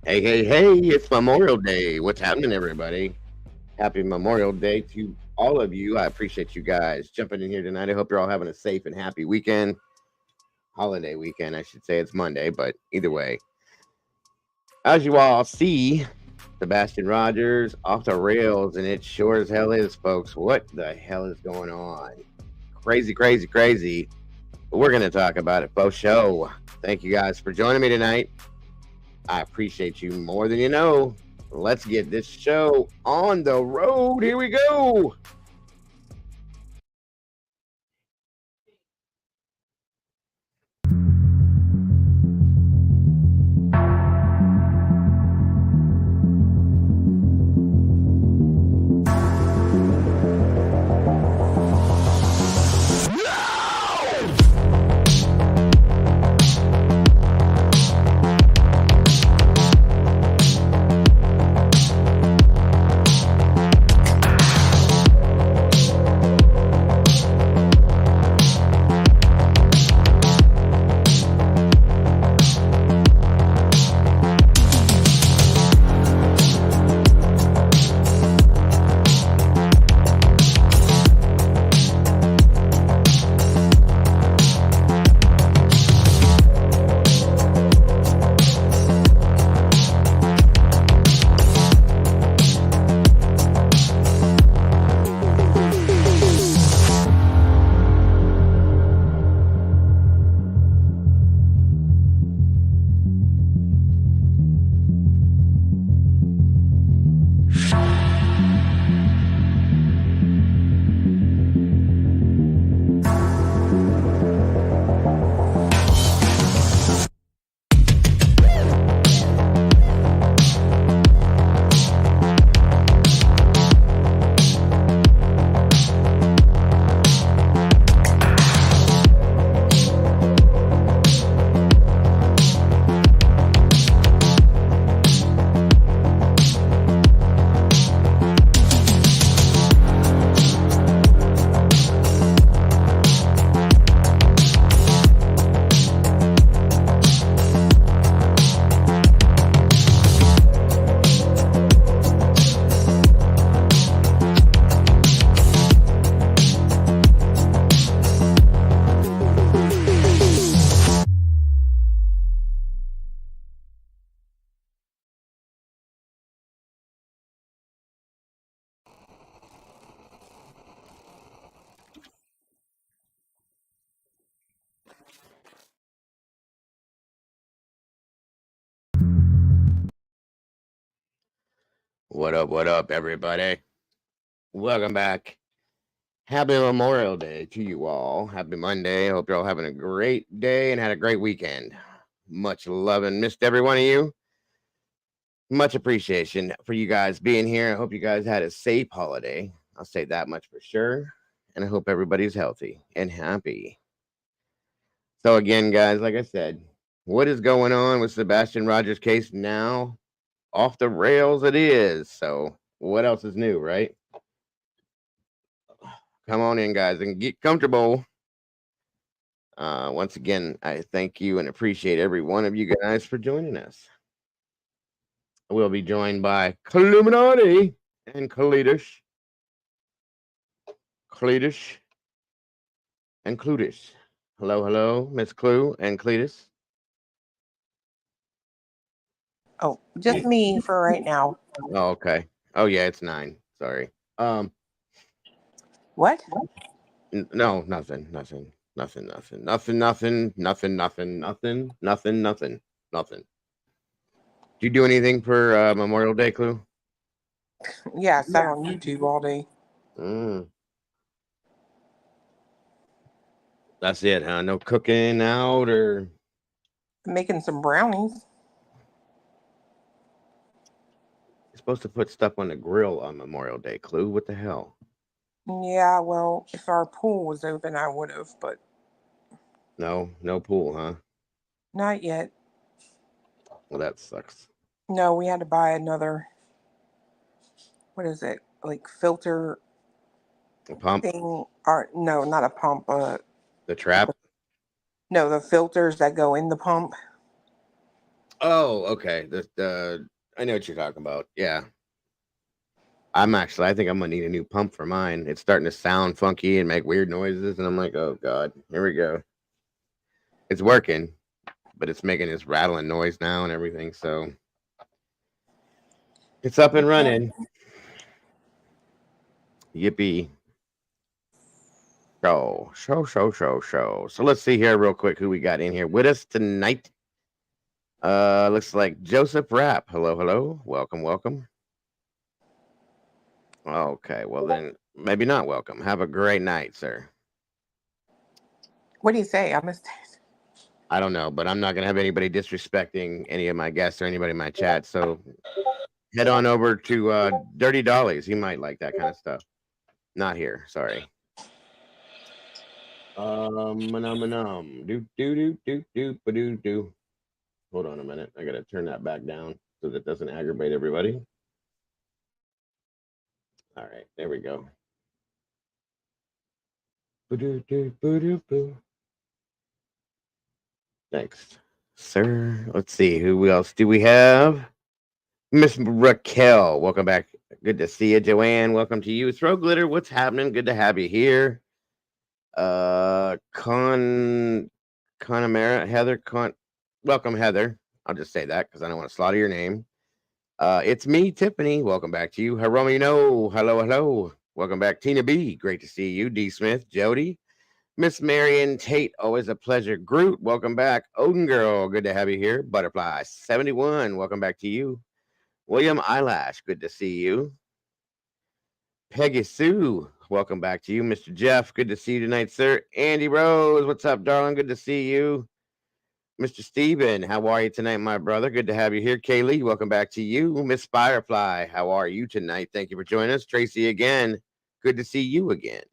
Hey, hey, hey, it's Memorial Day. What's happening, everybody? Happy Memorial Day to all of you. I appreciate you guys jumping in here tonight. I hope you're all having a safe and happy weekend. Holiday weekend, I should say. It's Monday, but either way. As you all see, Sebastian Rogers off the rails, and it sure as hell is, folks. What the hell is going on? Crazy, crazy, crazy. But we're going to talk about it, folks. Show. Thank you guys for joining me tonight. I appreciate you more than you know. Let's get this show on the road. Here we go. What up, everybody? Welcome back. Happy Memorial Day to you all. Happy Monday. I hope you're all having a great day and had a great weekend. Much love and missed every one of you. Much appreciation for you guys being here. I hope you guys had a safe holiday. I'll say that much for sure. And I hope everybody's healthy and happy. So, again, guys, like I said, what is going on with Sebastian Rogers' case now? Off the rails it is. So, what else is new, right? Come on in, guys, and get comfortable. Once again, I thank you and appreciate every one of you guys for joining us. We'll be joined by Illuminati and Cletus. Cletus and Clutis. Hello, hello, Miss Clue and Cletus. Oh, just me for right now. Oh, okay. Oh yeah, it's 9. Sorry. What? No, nothing. Do you do anything for Memorial Day, Clue? Yeah, I sat on YouTube all day. That's it, huh? No cooking out or Making some brownies. you're supposed to put stuff on the grill on Memorial Day, Clue. What the hell? Yeah, well, if our pool was open, I would have, but No pool, huh? not yet. Well, that sucks. No, we had to buy another. What is it? Like filter A pump? thing? Or no, not a pump. The trap? No, the filters that go in the pump. Oh, okay. The I know what you're talking about. Yeah. I think I'm gonna need a new pump for mine. It's starting to sound funky and make weird noises, and I'm like, oh god, here we go. It's working, but it's making this rattling noise now and everything. So it's up and running. Yippee! Show. So let's see here real quick who we got in here with us tonight. Looks like Joseph Rapp. Hello. Welcome. Okay, well then maybe not welcome. Have a great night, sir. What do you say? I missed it. I don't know, but I'm not gonna have anybody disrespecting any of my guests or anybody in my chat. So head on over to Dirty Dollies. He might like that kind of stuff. Not here, sorry. Do. Hold on a minute. I gotta turn that back down so that doesn't aggravate everybody. All right, there we go. Next, sir. Let's see who else do we have. Miss Raquel, welcome back. Good to see you, Joanne. Welcome to you. Throw Glitter, what's happening? Good to have you here. Conamera, Heather, welcome, Heather. I'll just say that because I don't want to slaughter your name. It's me, Tiffany. Welcome back to you. Haromino, hello. Welcome back, Tina B. Great to see you. D. Smith, Jody, Miss Marion Tate, always a pleasure. Groot, welcome back. Odin Girl, good to have you here. Butterfly 71, welcome back to you. William Eyelash, good to see you. Peggy Sue, welcome back to you. Mr. Jeff, good to see you tonight, sir. Andy Rose, what's up, darling? Good to see you. Mr. Steven, how are you tonight, my brother? Good to have you here. Kaylee, welcome back to you. Miss Firefly, how are you tonight? Thank you for joining us. Tracy again, good to see you again.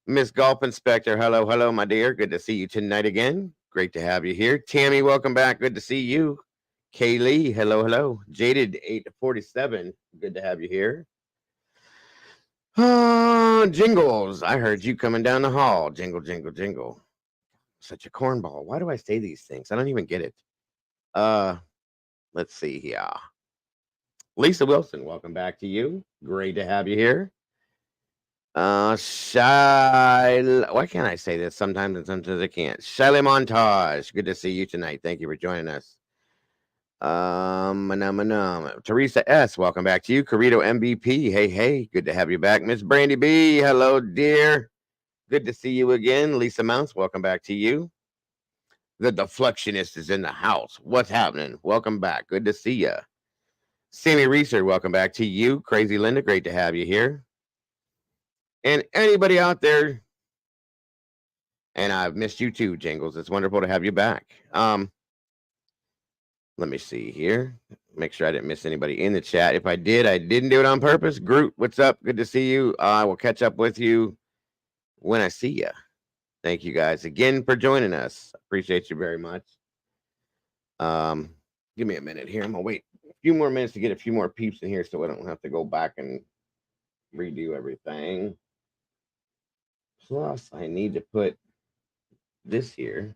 Miss Golf Inspector, hello, my dear. Good to see you tonight again. Great to have you here. Tammy, welcome back. Good to see you. Kaylee, hello. Jaded 847, good to have you here. Jingles, I heard you coming down the hall. Jingle. Such a cornball. Why do I say these things? I don't even get it. Let's see here. Lisa Wilson, welcome back to you. Great to have you here. Why can't I say this sometimes and sometimes I can't? Shelly Montage, good to see you tonight. Thank you for joining us. Teresa S, welcome back to you. Corrito MVP, hey, good to have you back. Miss Brandy B, hello, dear. Good to see you again. Lisa Mounts, welcome back to you. The Deflectionist is in the house. What's happening? Welcome back. Good to see you. Sammy Reeser, welcome back to you. Crazy Linda, great to have you here. And anybody out there, and I've missed you too, Jingles. It's wonderful to have you back. Let me see here. Make sure I didn't miss anybody in the chat. If I did, I didn't do it on purpose. Groot, what's up? Good to see you. I will catch up with you when I see you. Thank you guys again for joining us. Appreciate you very much. Give me a minute here. I'm gonna wait a few more minutes to get a few more peeps in here so I don't have to go back and redo everything. Plus, I need to put this here.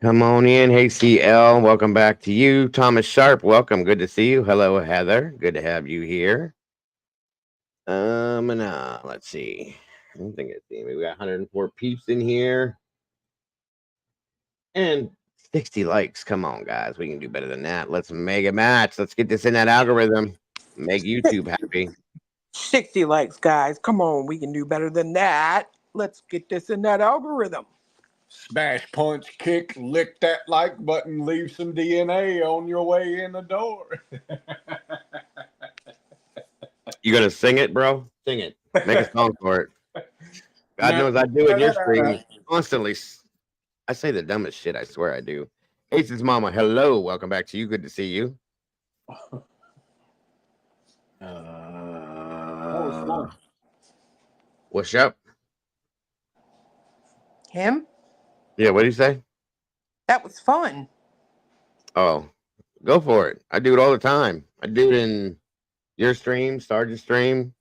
Come on in. Hey, CL. Welcome back to you. Thomas Sharp, welcome. Good to see you. Hello, Heather. Good to have you here. Let's see. I don't think it's we got 104 peeps in here. And 60 likes. Come on, guys. We can do better than that. Let's make a match. Let's get this in that algorithm. Make YouTube happy. 60 likes, guys. Come on, we can do better than that. Let's get this in that algorithm. Smash, punch, kick, lick that like button, leave some DNA on your way in the door. You gonna sing it, bro? Sing it. Make a song for it. God knows I do in your stream constantly. I say the dumbest shit. I swear I do. Ace's mama, hello. Welcome back to you. Good to see you. What's up? Him? Yeah, what do you say? That was fun. Oh, go for it. I do it all the time. I do it in your stream, Sergeant stream,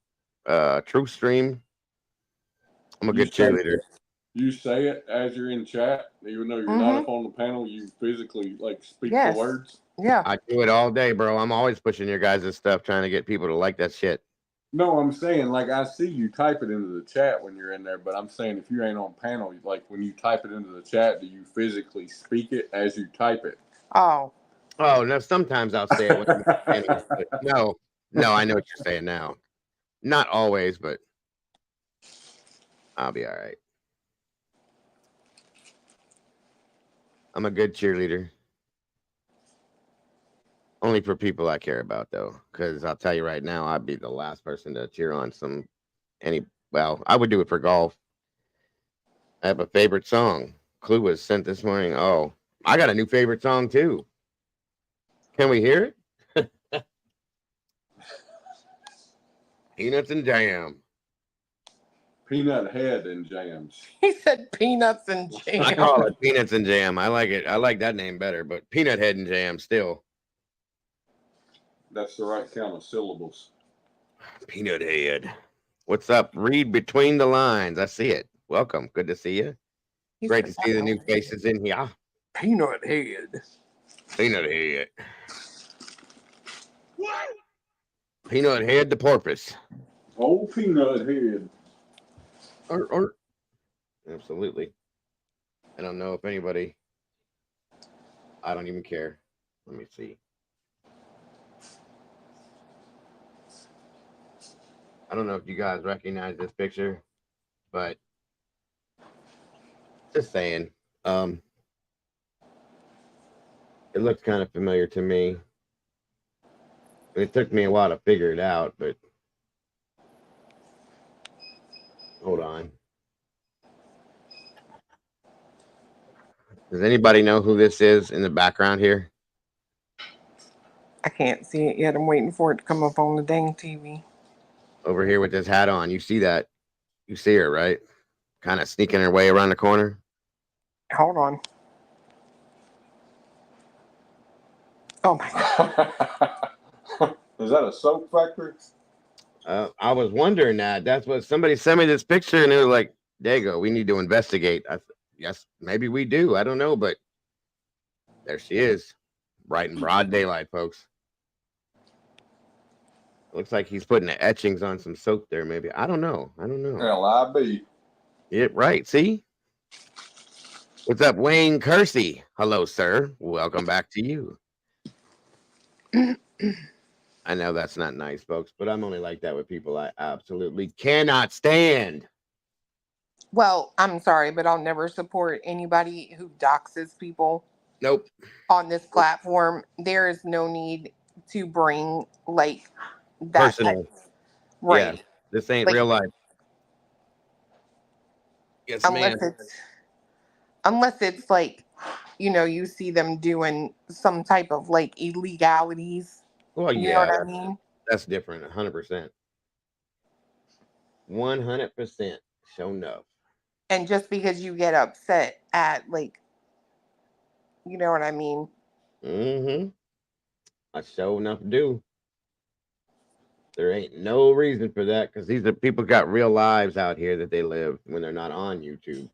Truth stream. I'm a good cheerleader. You say it as you're in chat, even though you're not up on the panel. You physically like speak the words. Yeah, I do it all day, bro. I'm always pushing your guys' stuff, trying to get people to like that shit. No, I'm saying like I see you type it into the chat when you're in there, but I'm saying if you ain't on panel, like when you type it into the chat, do you physically speak it as you type it? Oh, no. Sometimes I'll say it when I'm panel, but no. I know what you're saying now. Not always, but I'll be all right. I'm a good cheerleader. Only for people I care about, though, because I'll tell you right now, I'd be the last person to cheer on well, I would do it for golf. I have a favorite song. Clue was sent this morning. Oh, I got a new favorite song, too. Can we hear it? Peanuts and Jam. Peanut head and jams. he said peanuts and jam. I call it Peanuts and Jam. I like it. I like that name better, but Peanut Head and Jam still. That's the right count of syllables. Peanut Head. What's up? Read between the lines. I see it. Welcome. Good to see you. Great to see the new faces in here. Peanut Head. Peanut Head. What? Peanut Head the porpoise. Oh, Peanut Head. Or. Absolutely. I don't know if anybody. I don't even care. Let me see. I don't know if you guys recognize this picture, but just saying. It looks kind of familiar to me. It took me a while to figure it out, but hold on. Does anybody know who this is in the background here? I can't see it yet. I'm waiting for it to come up on the dang TV. Over here with this hat on. You see that? You see her, right? Kind of sneaking her way around the corner. Hold on. Oh my God. Is that a soap factory? I was wondering that. That's what somebody sent me this picture, and they were like, "There you go. We need to investigate." Yes, maybe we do. I don't know, but there she is, right in broad daylight, folks. Looks like he's putting the etchings on some soap there. Maybe I don't know. LIB. Yeah, right. See, what's up, Wayne Kersey? Hello, sir. Welcome back to you. I know that's not nice, folks, but I'm only like that with people I absolutely cannot stand. Well, I'm sorry, but I'll never support anybody who doxes people. Nope. On this platform, there is no need to bring like that personal. Right. Yeah, this ain't like, real life. Yes, unless it's like, you see them doing some type of like illegalities. Well, you know what I mean? That's different. 100%. 100%. Show enough. And just because you get upset at like, you know what I mean? Mm-hmm. I show enough do. There ain't no reason for that, because these are people got real lives out here that they live when they're not on YouTube.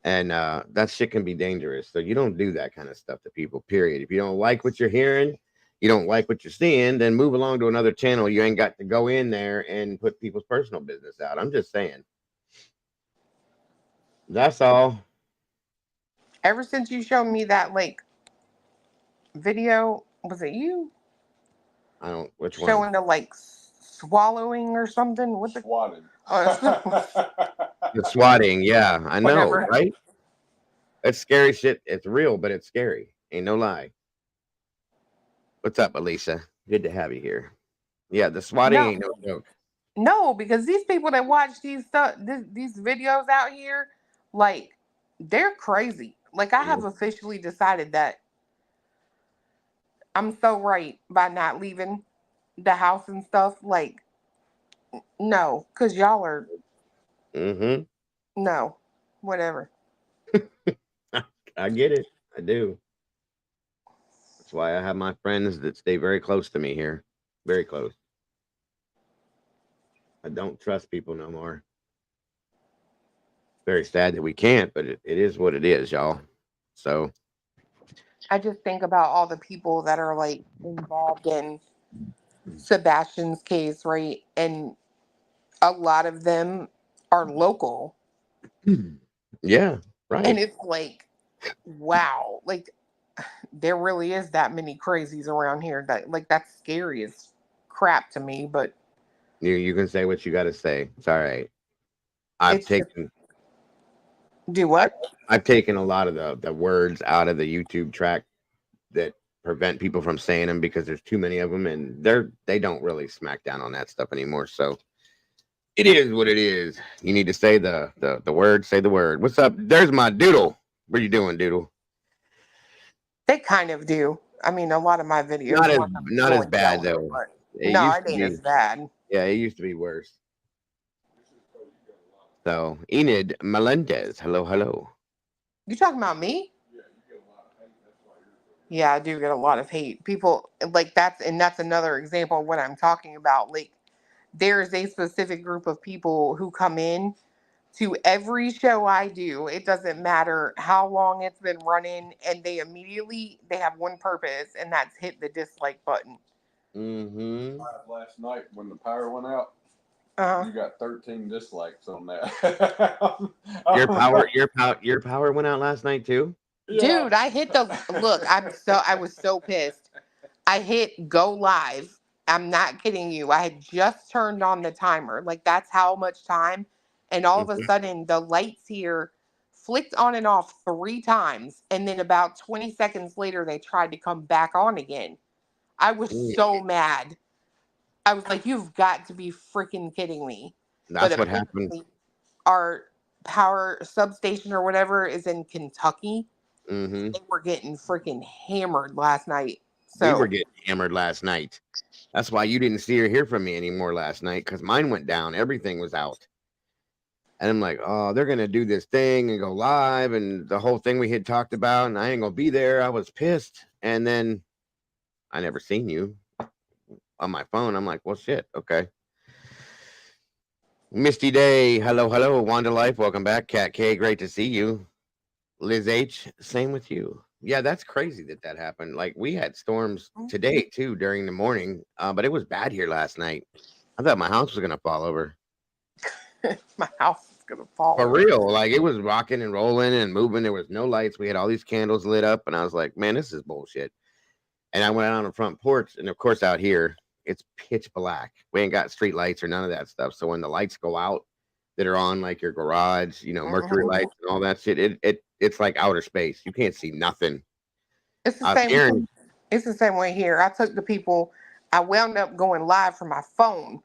And that shit can be dangerous. So you don't do that kind of stuff to people, period. If you don't like what you're hearing, you don't like what you're seeing, then move along to another channel. You ain't got to go in there and put people's personal business out. I'm just saying. That's all. Ever since you showed me that like video, was it you? I don't, which showing one? The like swallowing or something. What the? Swatted. The swatting, yeah, I know, Whatever. right? It's scary shit. It's real, but it's scary. Ain't no lie. What's up, Alicia? Good to have you here. Yeah, the swatting No, ain't no joke. no, because these people that watch these stuff, these videos out here, like they're crazy. Like I have officially decided that I'm so right by not leaving the house and stuff. Like no, because y'all are Mm-hmm. no, whatever. I get it. I do. That's why I have my friends that stay very close to me here. Very close. I don't trust people no more. Very sad that we can't, but it is what it is, y'all. So I just think about all the people that are like involved in Sebastian's case, right? And a lot of them are local. yeah, And right. it's like, wow, like there really is that many crazies around here that like that's scary as crap to me, but You can say what you got to say. It's all right. I've it's just taken do what? I've taken a lot of the words out of the YouTube track that prevent people from saying them because there's too many of them, and they don't really smack down on that stuff anymore. So it is what it is. You need to say the word. Say the word. What's up? There's my Doodle. What are you doing, Doodle? They kind of do. I mean, a lot of my videos Not as wind up not as going bad nowhere, though. but It no, used it to ain't be. as bad. Yeah, it used to be worse. So Enid Melendez. Hello, hello. You talking about me? Yeah, I do get a lot of hate. People like that's another example of what I'm talking about. Like there's a specific group of people who come in to every show I do. It doesn't matter how long it's been running, and they have one purpose, and that's hit the dislike button. Mm-hmm. Last night when the power went out, Uh-huh. you got 13 dislikes on that. Your power went out last night too. Yeah. Dude, I hit the look. I was so pissed. I hit go live. I'm not kidding you. I had just turned on the timer. Like that's how much time. And all of a Mhm. sudden the lights here flicked on and off 3 times. And then about 20 seconds later they tried to come back on again. I was Mm, so mad. I was like, you've got to be freaking kidding me. But That's what happened. apparently our power substation or whatever is in Kentucky. Mm-hmm. They were getting freaking hammered last night. We were So getting hammered last night. That's why you didn't see or hear from me anymore last night because mine went down. Everything was out. And I'm like, oh, they're going to do this thing and go live and the whole thing we had talked about. And I ain't going to be there. I was pissed. And then I never seen you on my phone. I'm like, well, shit. Okay. Misty Day. Hello, hello. Wanda Life. Welcome back. Cat K. Great to see you. Liz H. Same with you. Yeah, that's crazy that happened. Like we had storms today too during the morning, but it was bad here last night. I thought my house was gonna fall over. my house is gonna fall For over. real, like it was rocking and rolling and moving. There was no lights. We had all these candles lit up, and I was like, "Man, this is bullshit." And I went out on the front porch, and of course, out here it's pitch black. We ain't got street lights or none of that stuff. So when the lights go out that are on like your garage, mercury Mhm. lights and all that shit, it's like outer space. You can't see nothing It's the out same. here. And, It's the same way here. I took the people. I wound up going live from my phone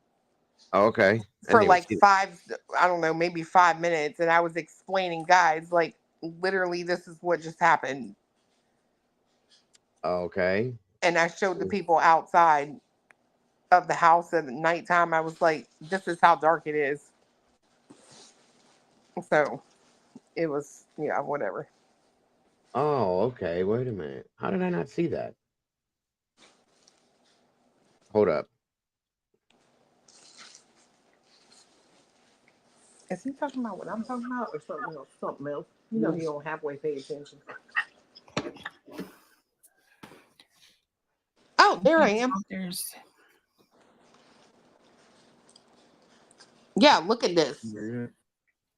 oh, okay, I didn't for even like see. five. I don't know, maybe 5 minutes, and I was explaining, guys, like literally, this is what just happened, Okay. and I showed the people outside of the house at nighttime. I was like, this is how dark it is. So it was, yeah, whatever. Oh, okay. Wait a minute. How did I not see that? Hold up. Is he talking about what I'm talking about or something else? Something else. You know, he don't halfway pay attention. Oh, there I am. There's Yeah, look at this.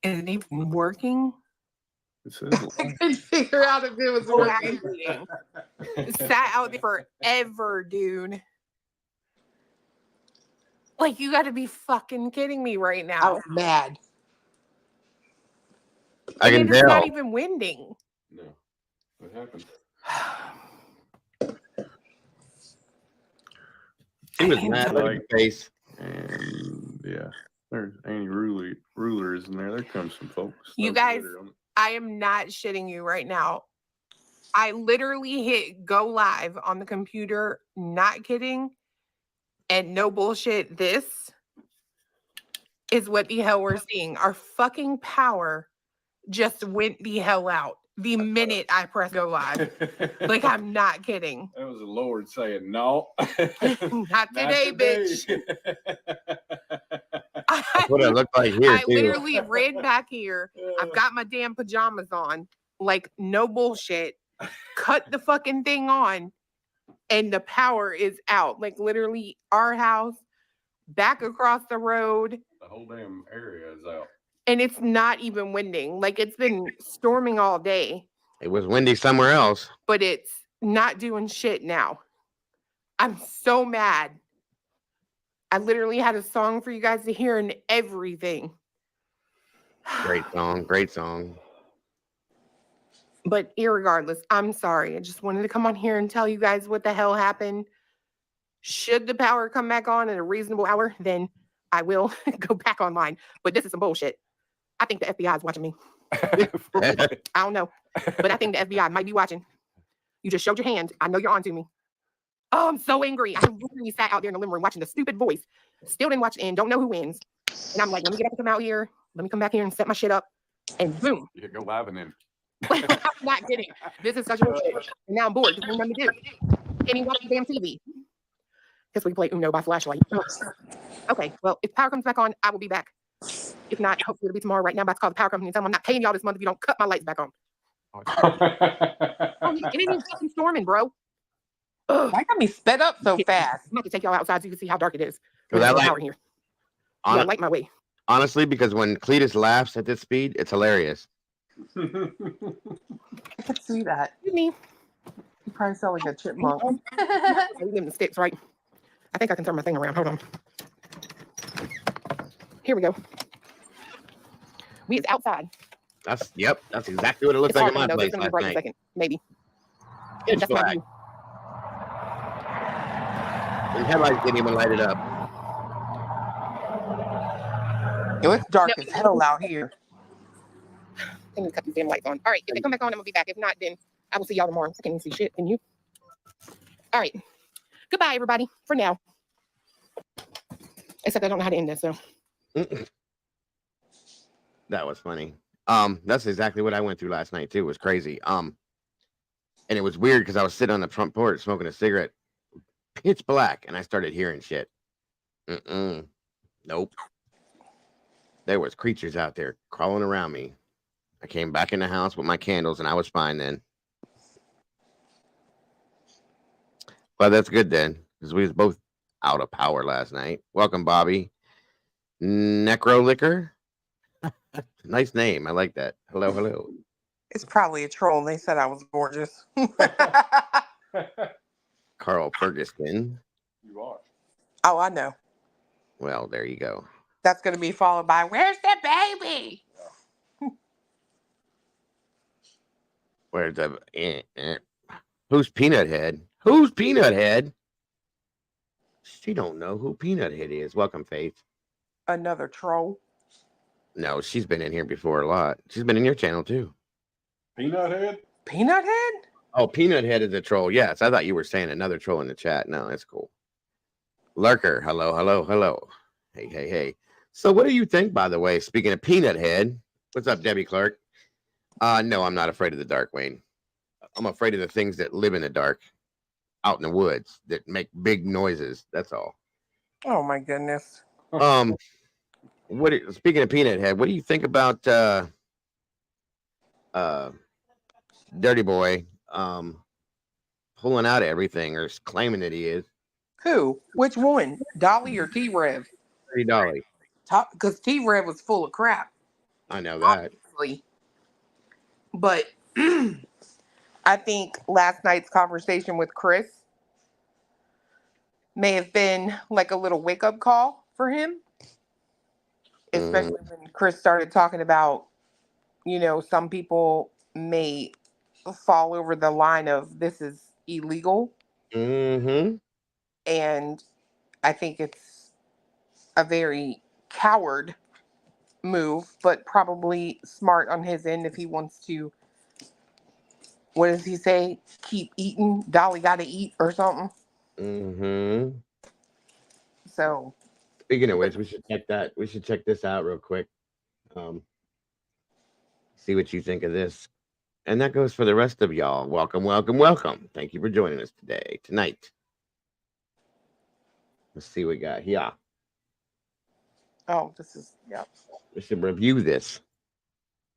isn't even working. I couldn't figure out if it was Oh, working. Sat out there forever, dude. Like, you got to be fucking kidding me right I now. was mad. I can It's not tell. even winding. No, what happened? He was mad like Like- face. And yeah, there's any rulers in there. There comes some folks. You guys, I am not shitting you right now. I literally hit go live on the computer, not kidding. And no bullshit, this is what the hell we're seeing. Our fucking power just went the hell out the minute I press go live. Like, I'm not kidding. That was the Lord saying, no. Not today, bitch. That's what it looked like here, I too. literally ran back here. I've got my damn pajamas on. Like, no bullshit. Cut the fucking thing on. And the power is out. Like, literally, our house, back across the road. The whole damn area is out. And it's not even winding. Like, it's been storming all day. It was windy somewhere else. But it's not doing shit now. I'm so mad. I literally had a song for you guys to hear and everything. Great song. Great song. But irregardless, I'm sorry. I just wanted to come on here and tell you guys what the hell happened. Should the power come back on at a reasonable hour, then I will go back online. But this is some bullshit. I think the FBI is watching me. I don't know. But I think the FBI might be watching. You just showed your hand. I know you're on to me. Oh, I'm so angry. I literally sat out there in the living room watching the stupid voice. Still didn't watch and don't know who wins. And I'm like, let me get up and come out here. Let me come back here and set my shit up. And boom. You go live and then. I'm not kidding. This is such a bullshit. And now I'm bored because there's nothing to do. Can't even watch the damn TV. Guess we can play Uno by flashlight. Okay, well, if power comes back on, I will be back. If not, hopefully it'll be tomorrow. Right now, I'm about to call the power company and tell them I'm not paying y'all this month if you don't cut my lights back on. Oh, it ain't even fucking storming, bro. Ugh. Why got me sped up so fast? I'm going to take y'all outside so you can see how dark it is. Well, that power in here. Yeah, light my way. Honestly, because when Cletus laughs at this speed, it's hilarious. I could see that. Me. You probably sound like a chipmunk. We live in the sticks, right? I think I can turn my thing around. Hold on. Here we go. We is outside. That's exactly what it looks It's like hard in my to know. place It's gonna be last bright in a night. second, maybe. Pitch That's my black. view. The headlights didn't even light it up. Yo, it's dark as hell out here. I need to cut these damn lights on. All right, if they come back on, I'm gonna be back. If not, then I will see y'all tomorrow. I can't even see shit. Can you? All right. Goodbye, everybody. For now. Except I don't know how to end this, so. That was funny. That's exactly what I went through last night too. It was crazy. And it was weird because I was sitting on the front porch smoking a cigarette, pitch black, and I started hearing shit. Nope. There was creatures out there crawling around me. I came back in the house with my candles, and I was fine then. Well, that's good then, because we was both out of power last night. Welcome, Bobby. Necro Liquor. Nice name. I like that. Hello, hello. It's probably a troll. They said I was gorgeous. Carl Ferguson. You are. Oh, I know. Well, there you go. That's going to be followed by, where's the baby? Where's the who's Peanut Head? Who's Peanut Head? She don't know who Peanut Head is. Welcome, Faith. Another troll. No, she's been in here before a lot. She's been in your channel too. Peanut Head? Peanut Head? Oh, Peanut Head is a troll. Yes, I thought you were saying another troll in the chat. No, that's cool. Lurker, hello, hello, hello. Hey, hey, hey. So what do you think, by the way, speaking of Peanut Head? What's up, Debbie Clark? No, I'm not afraid of the dark, Wayne. I'm afraid of the things that live in the dark, out in the woods, that make big noises. That's all. Oh, my goodness. Speaking of Peanut Head, what do you think about Dirty Boy pulling out everything or claiming that he is? Who? Which one? Dolly or T-Rev? Dirty Dolly. Because T-Rev was full of crap. I know that. Obviously. But I think last night's conversation with Chris may have been like a little wake-up call for him, especially when Chris started talking about, some people may fall over the line of this is illegal. Mm-hmm. And I think it's a very coward move, but probably smart on his end if he wants to, what does he say? Keep eating. Dolly got to eat or something. Mm-hmm. So, Speaking of which, we should check that. We should check this out real quick. See what you think of this. And that goes for the rest of y'all. Welcome, welcome, welcome. Thank you for joining us tonight. Let's see what we got here. oh, this is, yeah. We should review this.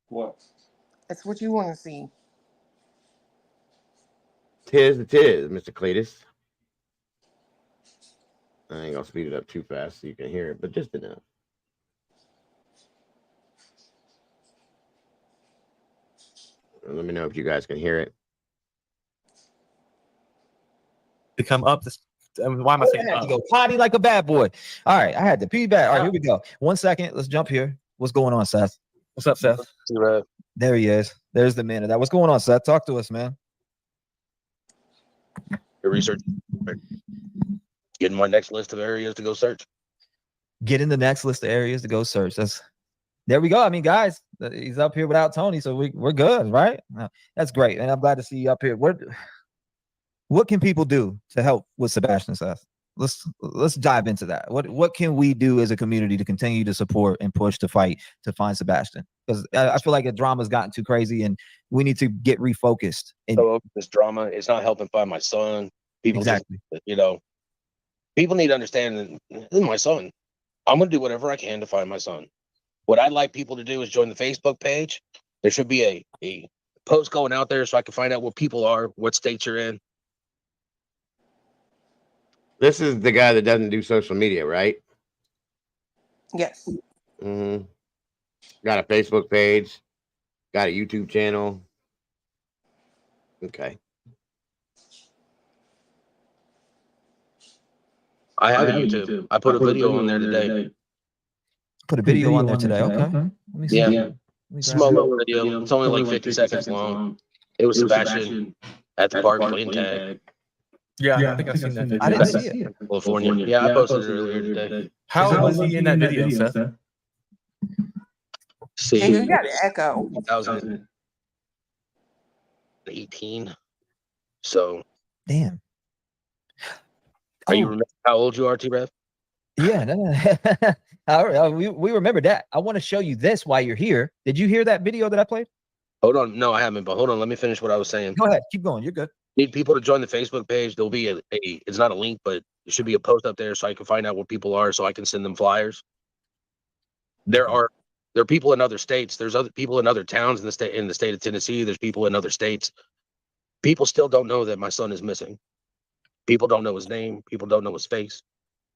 What? That's what you want to see. Tis, Mr. Cletus. I ain't gonna speed it up too fast so you can hear it, but just enough. Let me know if you guys can hear it. To come up this. Why am I saying I had to go potty like a bad boy? All right, I had to pee bad. All right, here we go. 1 second. Let's jump here. What's going on, Seth? What's up, Seth? There he is. There's the man of that. What's going on, Seth? Talk to us, man. Your research. Getting my next list of areas to go search. Get in the next list of areas to go search. There we go. I mean, guys, he's up here without Tony, so we're good, right? That's great, and I'm glad to see you up here. What can people do to help with Sebastian, Seth? Let's dive into that. What can we do as a community to continue to support and push to fight to find Sebastian? Because I feel like the drama's gotten too crazy, and we need to get refocused. So this drama, it's not helping find my son. People exactly. People need to understand that this is my son. I'm going to do whatever I can to find my son. What I'd like people to do is join the Facebook page. There should be a post going out there so I can find out where people are, what states you're in. This is the guy that doesn't do social media, right? Yes. Mm-hmm. Got a Facebook page. Got a YouTube channel. Okay. I have a YouTube. I put a video on there today. Put a video on there today. Okay. Let me see. Yeah. Small little video. It's only like 50 seconds long. It was Sebastian at the park playing tag. Yeah, I think I've seen that video. I didn't see it. California. Yeah, I posted it earlier today. How was he in that video, Seth? See, Hey, you got an echo. 2018. So, damn. Are you remember how old you are, T-Rev? Yeah, no. we remember that. I want to show you this while you're here. Did you hear that video that I played? Hold on. No, I haven't, but hold on. Let me finish what I was saying. Go ahead. Keep going. You're good. Need people to join the Facebook page. There'll be it's not a link, but it should be a post up there so I can find out where people are so I can send them flyers. There are people in other states. There's other people in other towns in the state of Tennessee. There's people in other states. People still don't know that my son is missing. People don't know his name. People don't know his face.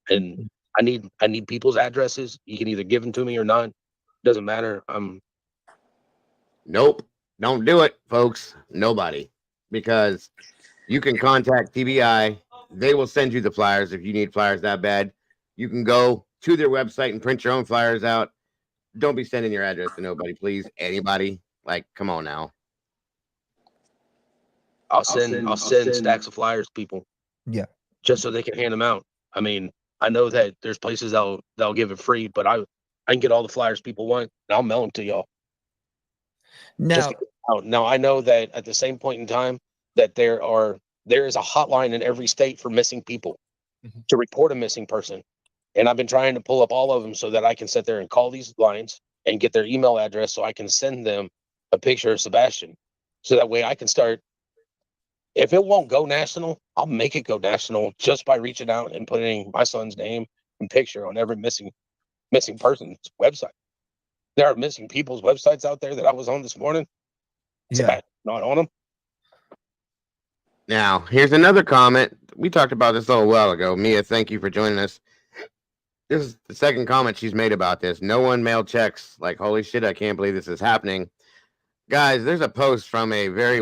And I need people's addresses. You can either give them to me or not. Doesn't matter. Nope. Don't do it, folks. Nobody. Because you can contact TBI. They will send you the flyers if you need flyers that bad. You can go to their website and print your own flyers out. Don't be sending your address to nobody, please. Anybody. Like, come on now. I'll send stacks of flyers to people. Yeah. Just so they can hand them out. I mean, I know that there's places that'll give it free, but I can get all the flyers people want and I'll mail them to y'all. Now I know that at the same point in time that there is a hotline in every state for missing people to report a missing person. And I've been trying to pull up all of them so that I can sit there and call these lines and get their email address so I can send them a picture of Sebastian. So that way I can start. If it won't go national, I'll make it go national just by reaching out and putting my son's name and picture on every missing person's website. There are missing people's websites out there that I was on this morning. Yeah. Not on them. Now, here's another comment. We talked about this a little while ago. Mia, thank you for joining us. This is the second comment she's made about this. No one mailed checks. Like, holy shit, I can't believe this is happening. Guys, there's a post from a very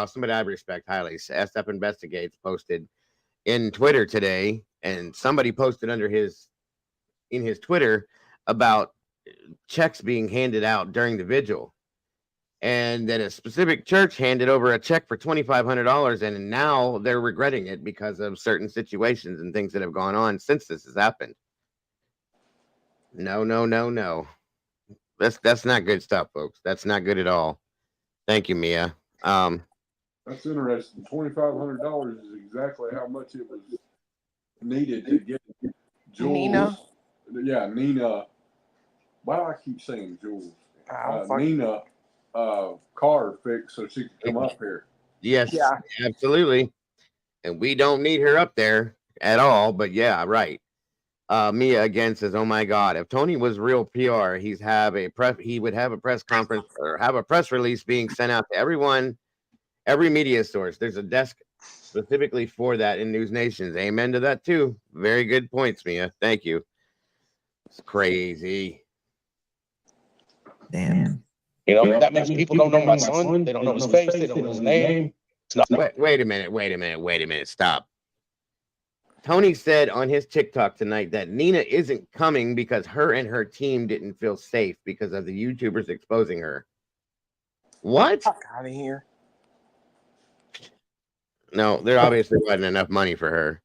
somebody I respect highly. SF Investigates posted in Twitter today, and somebody posted under his in his Twitter about checks being handed out during the vigil, and that a specific church handed over a check for $2,500, and now they're regretting it because of certain situations and things that have gone on since this has happened. No. That's not good stuff, folks. That's not good at all. Thank you, Mia. That's interesting. $2,500 is exactly how much it was needed to get Jules. Nina. Yeah, Nina. Why do I keep saying Jules? Nina car fixed so she could come up here. Yes, Yeah. absolutely. And we don't need her up there at all. But yeah, right. Mia again says, "Oh my God, if Tony was real PR, he would have a press conference or have a press release being sent out to everyone, every media source. There's a desk specifically for that in News Nations. Amen to that too. Very good points, Mia. Thank you. It's crazy. Damn. You know, that means people don't know my son. They don't know his face. They don't know his name. It's not. Wait a minute. Stop. Tony said on his TikTok tonight that Nina isn't coming because her and her team didn't feel safe because of the YouTubers exposing her. What? Fuck out of here. No, there obviously wasn't enough money for her.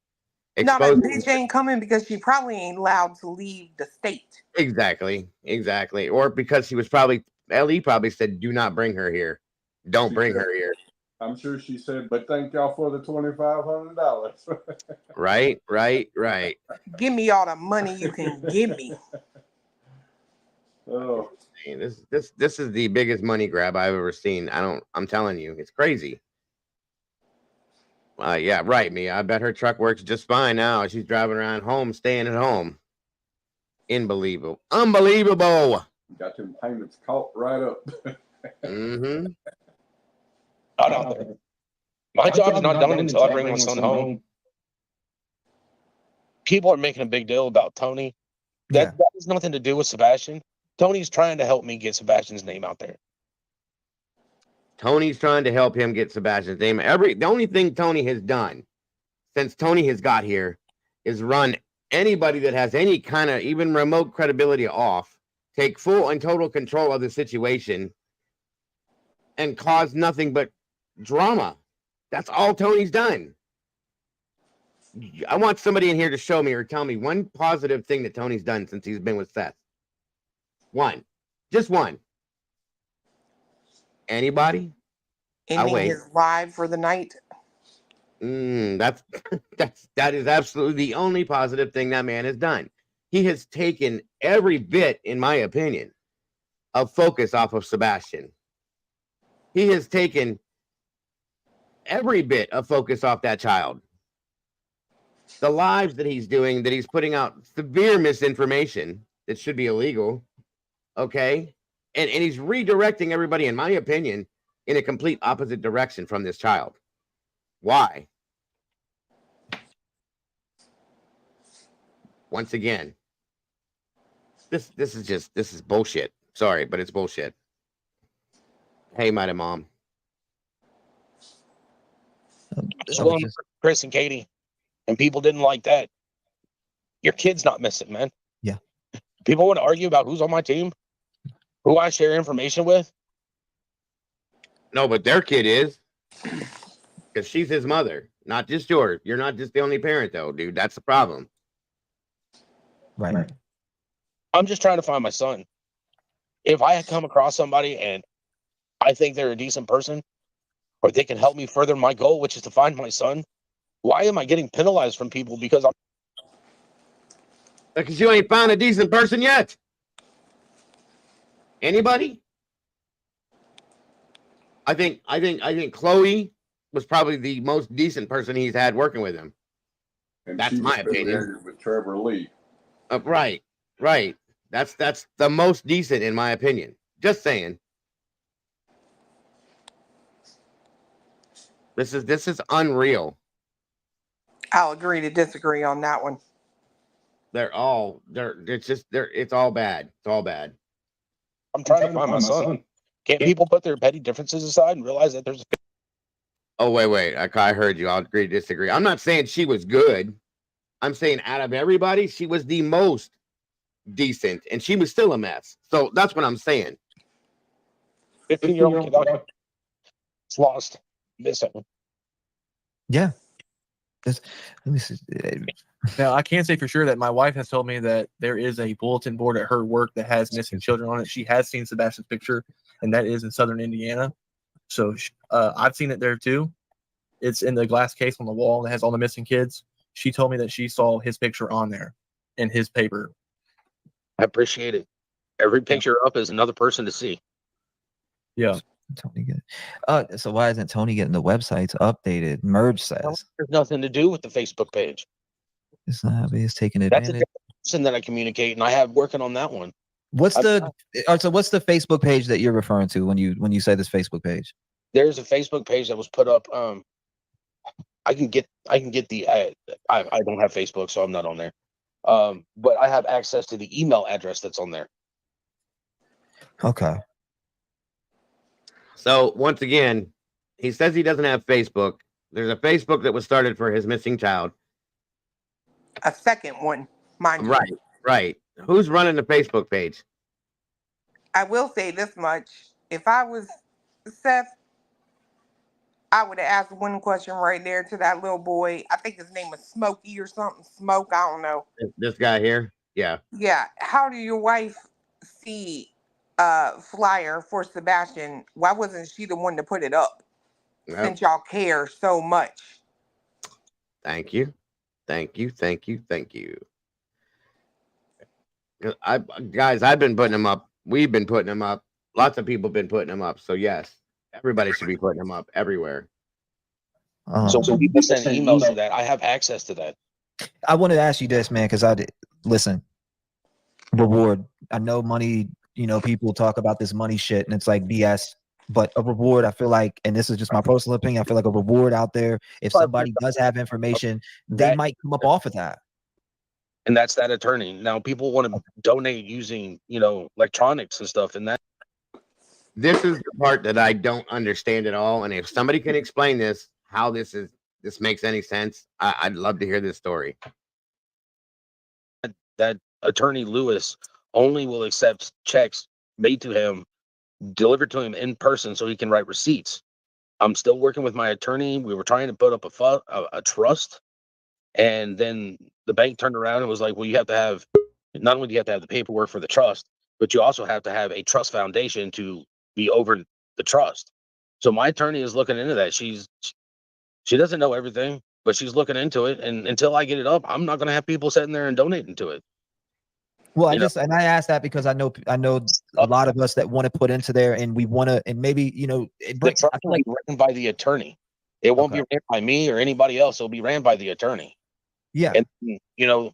No, that bitch ain't coming because she probably ain't allowed to leave the state. Exactly. Or because she was Ellie probably said, do not bring her here. Don't bring her here. I'm sure she said, but thank y'all for the $2,500. Right. Give me all the money you can give me. Oh, this is the biggest money grab I've ever seen. I'm telling you, it's crazy. Yeah, right, Mia. I bet her truck works just fine now. She's driving around home, staying at home. Unbelievable. Got them payments caught right up. Mm-hmm. My job's not done until I bring my son home. People are making a big deal about Tony. That has nothing to do with Sebastian. Tony's trying to help me get Sebastian's name out there. Tony's trying to help him get Sebastian's name. The only thing Tony has done since Tony has got here is run anybody that has any kind of even remote credibility off, take full and total control of the situation, and cause nothing but drama. That's all Tony's done. I want somebody in here to show me or tell me one positive thing that Tony's done since he's been with Seth. One. Just one. Anybody? Ending his live for the night. That is absolutely the only positive thing that man has done. He has taken every bit, in my opinion, of focus off of Sebastian. He has taken every bit of focus off that child. The lives that he's doing, that he's putting out severe misinformation that should be illegal. Okay. And he's redirecting everybody, in my opinion, in a complete opposite direction from this child. Why? Once again, this is bullshit. Sorry, but it's bullshit. Hey, Mighty Mom. Well, Chris and Katie, and people didn't like that. Your kid's not missing, man. Yeah. People want to argue about who's on my team, who I share information with. No, but their kid is, because she's his mother, not just yours. You're not just the only parent, though, dude. That's the problem. Right. I'm just trying to find my son. If I come across somebody and I think they're a decent person, or they can help me further my goal, which is to find my son, why am I getting penalized from people because Because you ain't found a decent person yet. Anybody? I think Chloe was probably the most decent person he's had working with him. And that's my opinion. With Trevor Lee. Right. That's the most decent in my opinion. Just saying. This is unreal. I'll agree to disagree on that one. It's all bad. It's all bad. I'm trying to find my son. Can't people put their petty differences aside and realize that there's Oh, wait. I heard you. I'll agree to disagree. I'm not saying she was good. I'm saying out of everybody, she was the most decent, and she was still a mess. So that's what I'm saying. 15-year-old kid out there. It's lost, missing. Yeah. Let me see. Now, I can say for sure that my wife has told me that there is a bulletin board at her work that has missing children on it. She has seen Sebastian's picture, and that is in southern Indiana. So I've seen it there too. It's in the glass case on the wall that has all the missing kids. She told me that she saw his picture on there in his paper. I appreciate it. Every picture up is another person to see. Yeah. Tony get so why isn't Tony getting the websites updated? Merge says There's nothing to do with the Facebook page. it's not he's taking That's a advantage. different person that I communicate, and I have working on that one. What's the Facebook page that you're referring to when you say this Facebook page? There's a Facebook page that was put up. I can get the. I don't have Facebook, so I'm not on there. But I have access to the email address that's on there. Okay. So once again, he says he doesn't have Facebook. There's a Facebook that was started for his missing child. A second one, mind you. Right. Who's running the Facebook page? I will say this much. If I was Seth, I would have asked one question right there to that little boy. I think his name was Smokey or something. Smoke, I don't know. This guy here? Yeah. Yeah. How do your wife see a flyer for Sebastian? Why wasn't she the one to put it up? Yep. Since y'all care so much. Thank you. I've been putting them up. We've been putting them up. Lots of people have been putting them up. So yes, everybody should be putting them up everywhere. So when people send emails to that, I have access to that. I wanted to ask you this, man, because listen, reward. I know money, people talk about this money shit and it's like BS, but a reward, I feel like, and this is just my personal opinion, I feel like a reward out there, if somebody does have information, they might come up off of that. And that's that attorney. Now people want to donate using, electronics and stuff, and that. This is the part that I don't understand at all. And if somebody can explain this, how this makes any sense, I'd love to hear this story. That attorney Lewis only will accept checks made to him, delivered to him in person, so he can write receipts. I'm still working with my attorney. We were trying to put up a trust, and then the bank turned around and was like, "Well, you have to have not only do you have to have the paperwork for the trust, but you also have to have a trust foundation to be over the trust." So my attorney is looking into that. She doesn't know everything, but she's looking into it. And until I get it up, I'm not going to have people sitting there and donating to it. Well, I asked that because I know a lot of us that want to put into there, and we want to, and maybe it breaks. The trust will be ran by the attorney. It won't be ran by me or anybody else. It'll be ran by the attorney. Yeah. And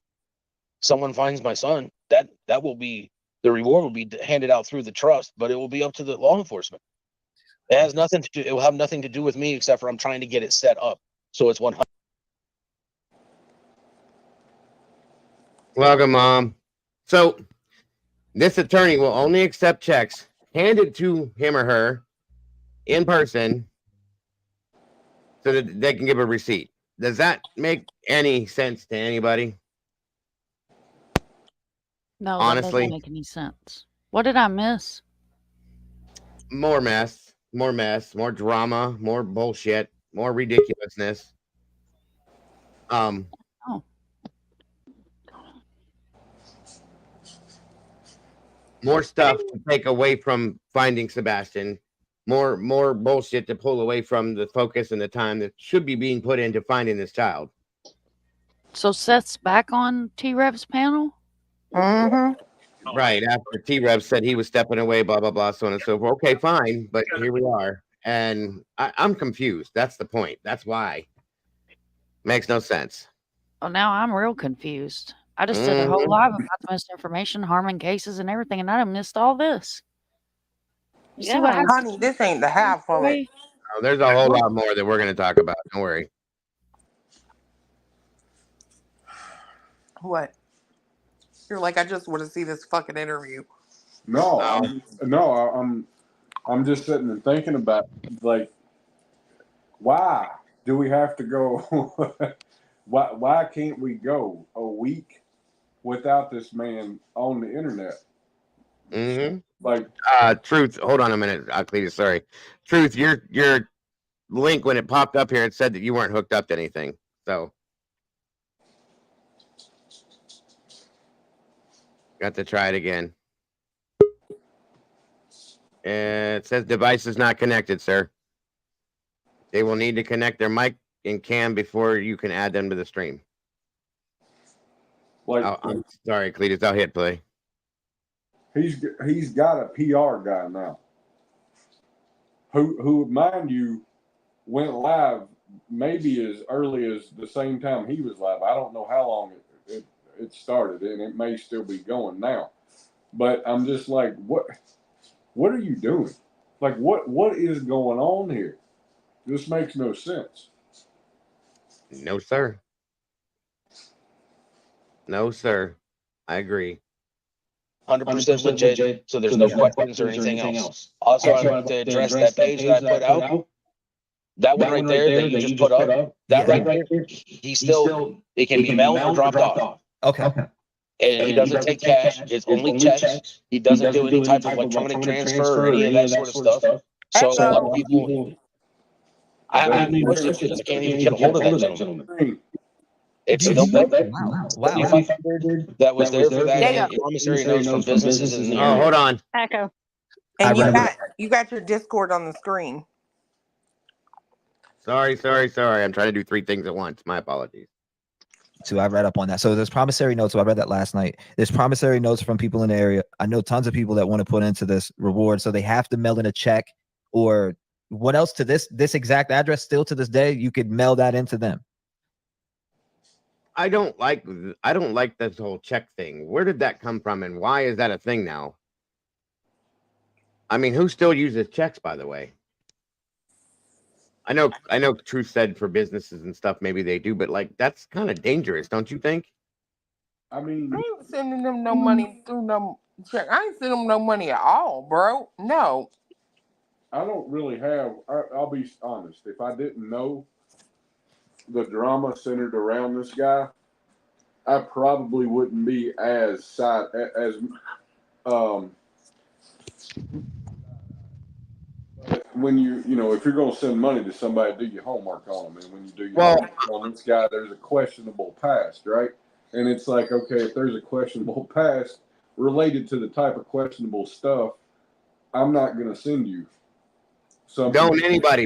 someone finds my son, that will be the reward will be handed out through the trust, but it will be up to the law enforcement. It has nothing to do. It will have nothing to do with me, except for I'm trying to get it set up so it's 100. Welcome, Mom. So this attorney will only accept checks handed to him or her in person so that they can give a receipt. Does that make any sense to anybody? No, honestly, that doesn't make any sense. What did I miss? More mess, more drama, more bullshit, more ridiculousness. More stuff to take away from finding Sebastian. More bullshit to pull away from the focus and the time that should be being put into finding this child. So Seth's back on T-Rev's panel? Mm-hmm. Right, after T-Rev said he was stepping away, blah, blah, blah, so on and so forth. Okay, fine, but here we are. And I'm confused. That's the point. That's why. Makes no sense. Well, now I'm real confused. I just did a whole live about the misinformation, harming cases, and everything, and I done missed all this. You see what happens? Honey, this ain't the half of it. Oh, there's a whole lot more that we're going to talk about. Don't worry. What? You're like, I just want to see this fucking interview. No, I'm just sitting and thinking about, like, why do we have to go? Why can't we go a week without this man on the internet. Mm-hmm. Like, Truth. Hold on a minute, Cletus. Sorry, Truth. Your link when it popped up here, it said that you weren't hooked up to anything. So got to try it again. It says device is not connected, sir. They will need to connect their mic and cam before you can add them to the stream. like I'm sorry, Cletus. I'll hit play. he's got a PR guy now, who mind you went live maybe as early as the same time he was live. I don't know how long it started, and it may still be going now. But I'm just like, what are you doing? Like, what is going on here? This makes no sense. No, sir. No, sir. I agree. 100% legit. So there's no questions or anything else. Also, I'd like to address that page that I put out. That one right there that you just put up. That right there. He's still. It can be mailed or dropped off. Okay. And he doesn't take cash. It's only checks. He doesn't do any type of electronic transfer or any of that sort of stuff. So a lot of people. I haven't even pushed it because I can't even get a hold of that gentleman. It's still there. Wow. That was there for that promissory notes from businesses in the area. Oh, hold on. Echo. And you got your Discord on the screen. Sorry. I'm trying to do 3 things at once. My apologies. So I read up on that. So there's promissory notes. So I read that last night. There's promissory notes from people in the area. I know tons of people that want to put into this reward. So they have to mail in a check or what else to this exact address. Still to this day, you could mail that into them. I don't like this whole check thing. Where did that come from, and why is that a thing now? I mean, who still uses checks, by the way? I know Truth said for businesses and stuff, maybe they do, but like that's kind of dangerous, don't you think? I mean, I ain't sending them no money through no check. I ain't sending them no money at all, bro. No. I don't really have. I'll be honest. If I didn't know the drama centered around this guy, I probably wouldn't be as when you if you're going to send money to somebody, do your homework on them. And when you do your homework on this guy, there's a questionable past, right? And it's like, okay, if there's a questionable past related to the type of questionable stuff, I'm not going to send you something.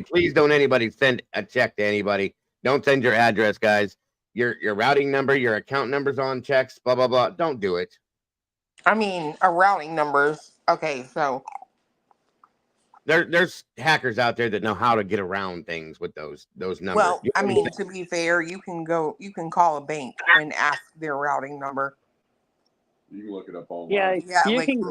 Please don't anybody send a check to anybody. Don't send your address, guys. Your routing number, your account numbers on checks, blah, blah, blah. Don't do it. I mean, a routing numbers. Okay, so there's hackers out there that know how to get around things with those numbers. Well, I mean, to be fair, you can call a bank and ask their routing number. You can look it up online. Yeah, you like, can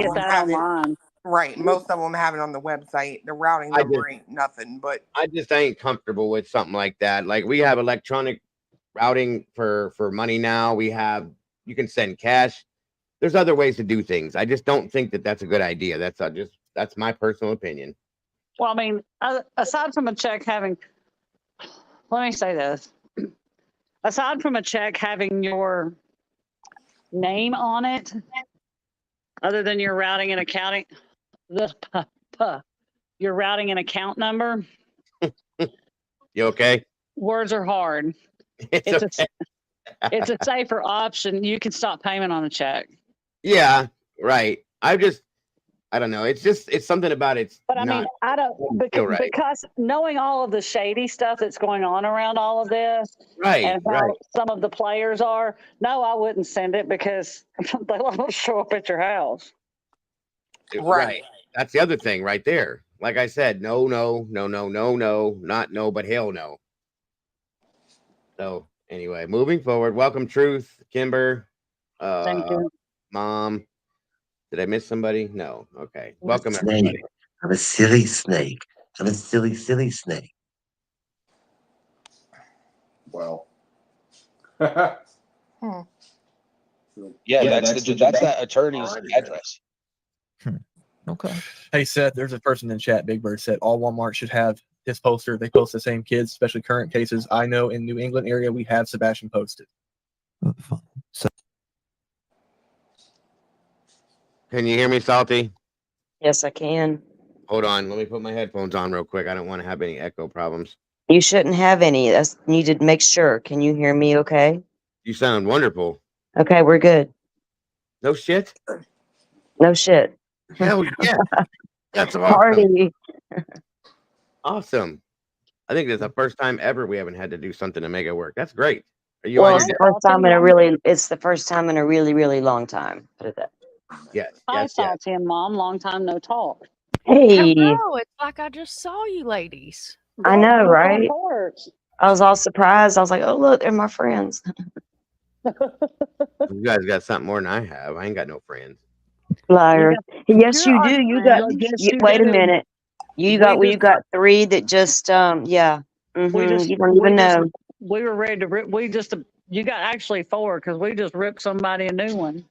get that online. Right. Most of them have it on the website. The routing number ain't nothing, but I just ain't comfortable with something like that. Like we have electronic routing for money now. You can send cash. There's other ways to do things. I just don't think that that's a good idea. That's my personal opinion. Well, I mean, aside from a check having, let me say this. Aside from a check having your name on it, other than your routing and accounting, your routing and account number. You okay? Words are hard. It's a safer option. You can stop payment on a check. Yeah, right. I don't know. It's something about it. But I mean, I don't because knowing all of the shady stuff that's going on around all of this, right? And how some of the players are. No, I wouldn't send it because they won't show up at your house. Right. That's the other thing right there. Like I said, no, not no, but hell no. So anyway, moving forward. Welcome, Truth, Kimber, Thank you. Mom. Did I miss somebody? No. Okay. Welcome, everybody. I'm a silly snake. I'm a silly snake. Well. Yeah, that's that attorney's address. Okay. Hey, Seth, there's a person in chat, Big Bird said, all Walmart should have his poster. They post the same kids, especially current cases. I know in New England area, we have Sebastian posted. Can you hear me, Salty? Yes, I can. Hold on. Let me put my headphones on real quick. I don't want to have any echo problems. You shouldn't have any. That's you need to make sure. Can you hear me okay? You sound wonderful. Okay, we're good. No shit? No shit. Hell yeah. That's awesome. Party. Awesome. I think it's the first time ever we haven't had to do something to make it work. That's great. Are you Well, on it's your the first time in a really it's the first time in a really, really long time. Put it that. Yes, Hi, yes, yes. Salty and Mom. Long time no talk. Hey, Hello, it's like I just saw you ladies. I Yeah, know, come on right? porch. I was all surprised. I was like, oh look, they're my friends. You guys got something more than I have. I ain't got no friends. Liar. Yes, You're you our do. You got friends. Yes, you, you wait a do. minute. You We got well, just- you got 3 that just yeah. We just You don't we even just- know. we were ready to rip. You got actually 4 because we just ripped somebody a new one.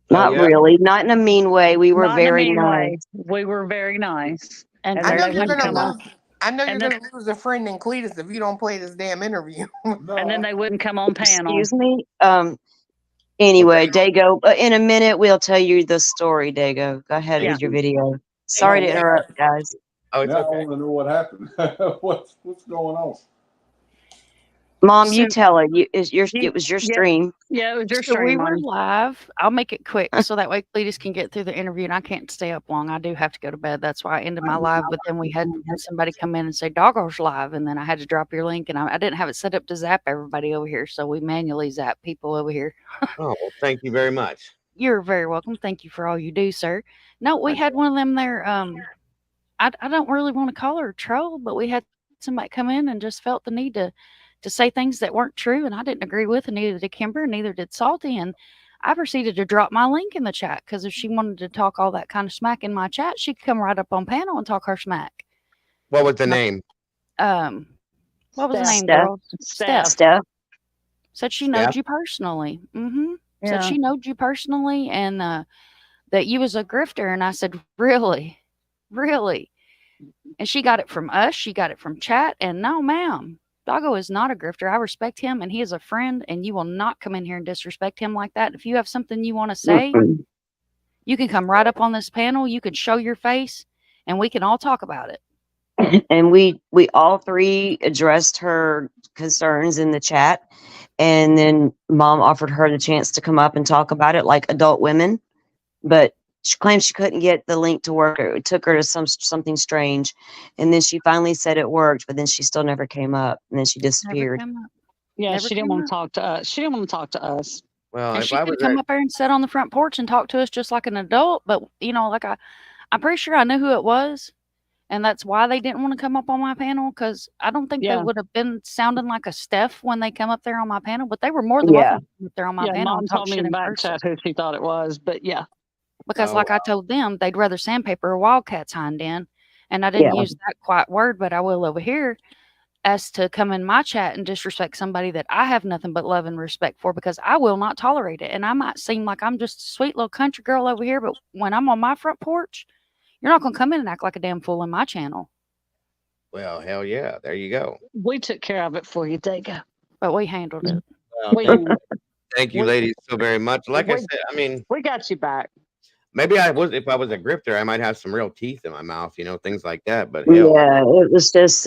Not yeah? really. Not in a mean way. We were Not in a very mean nice. way. We were very nice. And And I then know they you're wouldn't gonna come on. lose. I know you're And then- gonna lose a friend in Cletus if you don't play this damn interview. And then they wouldn't come on panel. Excuse me. Anyway, Dago. In a minute, we'll tell you the story. Dago, go ahead Yeah. with your video. Sorry to interrupt, guys. Oh, it's Now I okay. want to know what happened. what's going on? Mom, you So- tell it. It was your Yeah. stream. Yeah, it was your So we stream. were Mom. live. I'll make it quick so that way Cletus can get through the interview, and I can't stay up long. I do have to go to bed. That's why I ended my live. But then we had somebody come in and say Doggo's live, and then I had to drop your link, and I didn't have it set up to zap everybody over here, so we manually zap people over here. Oh, well, thank you very much. You're very welcome. Thank you for all you do, sir. No, we had one of them there. I don't really want to call her a troll, but we had somebody come in and just felt the need to say things that weren't true, and I didn't agree with, and neither did Kimber, and neither did Salty, and I proceeded to drop my link in the chat because if she wanted to talk all that kind of smack in my chat, she could come right up on panel and talk her smack. What was the name? What was the name, Steph. girl? Steph. Said she knows Steph? you personally. Yeah. Said she knowed you personally, and that you was a grifter, and I said, really? And she got it from us. She got it from chat, and no, ma'am. Doggo is not a grifter. I respect him, and he is a friend, and you will not come in here and disrespect him like that. If you have something you want to say, you can come right up on this panel. You can show your face, and we can all talk about it. And we all 3 addressed her concerns in the chat, and then Mom offered her the chance to come up and talk about it like adult women, but she claimed she couldn't get the link to work. It took her to something strange, and then she finally said it worked, but then she still never came up, and then she disappeared. Yeah, Never she didn't came want up. to talk to us. She didn't want to talk to us. Well, And if she I could was come up there and sit on the front porch and talk to us just like an adult, but like I'm pretty sure I knew who it was, and that's why they didn't want to come up on my panel, because I don't think Yeah. they would have been sounding like a Steph when they come up there on my panel, but they were more than welcome to come up there on my Yeah, panel Mom and talk told me shit in in back person. chat who she thought it was, but yeah. Because Oh, like I told them, they'd rather sandpaper a wildcat's hind in, and I didn't Yeah. use that quite word, but I will over here, as to come in my chat and disrespect somebody that I have nothing but love and respect for, because I will not tolerate it. And I might seem like I'm just a sweet little country girl over here, but when I'm on my front porch, you're not going to come in and act like a damn fool in my channel. Well, hell yeah. There you go. We took care of it for you, Dago. But we handled it. Well, We, thank you, we- ladies, so very much. Like I we- said, I mean, we got you back. maybe if I was a grifter, I might have some real teeth in my mouth, things like that. But hell, Yeah,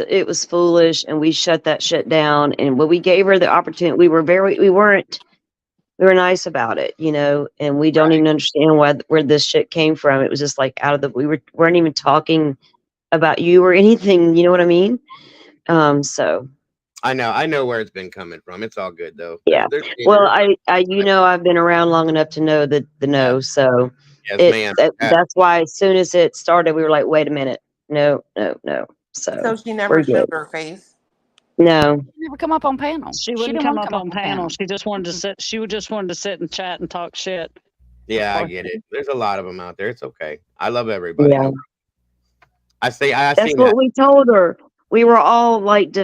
it was foolish, and we shut that shit down. And when we gave her the opportunity, we were nice about it, and we don't even understand where this shit came from. It was just like we weren't even talking about you or anything. You know what I mean? So I know where it's been coming from. It's all good though. yeah. Well, I've been around long enough to know the no. So yes, ma'am. that's why as soon as it started, we were like, wait a minute, no. So she never we're showed good. her face. No. She never come up on panel. She didn't wouldn't come wanna up on panel. She just wanted to sit. She just wanted to sit and chat and talk shit. Yeah, I get it. There's a lot of them out there. It's okay. I love everybody. Yeah. I That's seen what that. we told her. We were all like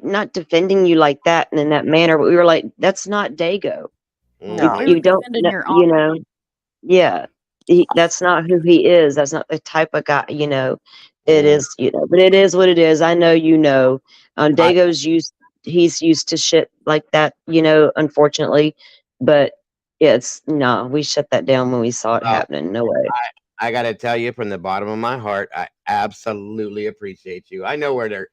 not defending you like that and in that manner, but we were like, that's not Dago. No. You don't, defending your yeah. That's not who he is. That's not the type of guy, it is, but it is what it is. I know, Dago's he's used to shit like that, unfortunately, but Yeah, it's no, we shut that down when we saw it happening. No way. I got to tell you from the bottom of my heart, I absolutely appreciate you. I know where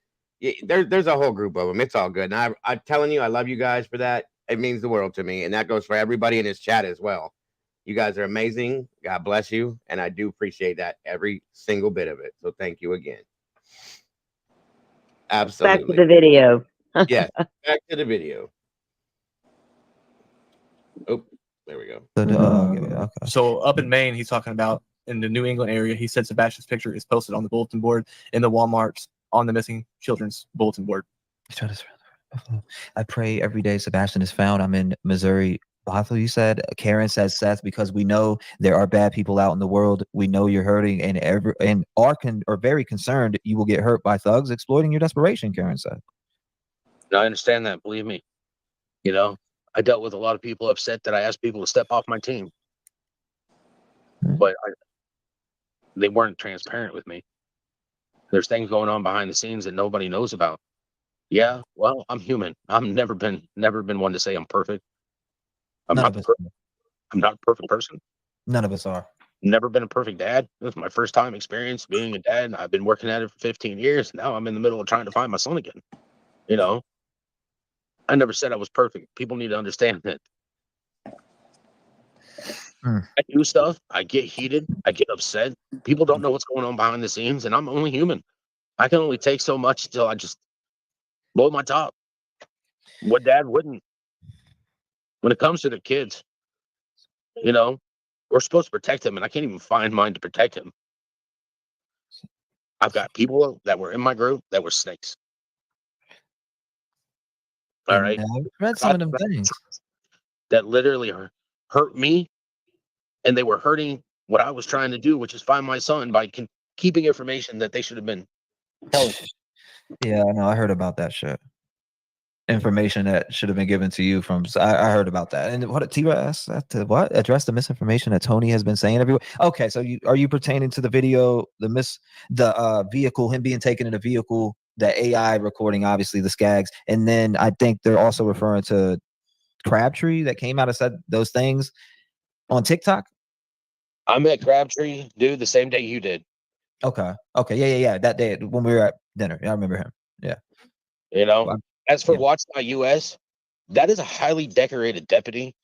there's a whole group of them. It's all good. And I'm telling you, I love you guys for that. It means the world to me. And that goes for everybody in this chat as well. You guys are amazing. God bless you. And I do appreciate that, every single bit of it. So thank you again. Absolutely. Back to the video. Yes, back to the video. Oh, there we go. Okay. So up in Maine, he's talking about in the New England area. He said Sebastian's picture is posted on the bulletin board in the Walmarts on the missing children's bulletin board. I pray every day Sebastian is found. I'm in Missouri. Bothell, you said. Karen says, Seth, because we know there are bad people out in the world. We know you're hurting and are very concerned you will get hurt by thugs exploiting your desperation, Karen said. I understand that. Believe me. You know, I dealt with a lot of people upset that I asked people to step off my team. But they weren't transparent with me. There's things going on behind the scenes that nobody knows about. Yeah, well, I'm human. I've never been one to say I'm perfect. I'm not a perfect person. None of us are. Never been a perfect dad. This is my first time experience being a dad. I've been working at it for 15 years. Now I'm in the middle of trying to find my son again. You know, I never said I was perfect. People need to understand that. I do stuff. I get heated. I get upset. People don't know what's going on behind the scenes, and I'm only human. I can only take so much until I just blow my top. What dad wouldn't? When it comes to the kids, you know, we're supposed to protect them, and I can't even find mine to protect him. I've got people that were in my group that were snakes. All right. I've read some of them things that literally hurt me, and they were hurting what I was trying to do, which is find my son by keeping information that they should have been telling. Yeah, I know. I heard about that shit. Information that should have been given to you from. I heard about that. And what Tira asked what address the misinformation that Tony has been saying everywhere. Okay, so are you pertaining to the video, the vehicle, him being taken in a vehicle, the AI recording, obviously the skags, and then I think they're also referring to Crabtree that came out and said those things on TikTok. I met Crabtree, dude, the same day you did. Okay. Yeah. That day when we were at dinner, I remember him. Yeah. You know, as for Watch My US, that is a highly decorated deputy.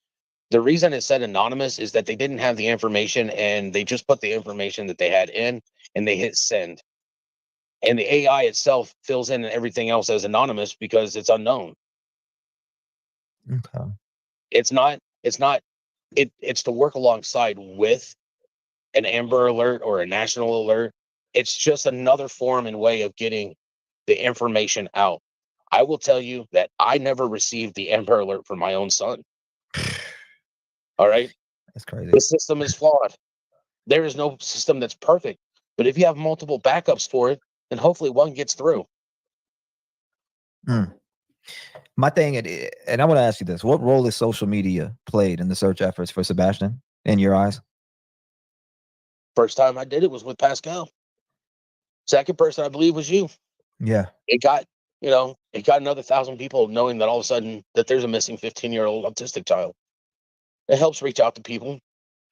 The reason it said anonymous is that they didn't have the information, and they just put the information that they had in, and they hit send. And the AI itself fills in everything else as anonymous because it's unknown. Okay. It's to work alongside with an Amber Alert or a national alert. It's just another form and way of getting the information out. I will tell you that I never received the Amber Alert for my own son. All right. That's crazy. The system is flawed. There is no system that's perfect. But if you have multiple backups for it, then hopefully one gets through. My thing, and I want to ask you this: what role has social media played in the search efforts for Sebastian, in your eyes? First time I did it was with Pascal. Second person I believe was you. Yeah. It got another 1,000 people knowing that all of a sudden that there's a missing 15-year-old autistic child. It helps reach out to people.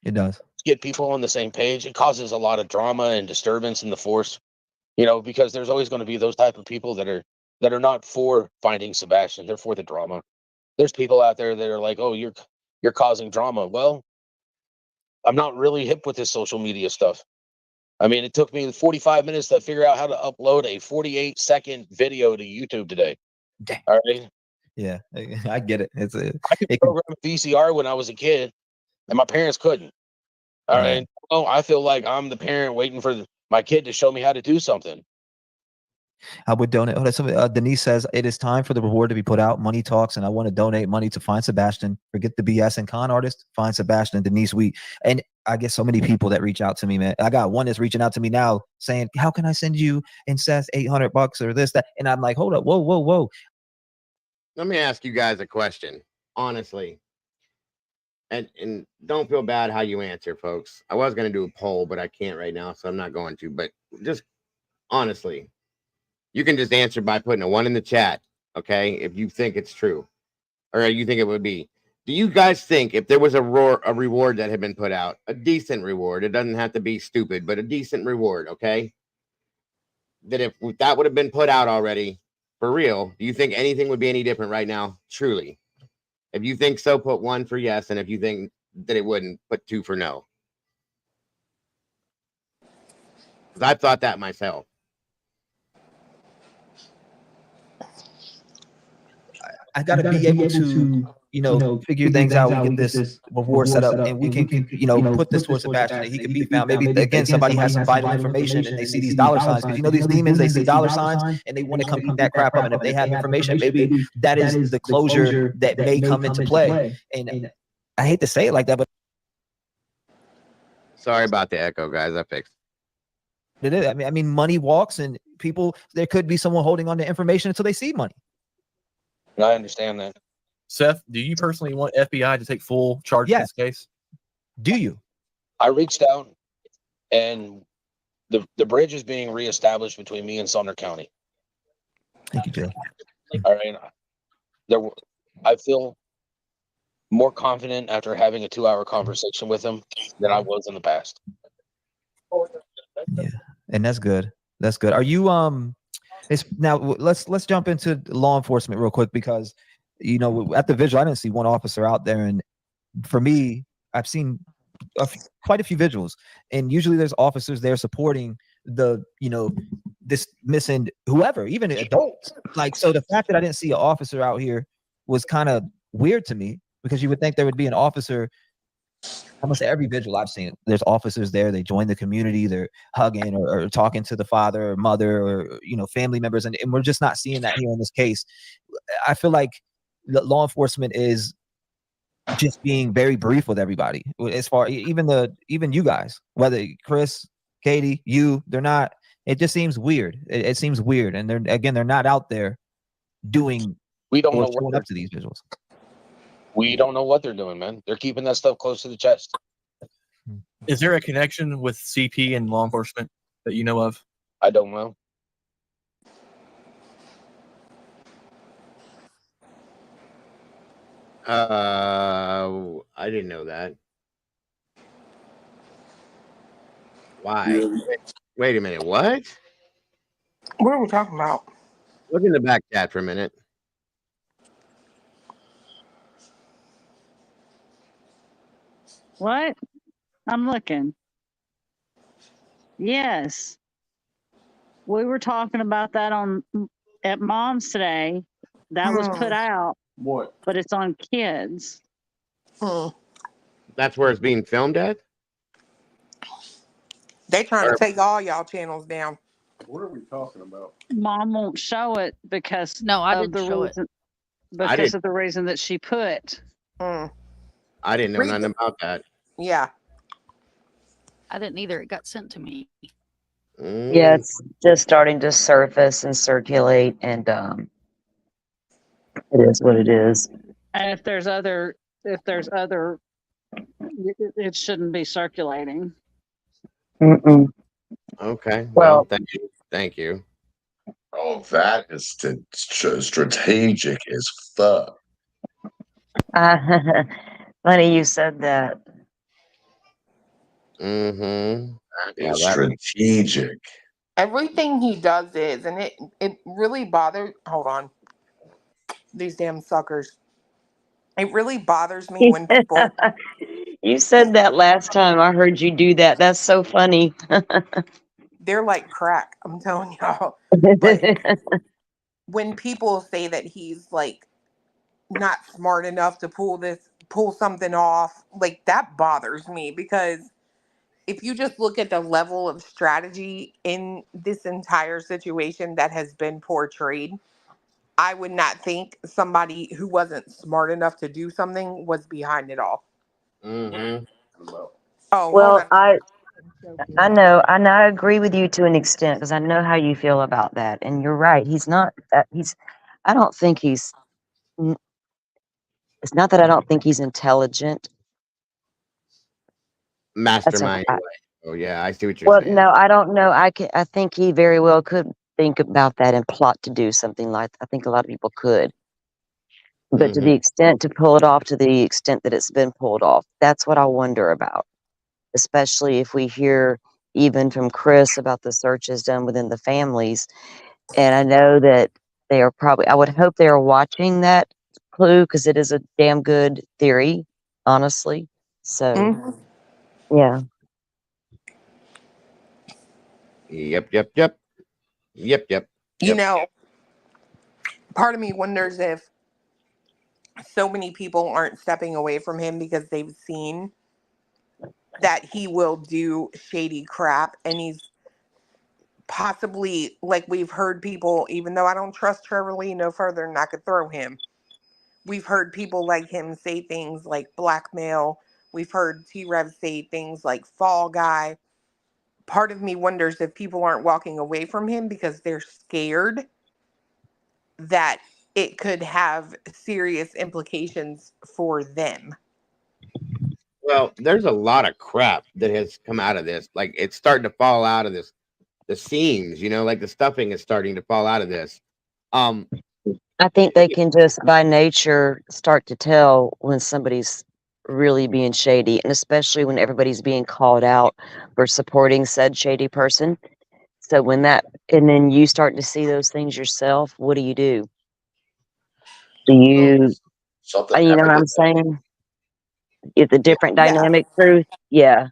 It does. Get people on the same page. It causes a lot of drama and disturbance in the force, you know, because there's always going to be those type of people that are not for finding Sebastian. They're for the drama. There's people out there that are like, oh, you're causing drama. Well, I'm not really hip with this social media stuff. I mean, it took me 45 minutes to figure out how to upload a 48-second video to YouTube today. Dang. All right. Yeah, I get it. I could program a VCR when I was a kid, and my parents couldn't. All right. Oh, I feel like I'm the parent waiting for my kid to show me how to do something. I would donate. Denise says it is time for the reward to be put out. Money talks, and I want to donate money to find Sebastian. Forget the BS and con artist. Find Sebastian. Denise Wheat. And I get so many people that reach out to me, man. I got one that's reaching out to me now saying, "How can I send you and Seth $800 or this, that?" And I'm like, "Hold up, whoa." Let me ask you guys a question, honestly, and don't feel bad how you answer, folks. I was going to do a poll, but I can't right now, so I'm not going to. But just honestly, you can just answer by putting a 1 in the chat, okay? If you think it's true, or you think it would be. Do you guys think if there was a reward that had been put out, a decent reward, it doesn't have to be stupid, but a decent reward, okay? That if that would have been put out already, for real, do you think anything would be any different right now? Truly. If you think so, put 1 for yes, and if you think that it wouldn't, put 2 for no. Because I've thought that myself. I got to be able to, figure things out. We get this reward set up, and we can, put this towards Sebastian, and he could be found. Maybe again, somebody has some vital information, and they see these dollar signs. Because these demons, they see dollar signs, and they want to come eat that crap up. And if they have information, maybe that is the closure that may come into play. And I hate to say it like that, but sorry about the echo, guys. I fixed it is. I mean, money walks, and people. There could be someone holding on to information until they see money. I understand that. Seth, do you personally want FBI to take full charge of this case? Do you? I reached out, and the bridge is being reestablished between me and Sumner County. Thank you, Joe. All right. I feel more confident after having a 2-hour conversation with him than I was in the past. Yeah, and that's good. That's good. Are you now let's jump into law enforcement real quick, because at the vigil I didn't see one officer out there, and for me, I've seen quite a few vigils, and usually there's officers there supporting the this missing whoever, even adults. Like, so the fact that I didn't see an officer out here was kind of weird to me, because you would think there would be an officer. Almost every vigil I've seen, there's officers there. They join the community. They're hugging or talking to the father or mother or family members, and we're just not seeing that here in this case. I feel like law enforcement is just being very brief with everybody. As far even you guys, whether Chris, Katie, they're not. It just seems weird. It seems weird, and they're not out there doing. We don't know showing up to these vigils. We don't know what they're doing, man. They're keeping that stuff close to the chest. Is there a connection with CP and law enforcement that you know of? I don't know. I didn't know that. Why? Wait a minute. What? What are we talking about? Look in the back chat for a minute. What? I'm looking. Yes. We were talking about that at Mom's today. That was put out. What? But it's on kids. That's where it's being filmed at? They trying to take all y'all channels down. What are we talking about? Mom won't show it because I didn't show it. Because of the reason that she put. I didn't know nothing about that. Yeah. I didn't either. It got sent to me. Yeah, it's just starting to surface and circulate, and it is what it is. And if there's other, it shouldn't be circulating. Okay. Well, thank you. Oh, that is strategic as fuck. Funny you said that. Mm-hmm. That is strategic. Everything he does is, and it really bothers. Hold on, these damn suckers. It really bothers me when people. You said that last time I heard you do that. That's so funny. They're like crack. I'm telling y'all. But when people say that he's like not smart enough to pull something off, like that bothers me, because if you just look at the level of strategy in this entire situation that has been portrayed, I would not think somebody who wasn't smart enough to do something was behind it all. Mm-hmm. Oh, well, I know, and I agree with you to an extent, because I know how you feel about that, and you're right. He's not. I don't think he's. It's not that I don't think he's intelligent. Mastermind. Oh yeah, I see what you're saying. Well, no, I don't know. I think he very well could think about that and plot to do something like that. I think a lot of people could. But to the extent to pull it off, to the extent that it's been pulled off, that's what I wonder about. Especially if we hear even from Chris about the searches done within the families. And I know that they are probably, I would hope they are watching that clue because it is a damn good theory, honestly. So, Mhm. yeah. Yep. You know, part of me wonders if so many people aren't stepping away from him because they've seen that he will do shady crap, and he's possibly, like, we've heard people, even though I don't trust Trevor Lee no further than I could throw him, we've heard people like him say things like blackmail. We've heard T-Rev say things like fall guy. Part of me wonders if people aren't walking away from him because they're scared that it could have serious implications for them. Well, there's a lot of crap that has come out of this. Like, it's starting to fall out of this. The seams, like the stuffing is starting to fall out of this. I think they can just by nature start to tell when somebody's really being shady, and especially when everybody's being called out for supporting said shady person. So when that, and then you start to see those things yourself, what do? Do you, Something you know what happened. I'm saying? It's a different Yeah. dynamic, truth. Yeah.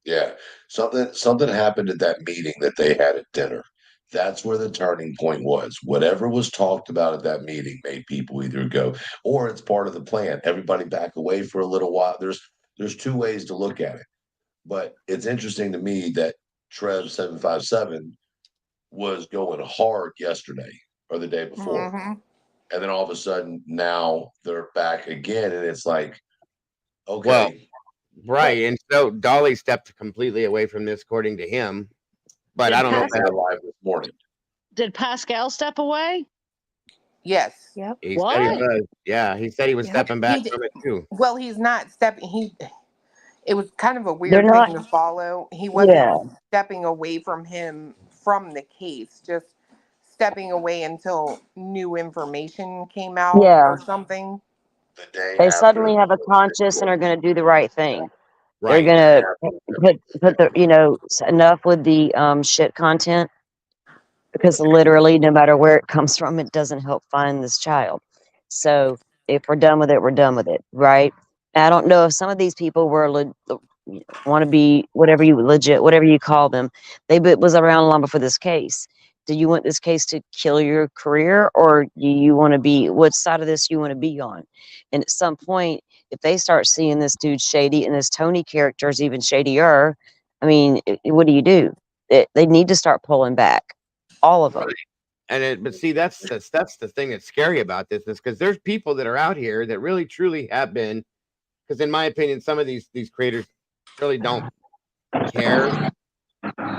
Yeah, something happened at that meeting that they had at dinner. That's where the turning point was. Whatever was talked about at that meeting made people either go, or it's part of the plan. Everybody back away for a little while. There's two ways to look at it, but it's interesting to me that Trev 757 was going hard yesterday or the day before, and then all of a sudden now they're back again, and it's like, okay, well, right. And so Dolly stepped completely away from this, according to him. But I don't know if they're live this morning. Did Pascal step away? Yes. Yep. He said he What? was. Yeah, he said he was Yep. stepping back from it too. Well, he's not stepping. It was kind of a They're weird not, thing to follow. He yeah. wasn't stepping away from the case, just stepping away until new information came out Yeah. or something. The day They after suddenly have a conscience and are going to do the right thing. They're Right. going to put the, enough with the shit content, because literally no matter where it comes from, it doesn't help find this child. So if we're done with it, we're done with it, right? I don't know if some of these people were want to be whatever you call them. They was around long before this case. Do you want this case to kill your career, or do you want to be, what side of this you want to be on? And at some point, if they start seeing this dude shady and this Tony character is even shadier, I mean, what do? They need to start pulling back. All of them. But see, that's the thing that's scary about this, is because there's people that are out here that really truly have been, because in my opinion, some of these creators really don't care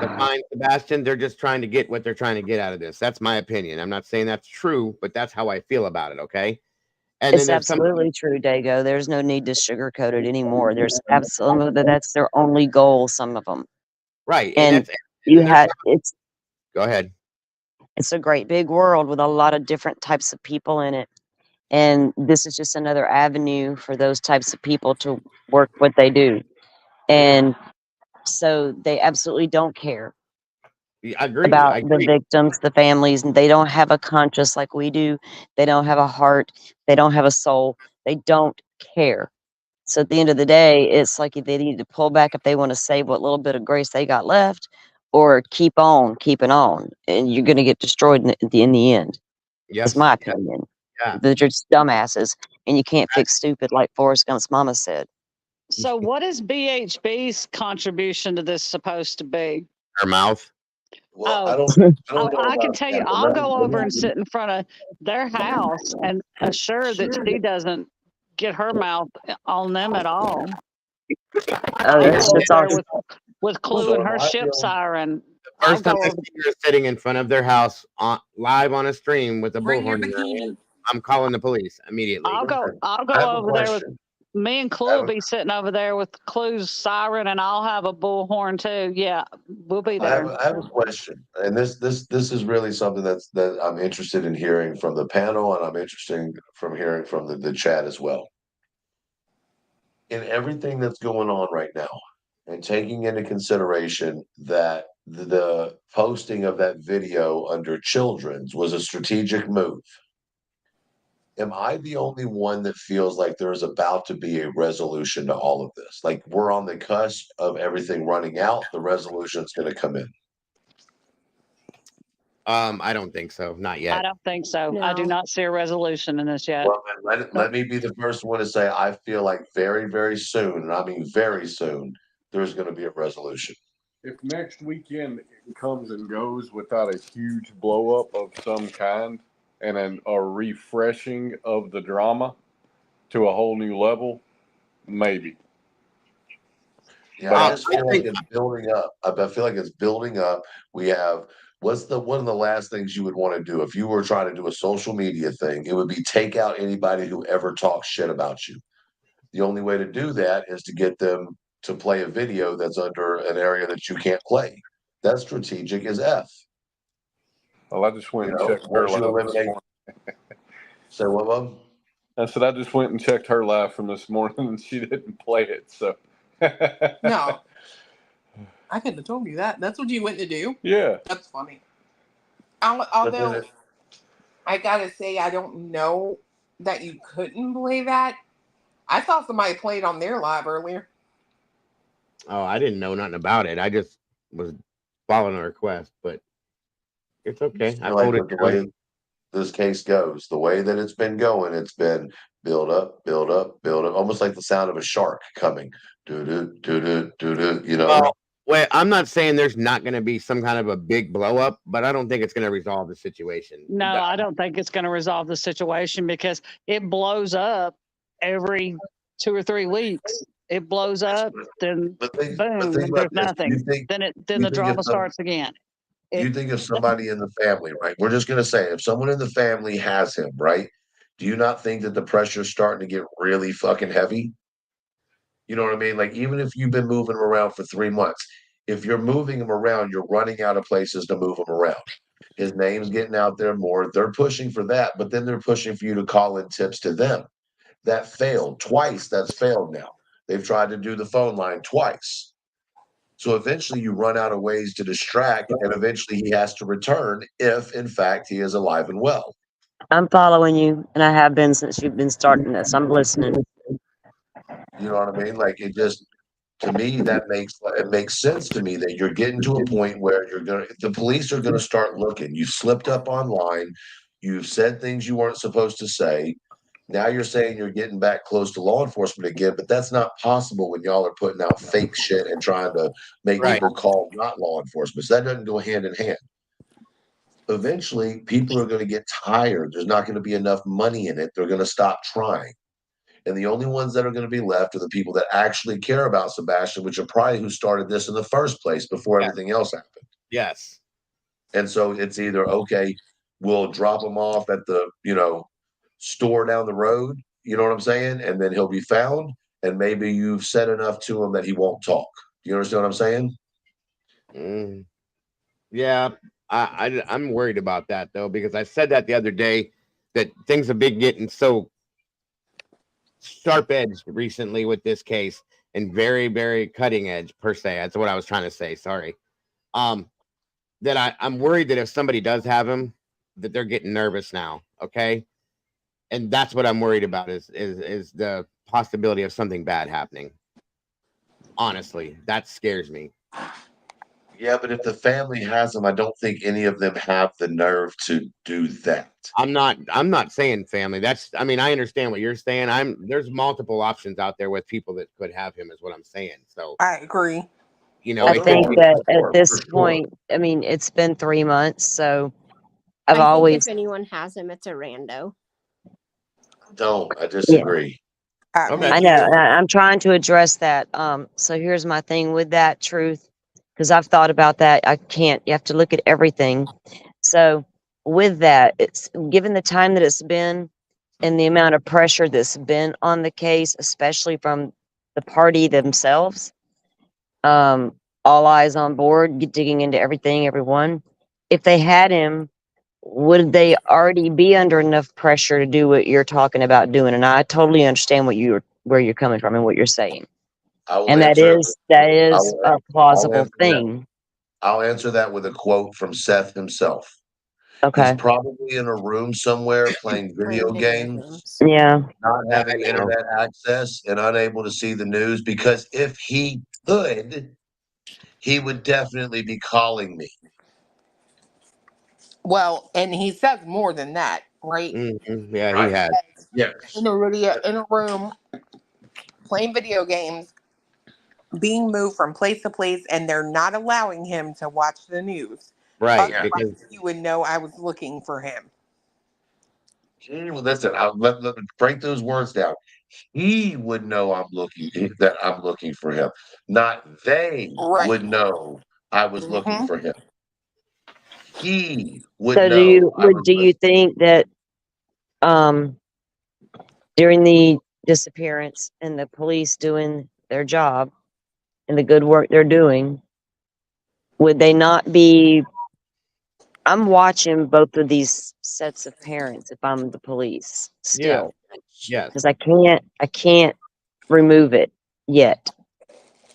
to find Sebastian. They're just trying to get what they're trying to get out of this. That's my opinion. I'm not saying that's true, but that's how I feel about it. Okay. And It's then there's absolutely true, Dago. There's no need to sugarcoat it anymore. There's absolutely, that's their only goal, some of them. Right. And it's, go ahead. It's a great big world with a lot of different types of people in it. And this is just another avenue for those types of people to work what they do. And so they absolutely don't care about the victims, the families, and they don't have a conscience like we do. They don't have a heart. They don't have a soul. They don't care. So at the end of the day, it's like they need to pull back if they want to save what little bit of grace they got left, or keep on keeping on, and you're going to get destroyed in the end. Yes, is my opinion. Yeah. They're just dumbasses, and you can't fix stupid, like Forrest Gump's mama said. So what is BHB's contribution to this supposed to be? Her mouth. Well, I can tell you, I'll go over and sit in front of their house and assure that she doesn't get her mouth on them at all. With Clue and her ship siren. First time I see her sitting in front of their house live on a stream with a bullhorn in her hand, I'm calling the police immediately. I'll go over there with Me and Clue will be sitting over there with Clue's siren, and I'll have a bullhorn too. Yeah, we'll be there. I have a question, and this is really something that I'm interested in hearing from the panel, and I'm interested from hearing from the chat as well. In everything that's going on right now, and taking into consideration that the posting of that video under children's was a strategic move, am I the only one that feels like there is about to be a resolution to all of this? Like we're on the cusp of everything running out, the resolution's going to come in. I don't think so. Not yet. I don't think so. No. I do not see a resolution in this yet. Well, let me be the first one to say I feel like very, very soon, and I mean very soon, there's going to be a resolution. If next weekend comes and goes without a huge blow up of some kind and a refreshing of the drama to a whole new level, maybe. Yeah, I just feel like it's building up. I feel like it's building up. We have one of the last things you would want to do if you were trying to do a social media thing, it would be take out anybody who ever talks shit about you. The only way to do that is to get them to play a video that's under an area that you can't play. That's strategic as F. Well, I just went and checked her live this morning. So what, Mom? I said I just went and checked her live from this morning, and she didn't play it. So No, I couldn't have told you that. That's what you went to do. Yeah, That's funny. Although I gotta say, I don't know that you couldn't play that. I saw somebody play it on their live earlier. Oh, I didn't know nothing about it. I just was following a request, but it's okay. I like voted the way this case goes, the way that it's been going, it's been build up, build up, build up, almost like the sound of a shark coming. Do do do do do do. You know. Well, I'm not saying there's not going to be some kind of a big blow up, but I don't think it's going to resolve the situation. No, I don't think it's going to resolve the situation because it blows up every 2 or 3 weeks. It blows up, then boom, there's nothing. Then the drama starts again. You think of somebody in the family, right? We're just going to say if someone in the family has him, right? Do you not think that the pressure's starting to get really fucking heavy? You know what I mean? Like, even if you've been moving him around for 3 months, if you're moving him around, you're running out of places to move him around. His name's getting out there more. They're pushing for that, but then they're pushing for you to call in tips to them. That failed twice. That's failed now. They've tried to do the phone line twice. So eventually you run out of ways to distract, and eventually he has to return if, in fact, he is alive and well. I'm following you, and I have been since you've been starting this. I'm listening. You know what I mean? Like, it just, to me, it makes sense to me that you're getting to a point where the police are gonna start looking. You slipped up online, you've said things you weren't supposed to say. Now you're saying you're getting back close to law enforcement again, but that's not possible when y'all are putting out fake shit and trying to make people call not law enforcement. So that doesn't go hand in hand. Eventually, people are going to get tired. There's not going to be enough money in it. They're going to stop trying. And the only ones that are going to be left are the people that actually care about Sebastian, which are probably who started this in the first place before everything else happened. Yes. And so it's either, okay, we'll drop him off at the, store down the road, you know what I'm saying? And then he'll be found, and maybe you've said enough to him that he won't talk. You understand what I'm saying? Yeah, I'm worried about that though, because I said that the other day that things have been getting so sharp edged recently with this case and very, very cutting edge per se. That's what I was trying to say. Sorry. That I'm worried that if somebody does have him, that they're getting nervous now. Okay. And that's what I'm worried about is the possibility of something bad happening. Honestly, that scares me. Yeah, but if the family has them, I don't think any of them have the nerve to do that. I'm not saying family. I understand what you're saying. There's multiple options out there with people that could have him, is what I'm saying. So I agree. I think that at this point, it's been 3 months, so I think if anyone has him, it's a rando. I disagree. Yeah. I know. I'm trying to address that. So here's my thing with that, Truth, because I've thought about that. You have to look at everything. So with that, it's given the time that it's been, and the amount of pressure that's been on the case, especially from the party themselves, all eyes on board, digging into everything, everyone. If they had him, would they already be under enough pressure to do what you're talking about doing? And I totally understand where you're coming from and what you're saying. And that is a plausible thing. I'll answer that with a quote from Seth himself. Okay. He's probably in a room somewhere playing video games, Yeah. not having internet access and unable to see the news, because if he could, he would definitely be calling me. Well, and he says more than that, right? Mm-hmm. Yeah, he has. Yes. In a room, playing video games, being moved from place to place, and they're not allowing him to watch the news. Right. Otherwise, Because you would know I was looking for him. Well, listen, let me break those words down. He would know I'm looking for him. Not they would know I was looking for him. He would So know. do you think that during the disappearance and the police doing their job and the good work they're doing, would they not be? I'm watching both of these sets of parents if I'm the police still. Yes. Because I can't remove it yet.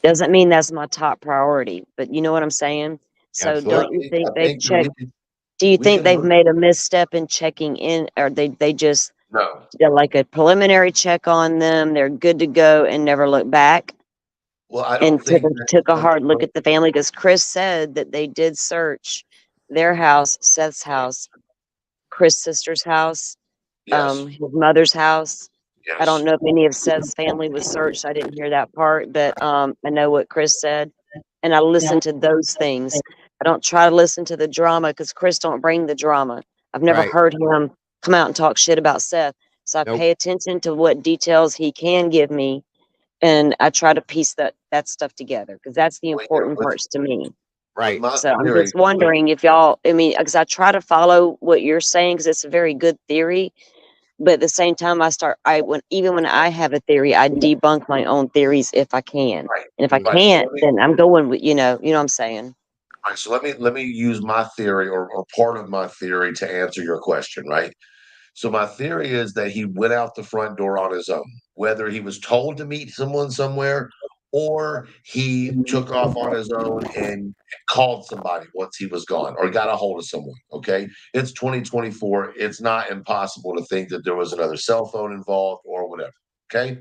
Doesn't mean that's my top priority, but you know what I'm saying? So don't you think they've checked? Do you think they've made a misstep in checking in, or they just did like a preliminary check on them? They're good to go and never look back. Well, I don't think took a hard look at the family, because Chris said that they did search their house, Seth's house, Chris' sister's house, his mother's house. I don't know if any of Seth's family was searched. I didn't hear that part, but I know what Chris said, and I listened to those things. I don't try to listen to the drama, because Chris don't bring the drama. I've never heard him come out and talk shit about Seth, so I pay attention to what details he can give me, and I try to piece that stuff together, because that's the important parts to me. Right. So I'm just wondering if y'all, I mean, because I try to follow what you're saying, because it's a very good theory. But at the same time, even when I have a theory, I debunk my own theories if I can. And if I can't, then I'm going with, you know what I'm saying? All right, so let me use my theory or part of my theory to answer your question, right? So my theory is that he went out the front door on his own, whether he was told to meet someone somewhere or he took off on his own and called somebody once he was gone or got a hold of someone. Okay. It's 2024. It's not impossible to think that there was another cell phone involved or whatever. Okay.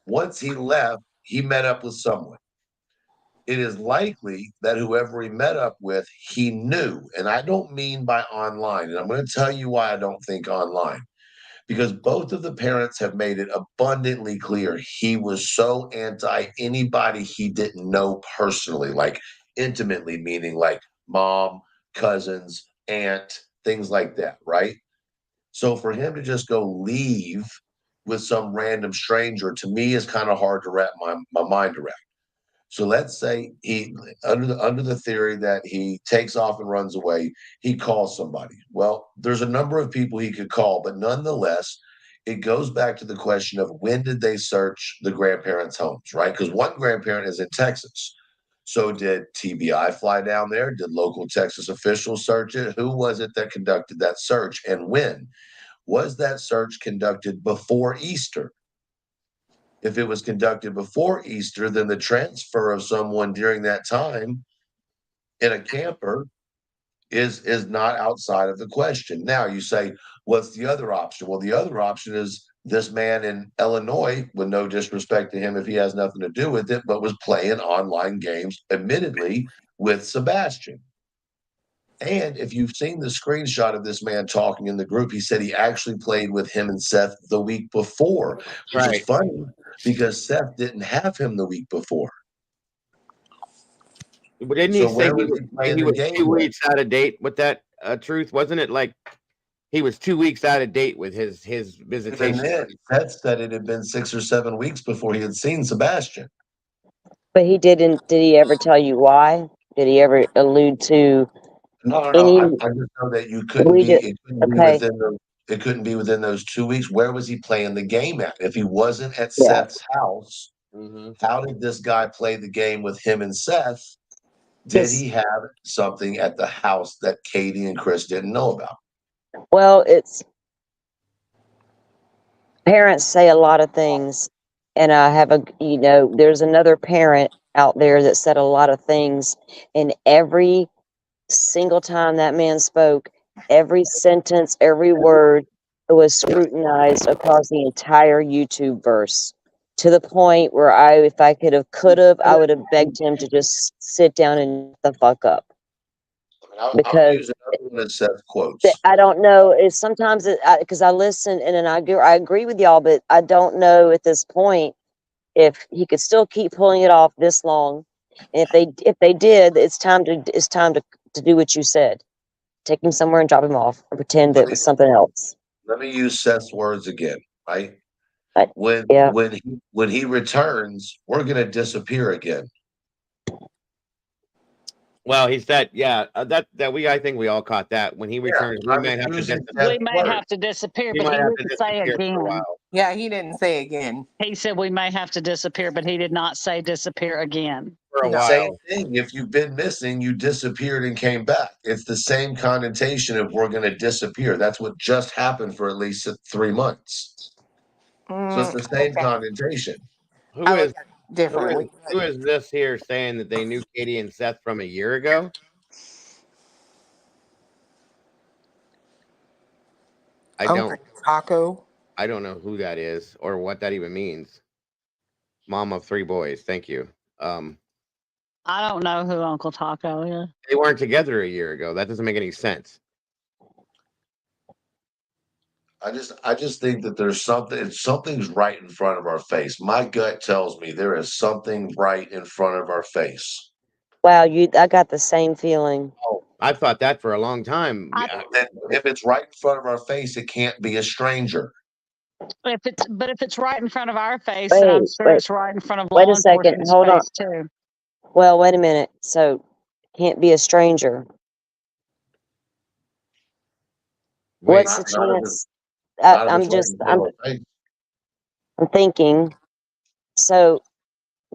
Once he left, he met up with someone. It is likely that whoever he met up with, he knew. And I don't mean by online. And I'm going to tell you why I don't think online. Because both of the parents have made it abundantly clear he was so anti anybody he didn't know personally, like intimately, meaning like mom, cousins, aunt, things like that, right? So for him to just go leave with some random stranger, to me, is kind of hard to wrap my mind around. So let's say he, under the theory that he takes off and runs away, he calls somebody. Well, there's a number of people he could call, but nonetheless, it goes back to the question of when did they search the grandparents' homes, right? Because one grandparent is in Texas. So did TBI fly down there? Did local Texas officials search it? Who was it that conducted that search, and when? Was that search conducted before Easter? If it was conducted before Easter, then the transfer of someone during that time in a camper is not outside of the question. Now you say, what's the other option? Well, the other option is this man in Illinois, with no disrespect to him if he has nothing to do with it, but was playing online games, admittedly, with Sebastian. And if you've seen the screenshot of this man talking in the group, he said he actually played with him and Seth the week before, which is funny because Seth didn't have him the week before. But didn't he say he was 2 weeks out of date with that truth? Wasn't it like he was 2 weeks out of date with his visitation? And then Seth said it had been 6 or 7 weeks before he had seen Sebastian. But did he ever tell you why? Did he ever allude to No. any? I just know that you couldn't be, it couldn't be within It couldn't be within those 2 weeks. Where was he playing the game at? If he wasn't at Yeah. Seth's house, Mhm. how did this guy play the game with him and Seth? Did Yes. he have something at the house that Katie and Chris didn't know about? Well, it's parents say a lot of things, and I have there's another parent out there that said a lot of things, and every single time that man spoke, every sentence, every word was scrutinized across the entire YouTube verse, to the point where if I could have, I would have begged him to just sit down and shut the fuck up. I'll Because use another one of Seth quotes. I don't know. It's sometimes because I listen and then I agree with y'all, but I don't know at this point if he could still keep pulling it off this long. And if they did, it's time to do what you said. Take him somewhere and drop him off, or pretend that it was something else. Let me use Seth's words again, right? Yeah. When he returns, we're gonna disappear again. Well, he said, yeah, I think we all caught that. When he returns, we may have to disappear. We may have to disappear, He but might he have to didn't say disappear for a again. while. Yeah, he didn't say again. He said we may have to disappear, but he did not say disappear again. For a Same while. thing. If you've been missing, you disappeared and came back. It's the same connotation of we're going to disappear. That's what just happened for at least 3 months. So it's the same connotation. Who is differently? Who is this here saying that they knew Katie and Seth from a year ago? I Uncle don't. Taco. I don't know who that is or what that even means. Mom of 3 boys. Thank you. I don't know who Uncle Taco is. They weren't together a year ago. That doesn't make any sense. I just think that there's something's right in front of our face. My gut tells me there is something right in front of our face. Wow, I got the same feeling. Oh, I've thought that for a long time. And if it's right in front of our face, it can't be a stranger. If it's right in front of our face, then I'm sure it's right in front of law Wait a second. enforcement's Hold on. face too. Well, wait a minute. So, can't be a stranger. What's the chance? I'm thinking. So,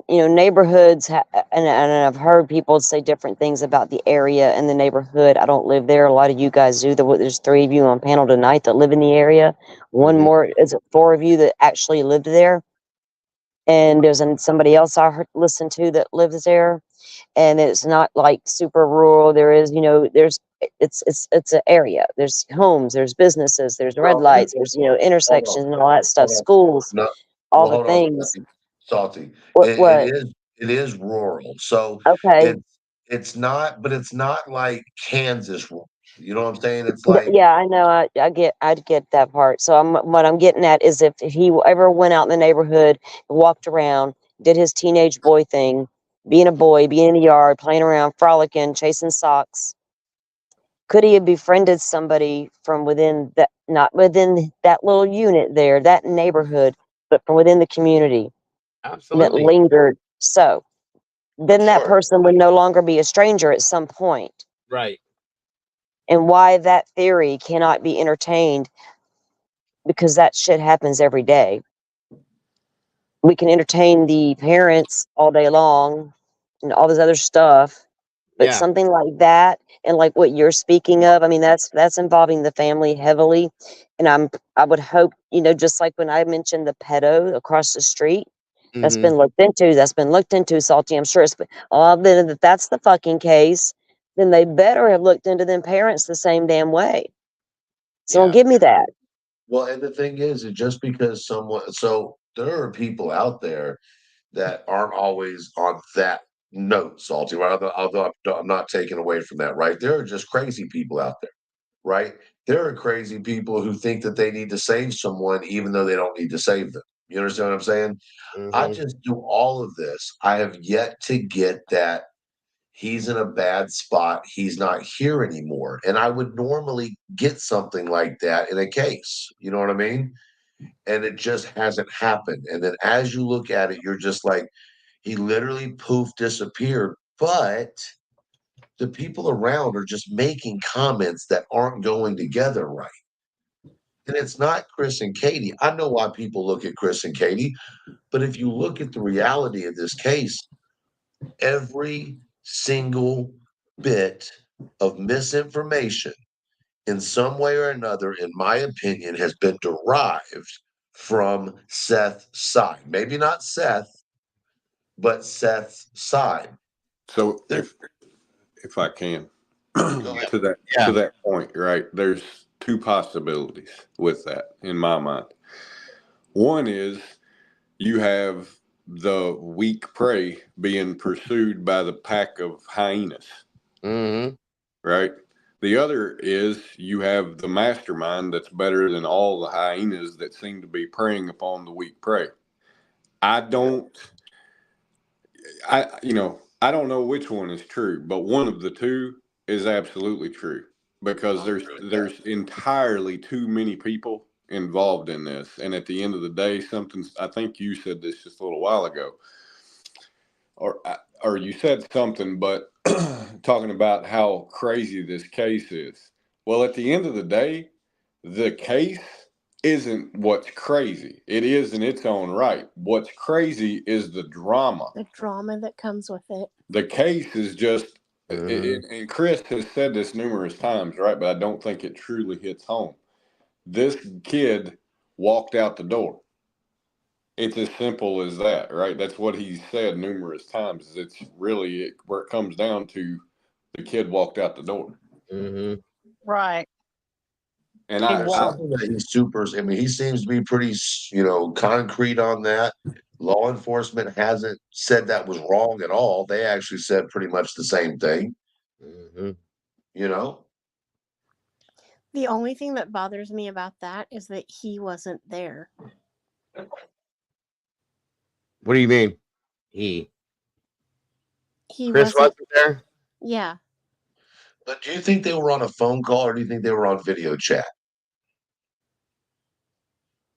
neighborhoods, and I've heard people say different things about the area and the neighborhood. I don't live there. A lot of you guys do. There's 3 of you on panel tonight that live in the area. One more, is it 4 of you that actually lived there? And there's somebody else I listened to that lives there. And it's not like super rural. There is, it's an area. There's homes, there's businesses, there's red lights, there's, intersections and all that stuff, schools, all the things. Salty. What? It is rural. So Okay. it's not, but it's not like Kansas rural. You know what I'm saying? It's like, Yeah, I know. I get that part. So what I'm getting at is if he ever went out in the neighborhood, walked around, did his teenage boy thing, being a boy, being in the yard, playing around, frolicking, chasing socks, could he have befriended somebody from within that, not within that little unit there, that neighborhood, but from within the community? Absolutely. That lingered. So then that person would no longer be a stranger at some point. Right. And why that theory cannot be entertained, because that shit happens every day. We can entertain the parents all day long and all this other stuff, but something like that, and like what you're speaking of, I mean, that's involving the family heavily. And I would hope, just like when I mentioned the pedo across the street, that's been looked into, Salty. I'm sure then if that's the fucking case, then they better have looked into them parents the same damn way. So don't give me that. well, and the thing is just because so there are people out there that aren't always on that note, Salty, right? Although I'm not taking away from that, right? There are just crazy people out there, right? There are crazy people who think that they need to save someone even though they don't need to save them. You understand what I'm saying? I just do all of this. I have yet to get that he's in a bad spot. He's not here anymore. And I would normally get something like that in a case. You know what I mean? And it just hasn't happened. And then as you look at it, you're just like, he literally poof disappeared. But the people around are just making comments that aren't going together right. And it's not Chris and Katie. I know why people look at Chris and Katie, but if you look at the reality of this case, every single bit of misinformation in some way or another, in my opinion, has been derived from Seth's side. Maybe not Seth, but Seth's side. So if I can, ahead. to that point, right? There's two possibilities with that in my mind. One is you have the weak prey being pursued by the pack of hyenas, right? The other is you have the mastermind that's better than all the hyenas that seem to be preying upon the weak prey. I don't know which one is true, but one of the two is absolutely true, because there's entirely too many people involved in this. And at the end of the day, I think you said this just a little while ago, or you said something, but talking about how crazy this case is. Well, at the end of the day, the case isn't what's crazy. It is in its own right. What's crazy is the drama. The drama that comes with it. The case is just, and Chris has said this numerous times, right? But I don't think it truly hits home. This kid walked out the door. It's as simple as that, right? That's what he's said numerous times. It's really where it comes down to, the kid walked out the door. Right. And he seems to be pretty, concrete on that. Law enforcement hasn't said that was wrong at all. They actually said pretty much the same thing. The only thing that bothers me about that is that he wasn't there. What do you mean? Chris wasn't there? Yeah. But do you think they were on a phone call, or do you think they were on video chat?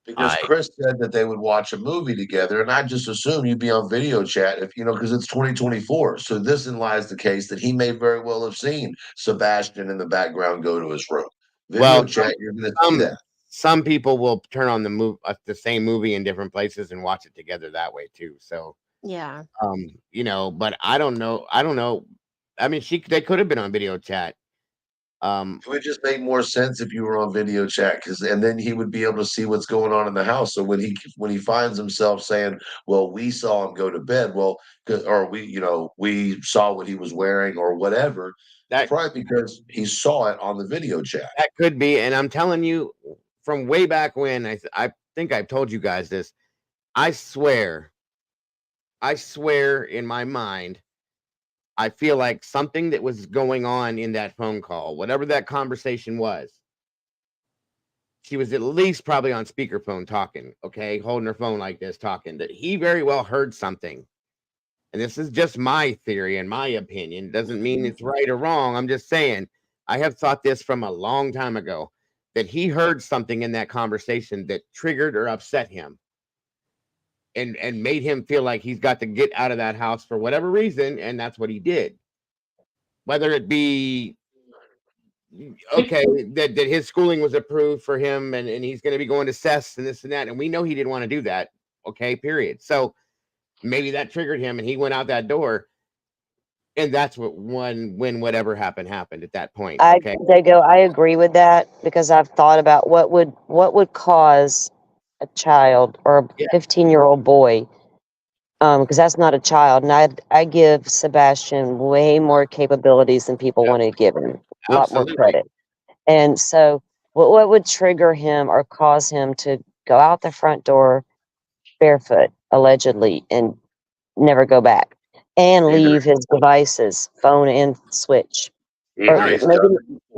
Because Chris said that they would watch a movie together, and I just assume you'd be on video chat because it's 2024. So this lies the case that he may very well have seen Sebastian in the background go to his room. Video chat, you're going to see that. Some people will turn on the same movie in different places and watch it together that way too. So yeah, but I don't know. I mean, they could have been on video chat. It would just make more sense if you were on video chat, and then he would be able to see what's going on in the house. So when he finds himself saying, "Well, we saw him go to bed," or we saw what he was wearing or whatever, that's probably because he saw it on the video chat. That could be, and I'm telling you, from way back when, I think I've told you guys this. I swear in my mind, I feel like something that was going on in that phone call, whatever that conversation was, she was at least probably on speakerphone talking, okay, holding her phone like this, talking, that he very well heard something. And this is just my theory and my opinion. Doesn't mean it's right or wrong. I'm just saying, I have thought this from a long time ago, that he heard something in that conversation that triggered or upset him. And made him feel like he's got to get out of that house for whatever reason, and that's what he did. Whether it be that his schooling was approved for him, and he's going to be going to CES and this and that, and we know he didn't want to do that. Okay, period. So maybe that triggered him, and he went out that door, and that's when whatever happened at that point. Okay, I agree with that, because I've thought about what would cause a child or a 15-year-old boy, because that's not a child, and I give Sebastian way more capabilities than people want to give him, a lot more credit. And so what would trigger him or cause him to go out the front door barefoot, allegedly, and never go back, and leave his devices, phone and switch, or maybe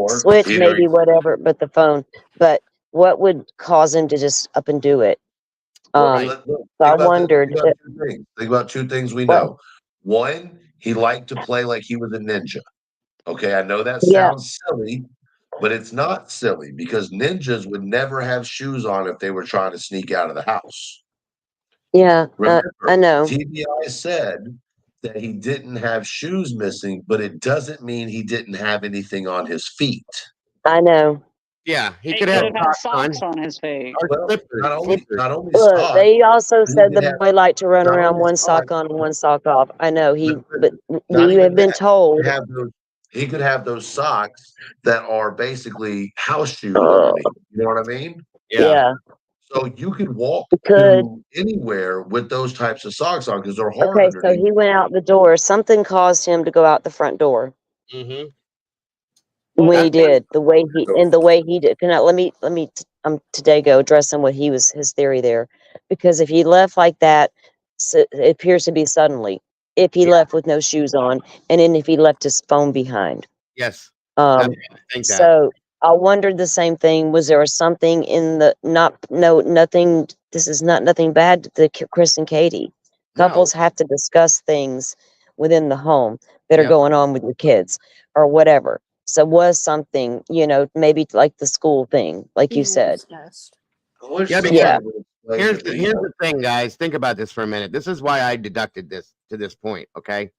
switch, maybe whatever, but the phone. But what would cause him to just up and do it? So I wondered. Think about two things we know. One, he liked to play like he was a ninja. Okay, I know that sounds silly, but it's not silly, because ninjas would never have shoes on if they were trying to sneak out of the house. Yeah, remember, I know. TBI said that he didn't have shoes missing, but it doesn't mean he didn't have anything on his feet. I know. Yeah, he He could could have have had socks socks on his feet. or Well, slippers. not only Look, socks, they also he said could the have boy liked to run not around only one socks, sock on and one sock off. I know but not we even have been that. told. He could have those socks that are basically house shoes underneath. You know what I mean? Yeah, So you can walk good. to anywhere with those types of socks on because they're hard Okay, so underneath. he went out the door. Something caused him to go out the front door Mm-hmm. when he did the way he did. Can I, let me today go address him what his theory there, because if he left like that, it appears to be suddenly. If he left with no shoes on, and then if he left his phone behind. Yes. I think that. So I wondered the same thing. Was there something in the nothing? This is not nothing bad to Chris and Katie. Couples have to discuss things within the home that are going on with your kids or whatever. So was something, maybe like the school thing, like you said. Yeah, because here's the thing, guys. Think about this for a minute. This is why I deducted this to this point. Okay,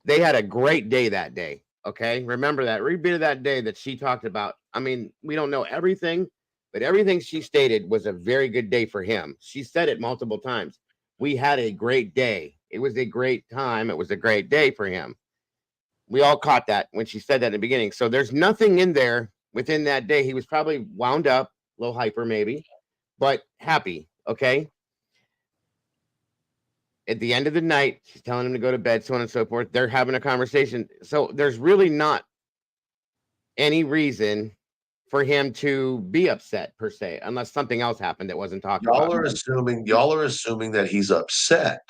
they had a great day that day. Okay, remember that. Repeat that day that she talked about. I mean, we don't know everything, but everything she stated was a very good day for him. She said it multiple times. We had a great day. It was a great time. It was a great day for him. We all caught that when she said that in the beginning. So there's nothing in there within that day. He was probably wound up, a little hyper maybe, but happy. Okay. At the end of the night, she's telling him to go to bed, so on and so forth. They're having a conversation. So there's really not any reason for him to be upset per se, unless something else happened that wasn't talked about. Y'all are assuming that he's upset.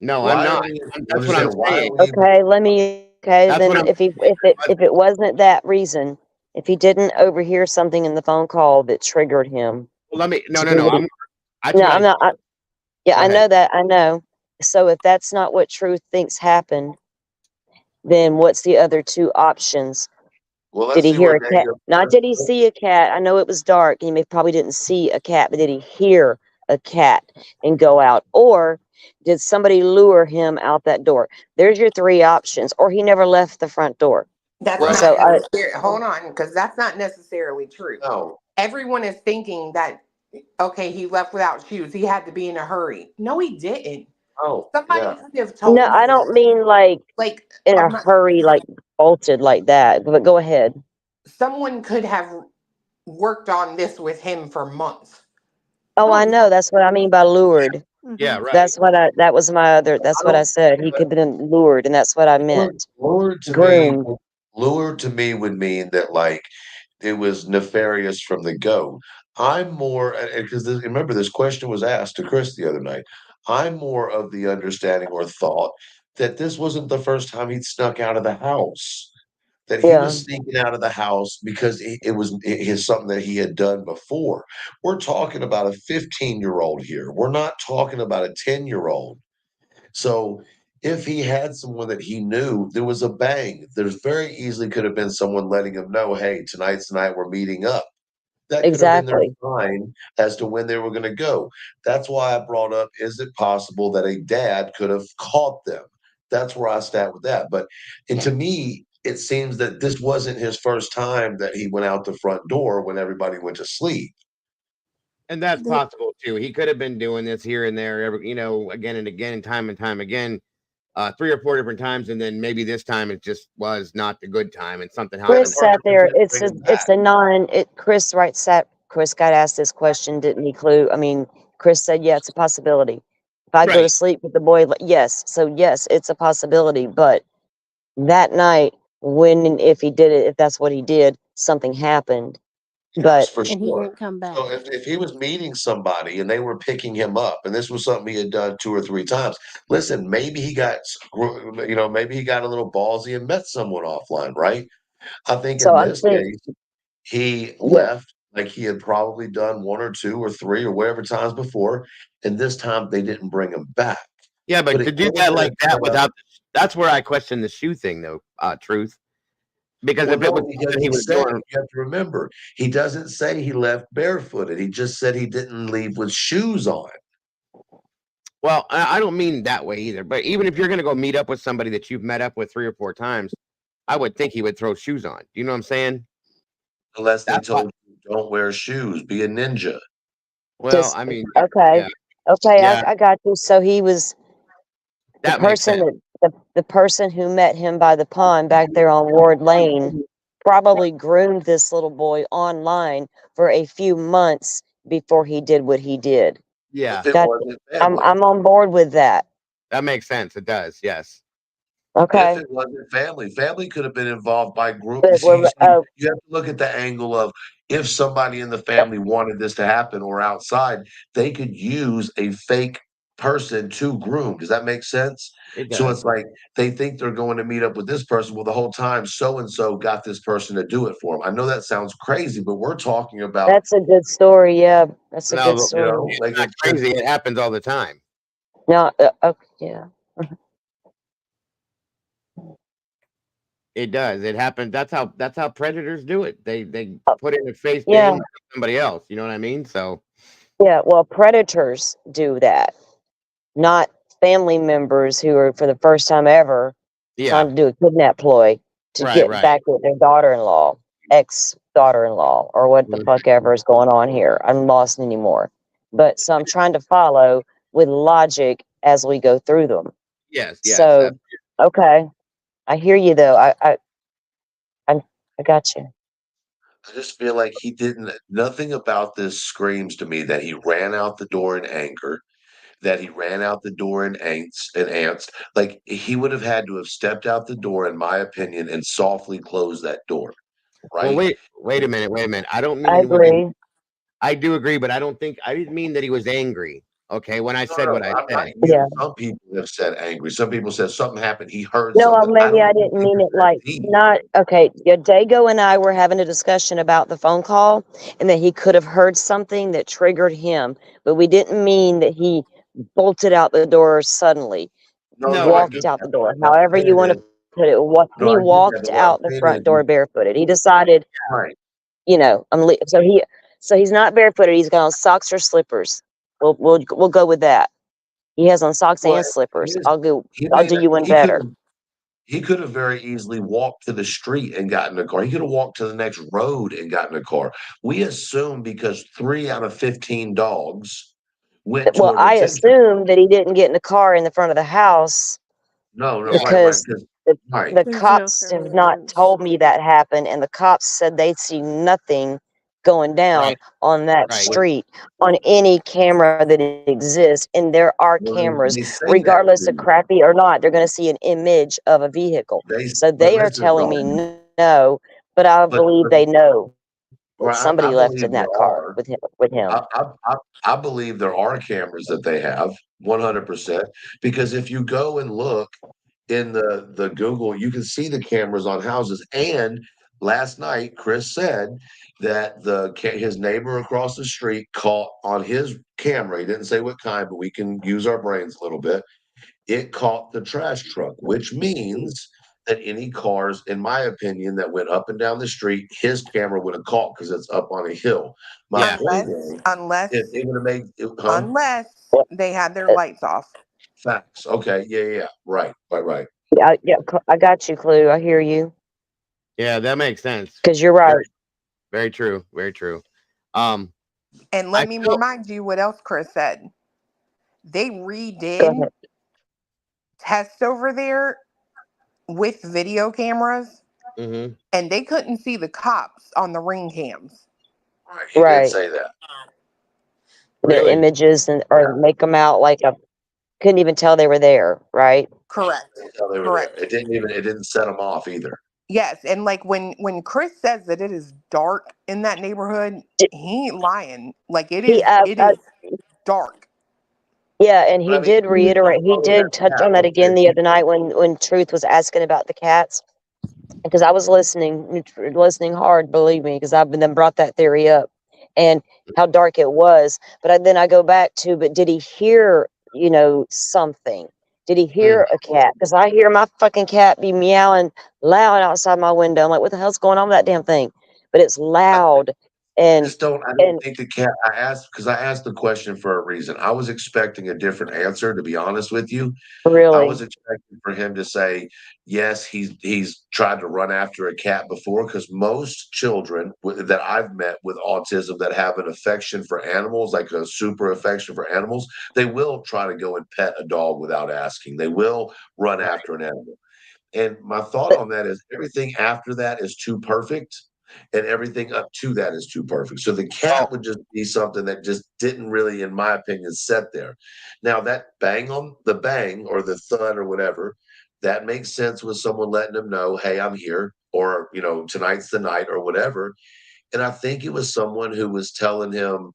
No, I'm not. That's what I'm saying. Okay, That's then what I'm- if it wasn't that reason, if he didn't overhear something in the phone call that triggered him. Well, let me no. I'm Go not. I ahead. know that. I know. So if that's not what Truth thinks happened, then what's the other two options? Well, did he hear a cat? Not did he see a cat? I know it was dark. He probably didn't see a cat, but did he hear a cat and go out? Or did somebody lure him out that door? There's your three options. Or he never left the front door. That's not necessarily, hold on, because that's not necessarily true. No. Everyone is thinking that, okay, he left without shoes. He had to be in a hurry. No, he didn't. Oh, somebody could have told No, you I don't mean like in a hurry, like bolted like that. But go ahead. Someone could have worked on this with him for months. Oh, I know. That's what I mean by lured. Yeah, right. That's what I said. He could have been lured, and that's what I meant. Lured to me would mean that like it was nefarious from the go. I'm more because remember this question was asked to Chris the other night. I'm more of the understanding or thought that this wasn't the first time he'd snuck out of the house. That he was sneaking out of the house because it was something that he had done before. We're talking about a 15-year-old here. We're not talking about a 10-year-old. So if he had someone that he knew, there was a bang. There's very easily could have been someone letting him know, hey, tonight's the night we're meeting up. That could have been their sign as to when they were going to go. That's why I brought up, is it possible that a dad could have caught them? That's where I stand with that. And to me, it seems that this wasn't his first time that he went out the front door when everybody went to sleep. And that's possible too. He could have been doing this here and there, again and again, time and time again, 3 or 4 different times, and then maybe this time it just was not the good time, and something happened. Chris sat there. Chris got asked this question, didn't he? Chris said, "Yeah, it's a possibility." If I go to sleep with the boy, yes. So yes, it's a possibility. But that night, when and if he did it, if that's what he did, something happened. But for sure. And he didn't come back. So if he was meeting somebody and they were picking him up, and this was something he had done 2 or 3 times, listen, maybe he got, maybe he got a little ballsy and met someone offline, right? I think in this case, he left like he had probably done 1 or 2 or 3 or whatever times before, and this time they didn't bring him back. Yeah, but to do that like that without, that's where I question the shoe thing, though. Truth. Because if it was he was doing, you have to remember, he doesn't say he left barefooted. He just said he didn't leave with shoes on. Well, I don't mean that way either. But even if you're going to go meet up with somebody that you've met up with 3 or 4 times, I would think he would throw shoes on. Do you know what I'm saying? Unless they That's why. told you don't wear shoes, be a ninja. Well, Just I mean, okay. yeah, Okay, yeah, I got you. So he was the that makes person sense. the person who met him by the pond back there on Ward Lane probably groomed this little boy online for a few months before he did what he did. Yeah, If it That wasn't family. I'm on board with that. that makes sense. It does. Yes. If Okay. it wasn't family, family could have been involved by group. You But see, we're you have to look at the angle of if somebody in the family wanted this to happen or outside, they could use a fake person to groom. Does that make sense? It So does. it's like they think they're going to meet up with this person. Well, the whole time, so and so got this person to do it for them. I know that sounds crazy, but we're talking about, that's a good story. Yeah, that's a good No, you story. know, like it's not crazy. It happens all the time. No, okay, yeah. It does. It happens. That's how predators do it. They put in a face Yeah, name of somebody else. You know what I mean? So yeah. Well, predators do that, not family members who are for the first time ever yeah, trying to do a kidnap ploy to right, get right. back with their daughter-in-law, ex-daughter-in-law, or what the Mhm. fuck ever is going on here. I'm lost anymore. But so I'm trying to follow with logic as we go through them. Yes, yes. So, okay, I hear you though. I I got you. I just feel like he didn't. Nothing about this screams to me that he ran out the door in anger, that he ran out the door in ants. Like he would have had to have stepped out the door, in my opinion, and softly closed that door. Well, Right? wait a minute, wait a minute. I don't I mean he was. agree. I do agree, but I didn't mean that he was angry. Okay, when I No, said no, what I I'm not said. Yeah. you. Some people have said angry. Some people said something happened. He heard No, something. I maybe don't I think didn't he mean was it that like deep. not okay. Yeah, Dago and I were having a discussion about the phone call and that he could have heard something that triggered him, but we didn't mean that he bolted out the door suddenly, No, no, I walked get out that. the door, What I'm however you saying want to is, put it. no, He I get that. walked But what I'm out the saying is, front door barefooted. He decided, right. you know, so he's not barefooted. He's got on socks or slippers. We'll go with that. He has on socks Well, and slippers. his, he I'll may do not, you one he could better. have he could have very easily walked to the street and gotten a car. He could have walked to the next road and gotten a car. We assume because 3 out of 15 dogs went to Well, a I retention. assume that he didn't get in the car in the front of the house No, Yeah, right. because Right. the There's no cops have not surveillance. told me that happened, and the cops said they'd see nothing going down right, on that right. When, street on any camera that exists. And there are well, cameras, they say that regardless to of you. crappy or not, they're going to see an image of a vehicle. So But they are listen, telling me Dawn, no, but I believe but they know that right, I somebody left believe in that there car are. with him. With him. I believe there are cameras that they have 100% because if you go and look in the Google, you can see the cameras on houses. And last night, Chris said that his neighbor across the street caught on his camera. He didn't say what kind, but we can use our brains a little bit. It caught the trash truck, which means that any cars, in my opinion, that went up and down the street, his camera would have caught because it's up on a hill. My Yeah, point unless is, unless it would have made unless they had their lights off. facts. Okay, yeah, right. Yeah, I got you, Clue. I hear you yeah, that makes sense. because you're right. Very, very true. Very true. Um, And I let me feel. remind you what else Chris said. They Go redid ahead. tests over there with video cameras, Mm-hmm. and they couldn't see the cops on the ring cams. Right. He did Right. say that. The Really? images or make them out like couldn't even tell they were there, right? Correct. That's how they were there. Correct. It didn't set them off either. Yes, and like when Chris says that it is dark in that neighborhood, he ain't lying. Like He it is dark. yeah, and But he I mean, did reiterate. He did touch on that again the other night when Truth was asking about the cats. Because I was listening hard, believe me, because I've been then brought that theory up and how dark it was. But then I go back to, but did he hear, something? Did he hear a cat? Because I hear my fucking cat be meowing loud outside my window. I'm like, what the hell's going on with that damn thing? But it's loud And I don't think the cat. I asked the question for a reason. I was expecting a different answer, to be honest with you. I really, was expecting for him to say, yes, he's tried to run after a cat before, because most children that I've met with autism that have an affection for animals, like a super affection for animals, they will try to go and pet a dog without asking. They will run after an animal. And my thought but on that is everything after that is too perfect, and everything up to that is too perfect. So the cat would just be something that just didn't really, in my opinion, set there. Now that bang on the bang or the thud or whatever, that makes sense with someone letting him know, hey, I'm here, or tonight's the night or whatever. And I think it was someone who was telling him,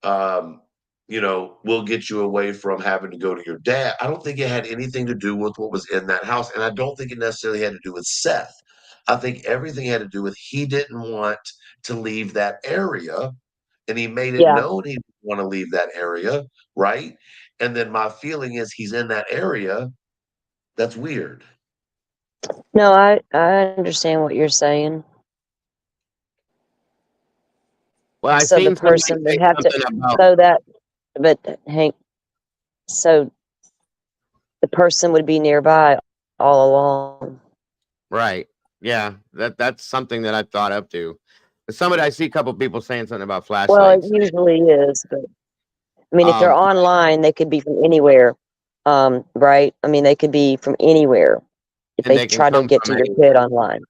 um, we'll get you away from having to go to your dad. I don't think it had anything to do with what was in that house. And I don't think it necessarily had to do with Seth. I think everything had to do with he didn't want to leave that area, and he made it yeah, known he didn't want to leave that area, right? And then my feeling is he's in that area. That's weird. no, I understand what you're saying. Well, I So the seen somebody person say would have to, something about so that, but Hank, so the person would be nearby all along. right. Yeah, that's something that I thought up too. Somebody I see a couple people saying something about Well, it flashlights. usually is, but I mean, if they're Um, online, they could be from anywhere, right? I mean, they could be from anywhere if and they they can try to come get from to your kid anywhere. online.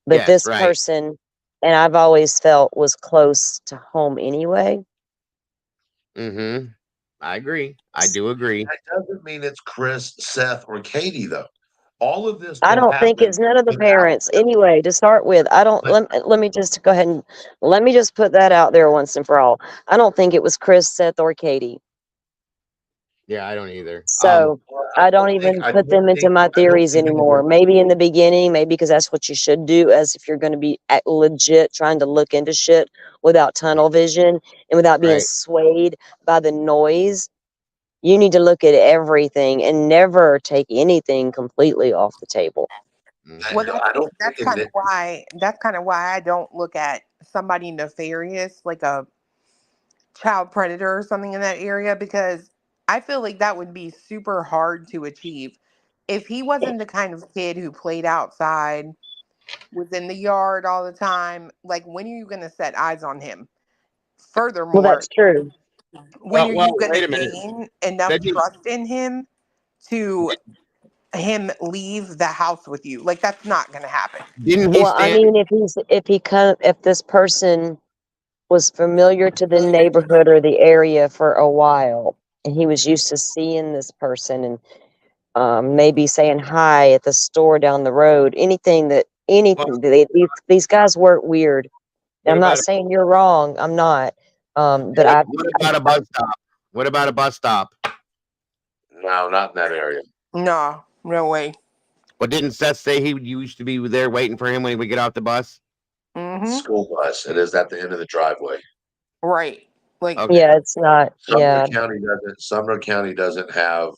But Yes, this right. person, and I've always felt was close to home anyway. Mm-hmm. I agree. I do agree. That doesn't mean it's Chris, Seth, or Katie, though. All of this I could don't think happen it's none of the without parents anyway, to start with. I don't, them. let me just go ahead and let me just put that out there once and for all. I don't think it was Chris, Seth, or Katie. Yeah, I don't either. So I don't even put them into my I don't theories think it anymore. was. Maybe in the beginning, maybe because that's what you should do, as if you're going to be legit trying to look into shit without tunnel vision and without being Right. swayed by the noise. You need to look at everything and never take anything completely off the table. Mm-hmm. Well, I don't think that's kind of why I don't look at somebody nefarious like a child predator or something in that area, because I feel like that would be super hard to achieve. If he wasn't the kind of kid who played outside, was in the yard all the time, like when are you going to set eyes on him? Well, Furthermore, that's true. when are Well, you going to wait a minute. gain enough That didn't, trust in him to him leave the house with you? Like that's not going to happen. didn't he Well, I stand? mean, if this person was familiar to the neighborhood or the area for a while, and he was used to seeing this person and maybe saying hi at the store down the road, Well, anything. These guys work weird. what I'm not about saying you're wrong. I'm not. But what about a bus stop? What about a bus stop? No, not in that area. No, no way. Well, didn't Seth say he used to be there waiting for him when he would get off the bus? Mm-hmm. School bus. It is at the end of the driveway. Right. Like, Okay. yeah, it's not. Yeah, Sumner County doesn't have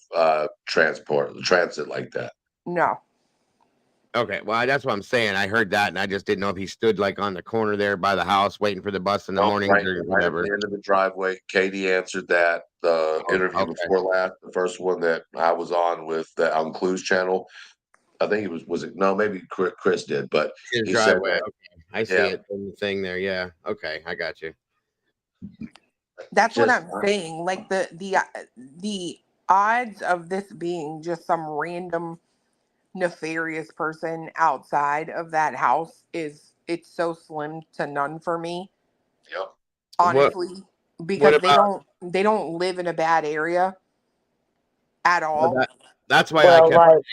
transit like that. no. Okay. Well, that's what I'm saying. I heard that, and I just didn't know if he stood like on the corner there by the house waiting for the bus in the mornings Right, or right at whatever. the end of the driveway. Katie answered that. The interview Okay. before last, the first one that I was on with on Clues Channel. I think it was it? No, maybe Chris did, but His he said driveway. that. Okay. I see Yeah, it in the thing there. Yeah. Okay. I got you. That's what just I'm saying. Like the odds of this being just some random nefarious person outside of that house it's so slim to none for me, yep. What honestly, What because about? they don't live in a bad area at Well, all. that's why I well, kept like,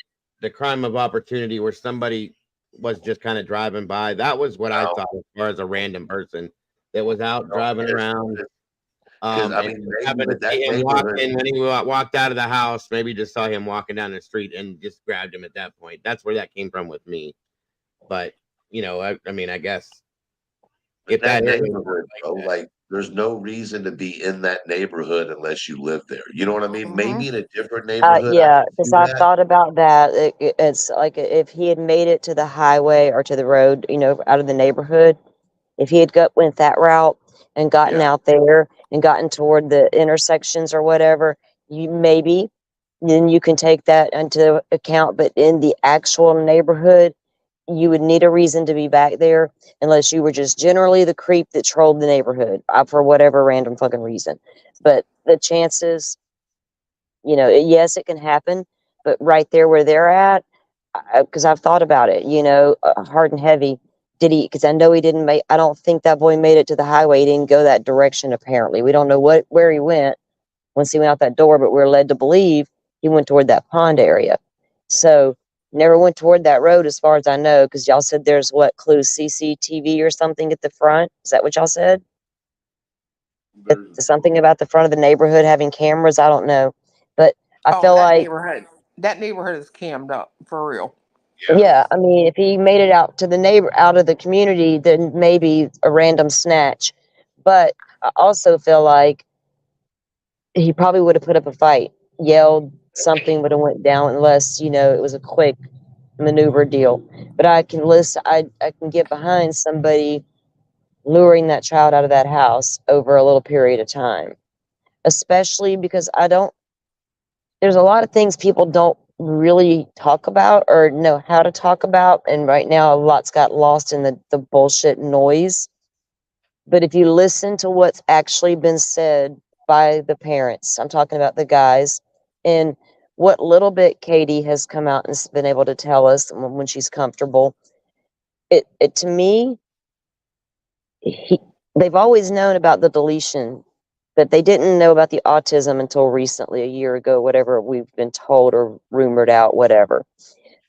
the crime of opportunity where somebody was just kind of driving by. That was what I No, thought as far as a random person that was out no, driving around. because I And mean, just maybe, happened to but that see him neighborhood. walking when he walked out of the house. Maybe just saw him walking down the street and just grabbed him at that point. That's where that came from with me. But I mean, I guess if That that area was neighborhood, like bro, that, like there's no reason to be in that neighborhood unless you live there. You know what I mean? Hmm. Maybe in a different neighborhood, I yeah, can because see I've that. thought about that. It's like if he had made it to the highway or to the road, out of the neighborhood, If he had went that route and gotten out there and gotten toward the intersections or whatever, you maybe then you can take that into account. But in the actual neighborhood, you would need a reason to be back there unless you were just generally the creep that trolled the neighborhood for whatever random fucking reason. But the chances, yes, it can happen, but right there where they're at, because I've thought about it, hard and heavy. Did he? Because I know he didn't make. I don't think that boy made it to the highway. He didn't go that direction. Apparently, we don't know where he went once he went out that door, but we're led to believe he went toward that pond area. So never went toward that road, as far as I know, because y'all said there's clues CCTV or something at the front. Is that what y'all said? Something about the front of the neighborhood having cameras. I don't know, but I feel like that neighborhood is cammed up for real. Yeah, I mean, if he made it out to out of the community, then maybe a random snatch. But I also feel like he probably would have put up a fight, yelled, something would have went down, unless it was a quick maneuver deal. But I can I can get behind somebody luring that child out of that house over a little period of time, especially because there's a lot of things people don't really talk about or know how to talk about. And right now, a lot's got lost in the bullshit noise. But if you listen to what's actually been said by the parents, I'm talking about the guys, and what little bit Katie has come out and been able to tell us when she's comfortable, it to me, they've always known about the deletion, but they didn't know about the autism until recently, a year ago, whatever we've been told or rumored out, whatever.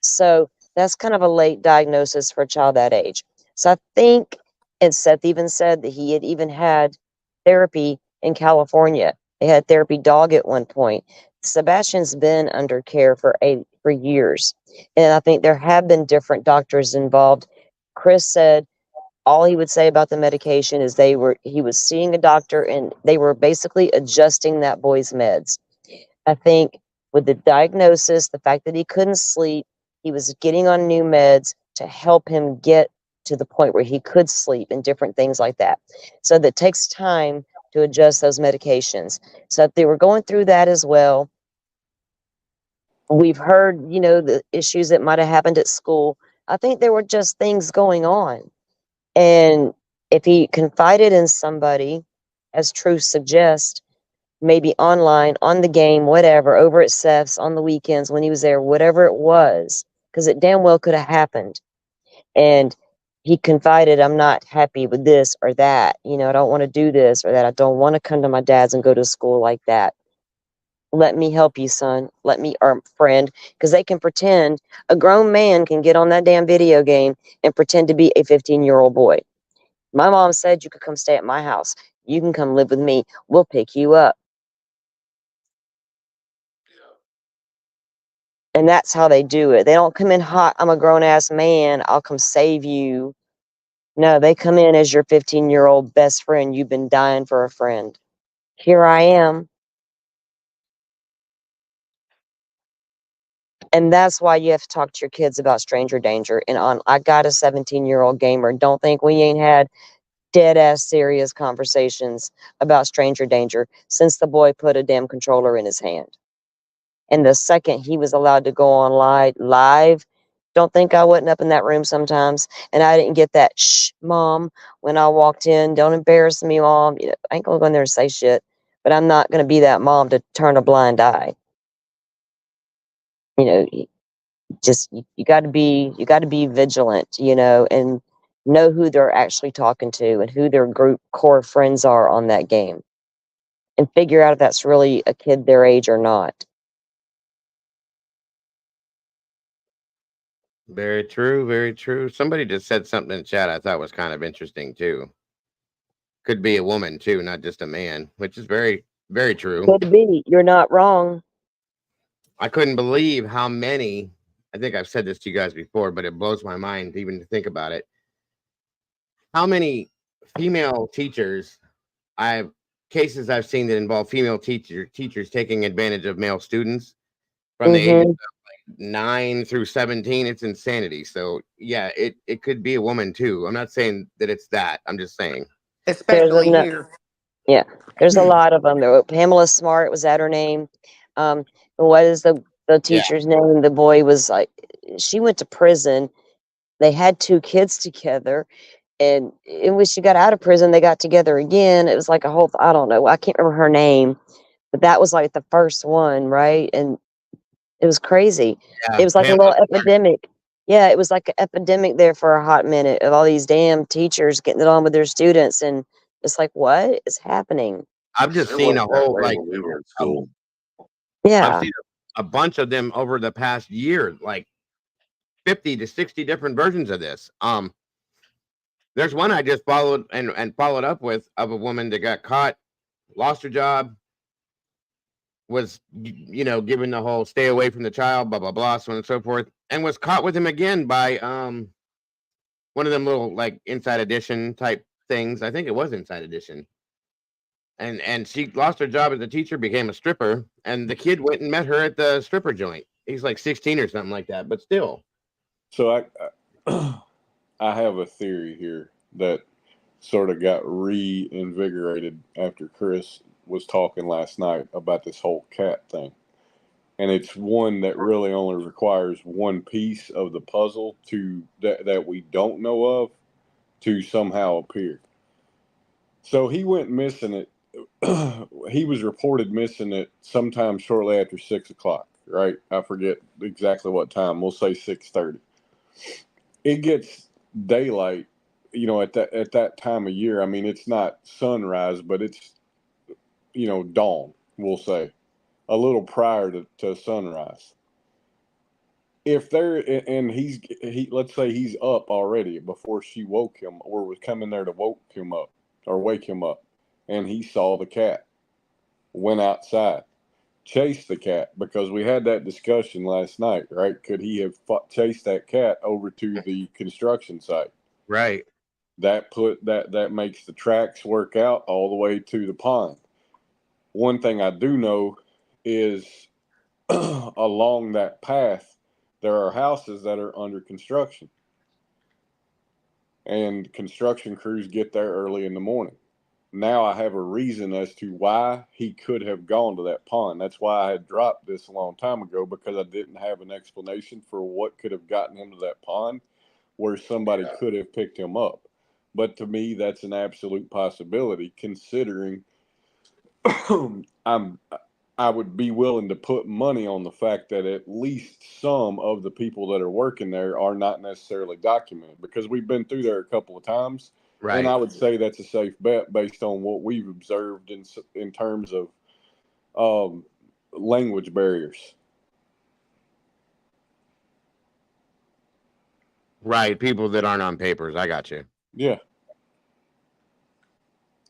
So that's kind of a late diagnosis for a child that age. So I think, and Seth even said that he had even had therapy in California. They had therapy dog at one point. Sebastian's been under care for years. And I think there have been different doctors involved. Chris said all he would say about the medication is he was seeing a doctor and they were basically adjusting that boy's meds. I think with the diagnosis, the fact that he couldn't sleep, he was getting on new meds to help him get to the point where he could sleep and different things like that. So that takes time to adjust those medications. So if they were going through that as well, we've heard, the issues that might have happened at school. I think there were just things going on. And if he confided in somebody, as truth suggests, maybe online, on the game, whatever, over at Seth's on the weekends when he was there, whatever it was, because it damn well could have happened. And he confided, I'm not happy with this or that. I don't want to do this or that. I don't want to come to my dad's and go to school like that. Let me help you, son. Or friend, because they can pretend, a grown man can get on that damn video game and pretend to be a 15-year-old boy. My mom said you could come stay at my house. You can come live with me. We'll pick you up. And that's how they do it. They don't come in hot, I'm a grown-ass man, I'll come save you. No, they come in as your 15-year-old best friend. You've been dying for a friend. Here I am. And that's why you have to talk to your kids about stranger danger. And I got a 17-year-old gamer. Don't think we ain't had dead-ass serious conversations about stranger danger since the boy put a damn controller in his hand. And the second he was allowed to go on live, don't think I wasn't up in that room sometimes. And I didn't get that, shh, mom, when I walked in. Don't embarrass me, mom. I ain't going to go in there and say shit. But I'm not going to be that mom to turn a blind eye. Just you got to be vigilant, and know who they're actually talking to and who their group core friends are on that game. And figure out if that's really a kid their age or not. Very true, very true. Somebody just said something in chat I thought was kind of interesting too. Could be a woman too, not just a man, which is very, very true. Could be. You're not wrong. I couldn't believe how many, I think I've said this to you guys before, but it blows my mind even to think about it. How many female teachers cases I've seen that involve female teachers taking advantage of male students from the age of like 9 through 17, it's insanity. So yeah, it could be a woman too. I'm not saying that it's that. I'm just saying. especially no- here. Yeah, there's a lot of them. Pamela Smart, was that her name? What is the Yeah. teacher's name? The boy was like, she went to prison. They had 2 kids together, and when she got out of prison, they got together again. It was like a whole, I don't know, I can't remember her name, but that was like the first one, right? And it was crazy. Yeah, It was like a Pamela little Smart. epidemic. Yeah, it was like an epidemic there for a hot minute of all these damn teachers getting it on with their students, and it's like, what is happening? I've just It seen a wasn't that whole way like when we were in school. I've Yeah. seen a bunch of them over the past year, like 50 to 60 different versions of this. There's one I just followed and followed up with of a woman that got caught, lost her job, was given the whole stay away from the child, blah blah blah, so on and so forth, and was caught with him again by one of them little like Inside Edition type things. I think it was Inside Edition. And she lost her job as a teacher, became a stripper, and the kid went and met her at the stripper joint. He's like 16 or something like that, but still. So I have a theory here that sort of got reinvigorated after Chris was talking last night about this whole cat thing. And it's one that really only requires one piece of the puzzle that we don't know of to somehow appear. So he went missing it. He was reported missing it sometime shortly after 6 o'clock, right? I forget exactly what time. We'll say 6:30. It gets daylight, at that time of year. I mean, it's not sunrise, but it's dawn. We'll say a little prior to sunrise. If they're and let's say he's up already before she woke him or was coming there to wake him up, and he saw the cat, went outside, chased the cat, because we had that discussion last night, right? Could he have chased that cat over to the construction site? Right. That makes the tracks work out all the way to the pond. One thing I do know is along that path there are houses that are under construction, and construction crews get there early in the morning. Now I have a reason as to why he could have gone to that pond. That's why I had dropped this a long time ago, because I didn't have an explanation for what could have gotten him to that pond where somebody could have picked him up. But to me, that's an absolute possibility, considering I would be willing to put money on the fact that at least some of the people that are working there are not necessarily documented, because we've been through there a couple of times. Right. And I would say that's a safe bet based on what we've observed in terms of language barriers. Right. People that aren't on papers. I got you. Yeah.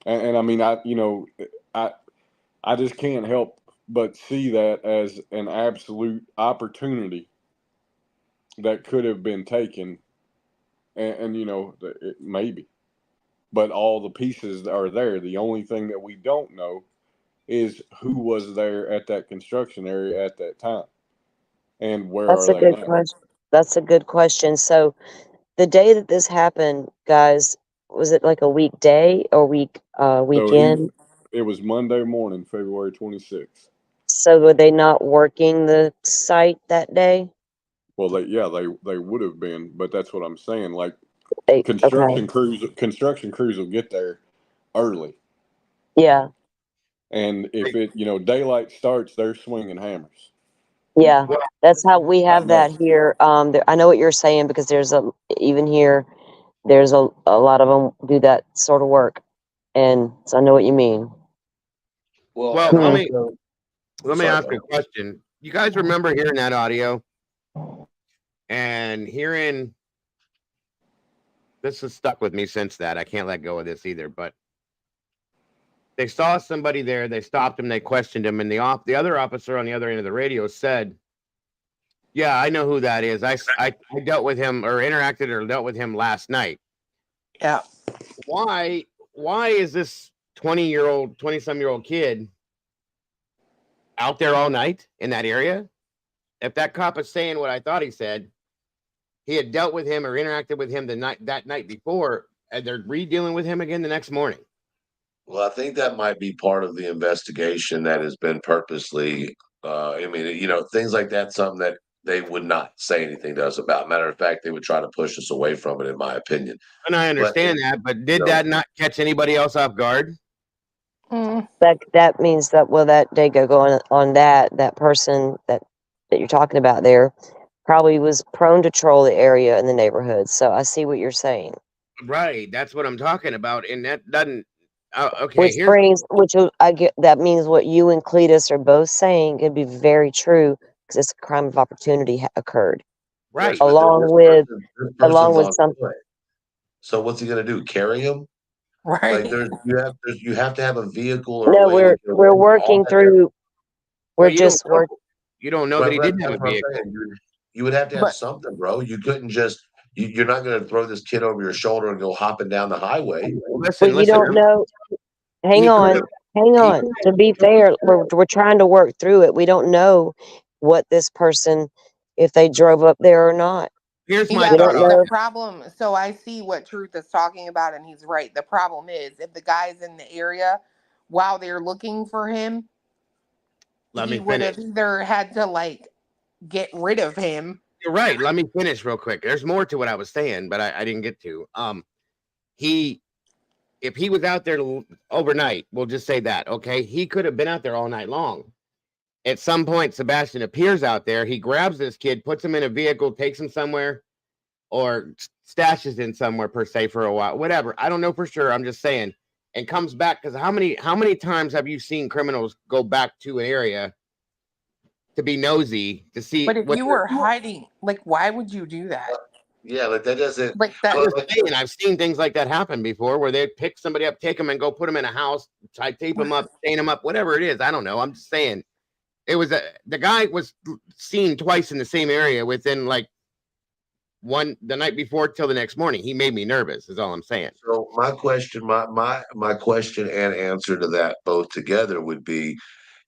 And I mean, I just can't help but see that as an absolute opportunity that could have been taken, and maybe, but all the pieces are there. The only thing that we don't know is who was there at that construction area at that time, and where That's are a they good now? question. That's a good question. So the day that this happened, guys, was it like a weekday or So weekend? it was Monday morning, February 26th. So were they not working the site that day? Well, they would have been, but that's what I'm saying. Like Okay. construction crews will get there early, Yeah. and if daylight starts, they're swinging hammers. Yeah. Well, That's how we I have know. that here. I know what you're saying, because even here, there's a lot of them do that sort of work. And so I know what you mean. Well, Well, and let me sorry, ask a Bob. question. You guys remember hearing that audio and hearing this has stuck with me since that. I can't let go of this either, but they saw somebody there, they stopped him, they questioned him, and the other officer on the other end of the radio said, "Yeah, I know who that is. I dealt with him or interacted or dealt with him last night." Yeah. Why is this 20-some-year-old kid out there all night in that area? if that cop is saying what I thought he said, he had dealt with him or interacted with him that night before, and they're re-dealing with him again the next morning. Well, I think that might be part of the investigation that has been purposely. I mean, things like that, something that they would not say anything to us about. Matter of fact, they would try to push us away from it, in my opinion. And I understand that, but did that not catch anybody else off guard? That means that that Dago on that person that you're talking about there probably was prone to troll the area in the neighborhood. So I see what you're saying. Right, that's what I'm talking about, and that doesn't. Okay, Which I get. That means what you and Cletus are both saying could be very true because it's a crime of opportunity occurred. Right, along with something. So what's he going to do? Carry him? Right. Like you have to have a vehicle or No, a way. we're working through. We're just working. You don't know that he didn't have a vehicle. You would have to have something, bro. You couldn't just. You're not going to throw this kid over your shoulder and go hopping down the highway. Listen, you don't know. Hang on. To be fair, we're trying to work through it. We don't know what this person, if they drove up there or not. Here's my thought. The problem. So I see what Truth is talking about, and he's right. The problem is if the guy's in the area while they're looking for him, he would have either had to get rid of him. You're right. Let me finish real quick. There's more to what I was saying, but I didn't get to. If he was out there overnight, we'll just say that, okay? He could have been out there all night long. At some point, Sebastian appears out there. He grabs this kid, puts him in a vehicle, takes him somewhere, or stashes in somewhere per se for a while. Whatever. I don't know for sure. I'm just saying. And comes back because how many times have you seen criminals go back to an area to be nosy to see? But if you were hiding, why would you do that? Yeah, that doesn't. I've seen things like that happen before, where they pick somebody up, take them, and go put them in a house, tape them up, stain them up, whatever it is. I don't know. I'm just saying, it was the guy was seen twice in the same area within the night before till the next morning. He made me nervous. Is all I'm saying. So my question, my question and answer to that both together would be,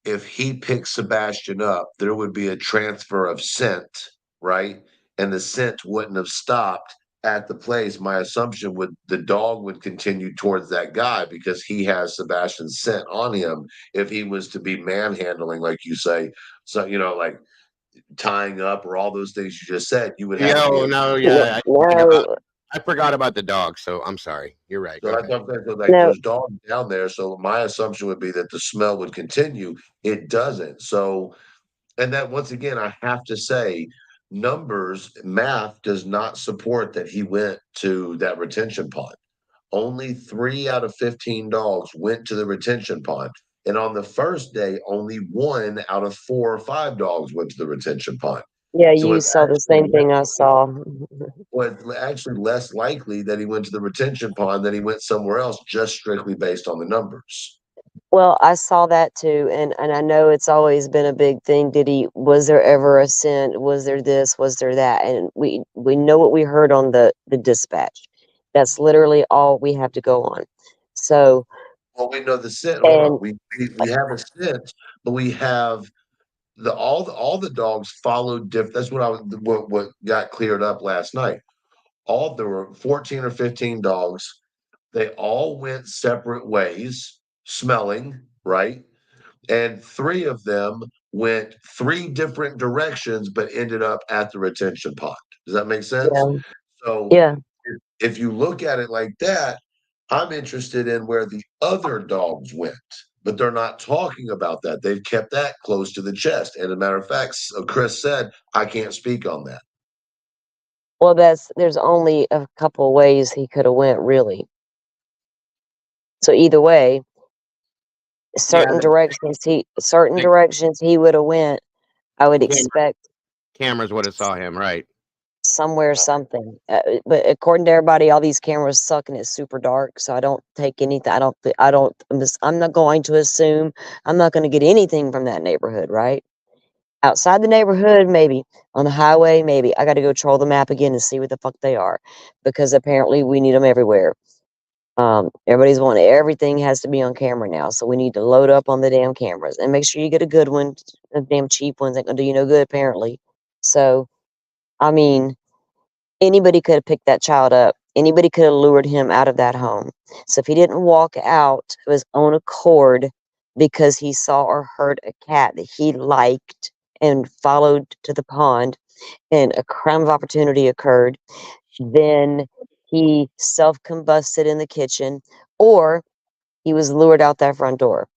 if he picked Sebastian up, there would be a transfer of scent, right? And the scent wouldn't have stopped at the place. My assumption would the dog would continue towards that guy because he has Sebastian's scent on him. If he was to be manhandling, like you say, so like tying up or all those things you just said, you would have. I forgot about the dog, so I'm sorry. You're right. So there's dogs down there. So my assumption would be that the smell would continue. It doesn't. So, and that once again, I have to say, math does not support that he went to that retention pond. Only 3 out of 15 dogs went to the retention pond. And on the first day, only 1 out of 4 or 5 dogs went to the retention pond. Yeah, so you saw the same thing I saw. Well, it's actually less likely that he went to the retention pond than he went somewhere else, just strictly based on the numbers. Well, I saw that too, and I know it's always been a big thing. Was there ever a scent? Was there this? Was there that? And we know what we heard on the dispatch. That's literally all we have to go on. So, well, we know the scent. We have a scent, but we have all the dogs followed different. That's what got cleared up last night. There were 14 or 15 dogs. They all went separate ways, smelling, right? And 3 of them went 3 different directions, but ended up at the retention pond. Does that make sense? Yeah. So yeah. If you look at it like that, I'm interested in where the other dogs went. But they're not talking about that. They've kept that close to the chest. And as a matter of fact, Chris said, I can't speak on that. Well, there's only a couple ways he could have went, really. So either way, certain directions he would have went, I would expect. Cameras would have saw him, right? Somewhere, something. But according to everybody, all these cameras suck and it's super dark. So I don't take anything. I'm not going to assume. I'm not going to get anything from that neighborhood, right? Outside the neighborhood, maybe. On the highway, maybe. I got to go troll the map again and see what the fuck they are. Because apparently we need them everywhere. Everything has to be on camera now. So we need to load up on the damn cameras. And make sure you get a good one. The damn cheap ones ain't going to do you no good, apparently. So, I mean, anybody could have picked that child up. Anybody could have lured him out of that home. So if he didn't walk out of his own accord because he saw or heard a cat that he liked and followed to the pond and a crime of opportunity occurred, then he self-combusted in the kitchen or he was lured out that front door.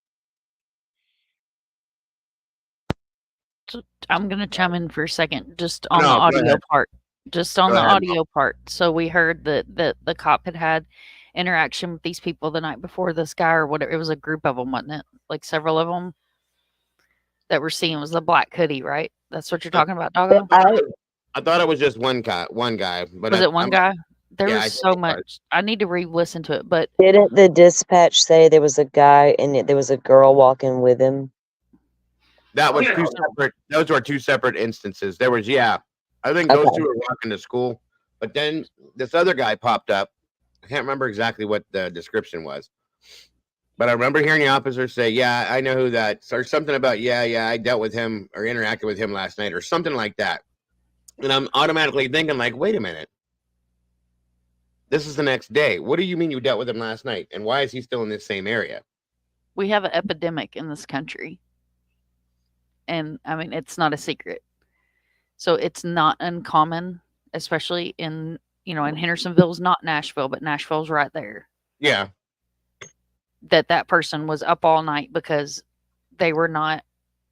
I'm gonna chime in for a second, just on the No, go audio ahead. part. Just on Go the ahead, Mom. audio part. So we heard that the cop had interaction with these people the night before this guy or whatever. It was a group of them, wasn't it? Like several of them that we're seeing was the black hoodie, right? That's what you're talking about, Doggo? I thought it was just one guy, but Was it one guy? There yeah, was I so think it was. much. I need to re-listen to it, but Didn't the dispatch say there was a guy and there was a girl walking with him? That was two separate. Those were two separate instances. There was, I think those Okay. two were walking to school, but then this other guy popped up. I can't remember exactly what the description was, but I remember hearing the officer say, "Yeah, I know who that," or something about, "Yeah, I dealt with him or interacted with him last night," or something like that. And I'm automatically thinking, like, wait a minute, this is the next day. What do you mean you dealt with him last night, and why is he still in this same area? we have an epidemic in this country. And I mean, it's not a secret. So it's not uncommon, especially in Hendersonville's not Nashville, but Nashville's right there. Yeah, That person was up all night because they were not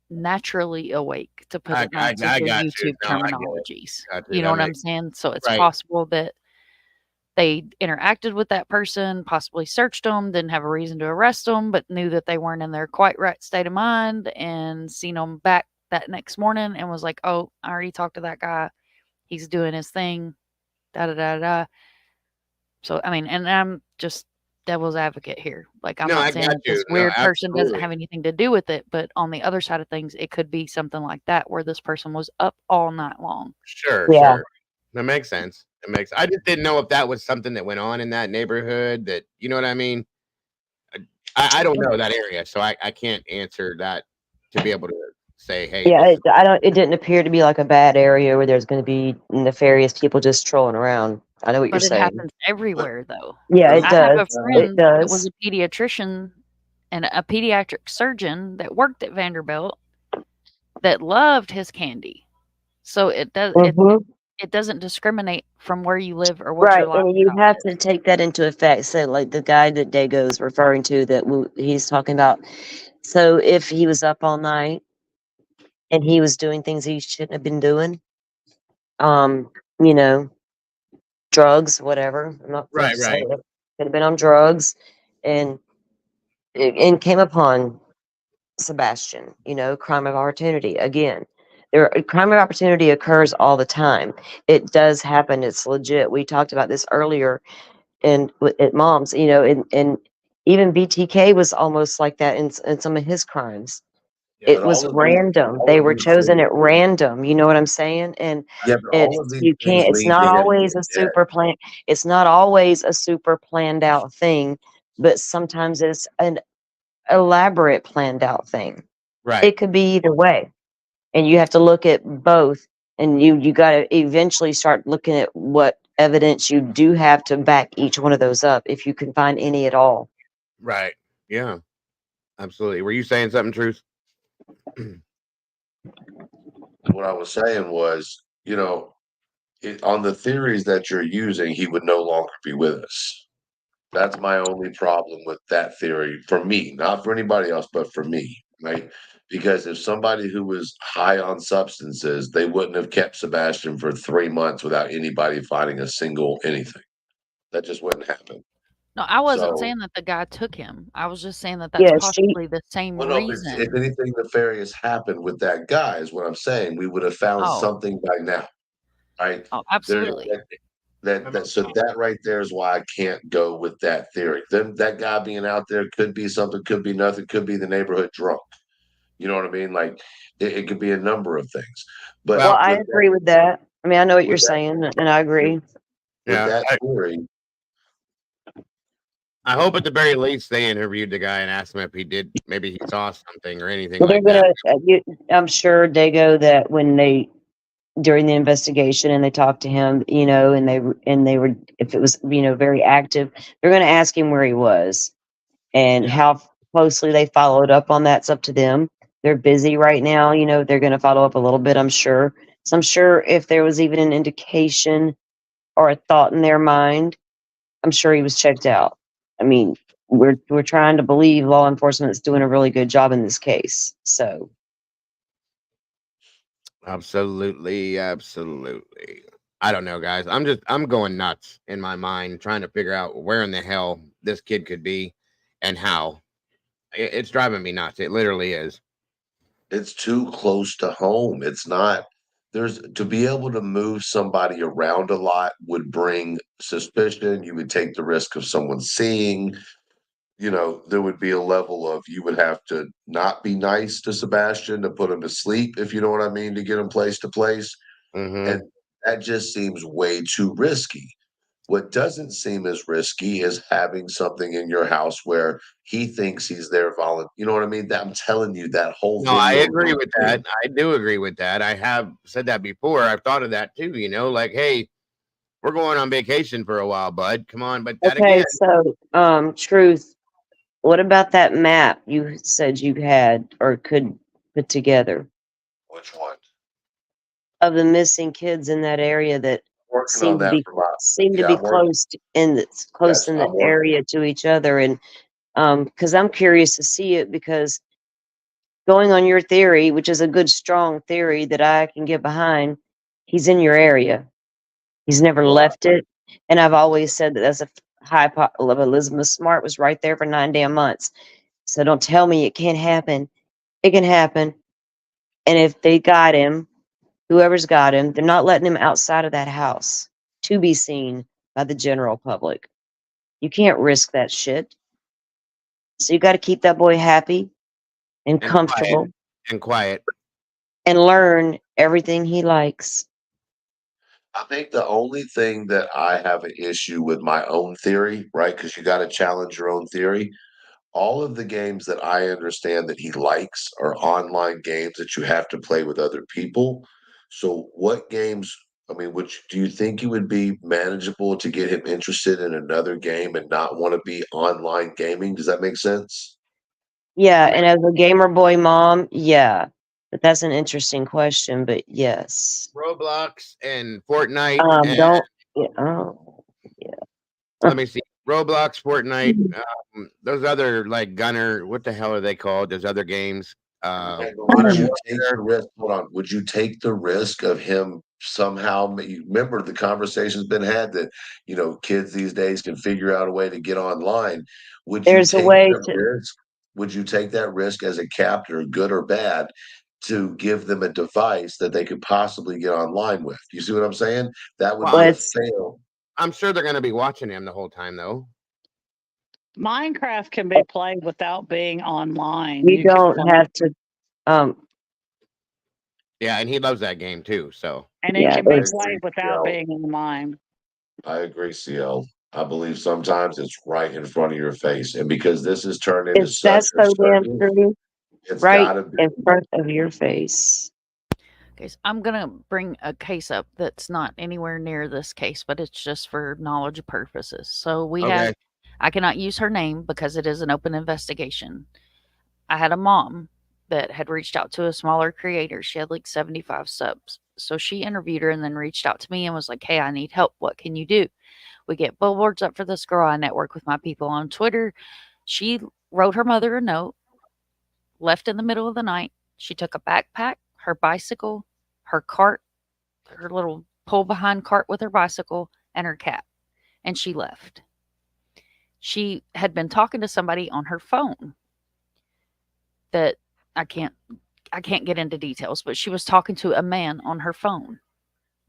naturally awake, to put it I into got you. YouTube No, I get it. terminologies. Got you. You know That what I'm makes saying? So it's right. possible that they interacted with that person, possibly searched them, didn't have a reason to arrest them, but knew that they weren't in their quite right state of mind and seen them back that next morning and was like, oh, I already talked to that guy. He's doing his thing. Da da da da. So, I mean, and I'm just devil's advocate here. Like, I'm No, I not saying got that this you. No, weird person doesn't absolutely. have anything to do with it, but on the other side of things, it could be something like that where this person was up all night long. Sure, Yeah. sure. That makes sense. I just didn't know if that was something that went on in that neighborhood. That, you know what I mean? I don't know that area, so I can't answer that to be able to say, hey, Yeah, this, it didn't appear to be like a bad area where there's going to be nefarious people just trolling around. I know what you're But it saying. happens everywhere, though. Yeah, it I have a does. It friend that was does. a pediatrician and a pediatric surgeon that worked at Vanderbilt that loved his candy. So it does Mhm. it doesn't discriminate from where you live or what Right, your and you lifestyle have is. to take that into effect. So, like the guy that Dago's referring to, he's talking about. So, if he was up all night and he was doing things he shouldn't have been doing, you know, drugs, whatever. I'm not going right, to say right. it. Could have been on drugs, and came upon Sebastian. Crime of opportunity again. Crime of opportunity occurs all the time. It does happen. It's legit. We talked about this earlier at Mom's. And even BTK was almost like that in some of his crimes. Yeah. It was random. They were chosen at random. You know what I'm saying? And Yeah, but all of these things it's lead not to him always being a dead. super plan. It's not always a super planned out thing, but sometimes it's an elaborate planned out thing. Right. It could be either way. And you have to look at both, and you got to eventually start looking at what evidence you do have to back each one of those up, if you can find any at all. Right. Yeah. Absolutely. Were you saying something, Truth? What I was saying was, on the theories that you're using, he would no longer be with us. That's my only problem with that theory for me, not for anybody else, but for me, right? Because if somebody who was high on substances, they wouldn't have kept Sebastian for 3 months without anybody finding a single anything. That just wouldn't happen. No, I wasn't So, saying that the guy took him. I was just saying that that's Yeah, possibly the same well, no, if reason. anything nefarious happened with that guy, is what I'm saying, we would have found Oh. something by now, right? Oh, There- absolutely. so that right there is why I can't go with that theory. Then that guy being out there could be something, could be nothing, could be the neighborhood drunk. You know what I mean? Like it could be a number of things. But Well, I with agree with that. I mean, I know what you're with that- saying, and I agree. with Yeah. that theory, I hope at the very least they interviewed the guy and asked him if he did, maybe he saw something or anything Well, they're like that. gonna. I'm sure Dago that when during the investigation, and they talked to him, you know, and they were, if it was, you know, very active, they're going to ask him where he was and how closely they followed up on that's up to them. They're busy right now, you know, they're going to follow up a little bit, I'm sure. So I'm sure if there was even an indication or a thought in their mind, I'm sure he was checked out. I mean, we're trying to believe law enforcement is doing a really good job in this case. So Absolutely, absolutely. I don't know, guys. I'm going nuts in my mind trying to figure out where in the hell this kid could be and how. It's driving me nuts. It literally is. It's too close to home. It's not. There's to be able to move somebody around a lot would bring suspicion. You would take the risk of someone seeing. You know, there would be a level of you would have to not be nice to Sebastian to put him to sleep, if you know what I mean, to get him place to place. Mm-hmm. And that just seems way too risky. What doesn't seem as risky is having something in your house where he thinks he's there volunteer. You know what I mean? That I'm telling you, that whole No, I video agree with that. I do agree with that. I have said that before. I've thought of that too, you know, like, hey, we're going on vacation for a while, bud. Come on. But that okay, again, so Truth, what about that map you said you had or could put together Which one? of the missing kids in that area that Working on that for my. seem to Yeah, be I'm working. close in the I'm working. area to each other? And because I'm curious to see it, because going on your theory, which is a good strong theory that I can get behind, he's in your area. He's never left it, and I've always said that that's a high of Elizabeth Smart was right there for 9 damn months. So don't tell me it can't happen. It can happen. And if they got him, whoever's got him, they're not letting him outside of that house to be seen by the general public. You can't risk that shit. So you got to keep that boy happy and and quiet comfortable and quiet. and learn everything he likes. I think the only thing that I have an issue with my own theory, right? Because you got to challenge your own theory. All of the games that I understand that he likes are online games that you have to play with other people. So, what games? I mean, do you think it would be manageable to get him interested in another game and not want to be online gaming? Does that make sense? Yeah, I mean, and as a gamer boy mom, yeah. But that's an interesting question, but yes. Roblox and Fortnite and Don't yeah, oh, yeah. let me see. Roblox, Fortnite, those other like Gunner, what the hell are they called? Those other games. Okay, but would Modern you take the Warfare. risk? Hold on. Would you take the risk of him somehow? You remember the conversation's been had that kids these days can figure out a way to get online. Would you There's a take way that to risk? Would you take that risk as a captor, good or bad, to give them a device that they could possibly get online with? You see what I'm saying? That would Well, be a let's fail. I'm sure they're going to be watching him the whole time, though. Minecraft can be played without being online. you You can don't play, have to Yeah, and he loves that game too. So and it yeah, can be I there's agree, played without CL. being online. I agree, CL. I believe sometimes it's right in front of your face, and because this has turned into it's such that's a so damn circus, true. it's Right got to be. in front of your face. Okay, so I'm gonna bring a case up that's not anywhere near this case, but it's just for knowledge purposes. So we had, okay, I cannot use her name because it is an open investigation. I had a mom that had reached out to a smaller creator. She had like 75 subs. So she interviewed her and then reached out to me and was like, "Hey, I need help. What can you do?" We get billboards up for this girl. I network with my people on Twitter. She wrote her mother a note, left in the middle of the night. She took a backpack, her bicycle, her cart, her little pull behind cart with her bicycle, and her cat, and she left. She had been talking to somebody on her phone that I can't get into details, but she was talking to a man on her phone.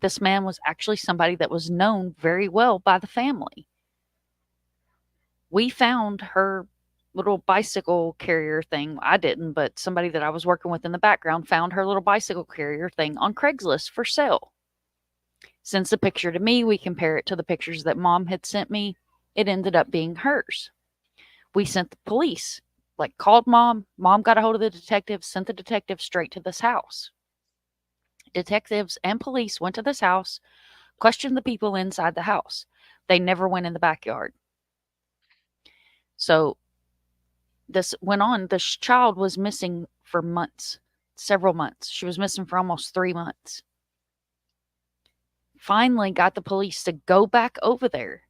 This man was actually somebody that was known very well by the family. We found her little bicycle carrier thing. I didn't, but somebody that I was working with in the background found her little bicycle carrier thing on Craigslist for sale. Sends the picture to me. We compare it to the pictures that mom had sent me. It ended up being hers. We sent the police, like called mom. Mom got a hold of the detective, sent the detective straight to this house. Detectives and police went to this house, questioned the people inside the house. They never went in the backyard. So this went on. The child was missing for months, several months. She was missing for almost 3 months. Finally got the police to go back over there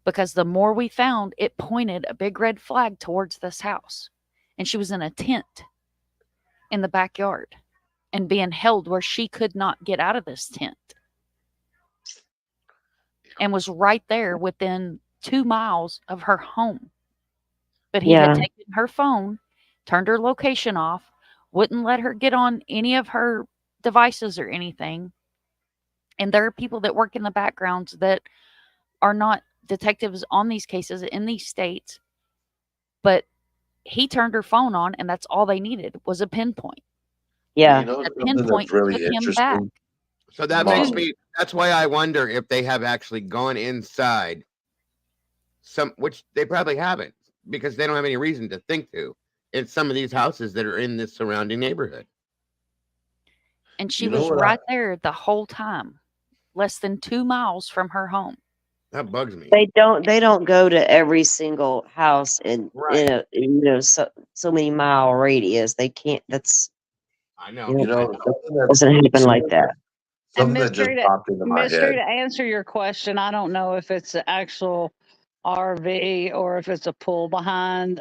because the more we found, it pointed a big red flag towards this house. And she was in a tent in the backyard and being held where she could not get out of this tent. And was right there within 2 miles of her home. But he had Yeah. taken her phone, turned her location off, wouldn't let her get on any of her devices or anything. And there are people that work in the backgrounds that are not detectives on these cases in these states, but he turned her phone on, and that's all they needed was a pinpoint. Yeah. You know That something pinpoint that's really took him back. interesting? So that makes Mom. me. That's why I wonder if they have actually gone inside. Which they probably haven't, because they don't have any reason to think to. In some of these houses that are in this surrounding neighborhood. And she You know was what right there the whole time, less than 2 miles from her home. That bugs me. They don't go to every single house in Right. a so many mile radius. They can't. That's I know. You you know, know, something that doesn't happen like that. And something that just popped into my Mystery, head. to answer your question, I don't know if it's an actual RV or if it's a pull behind.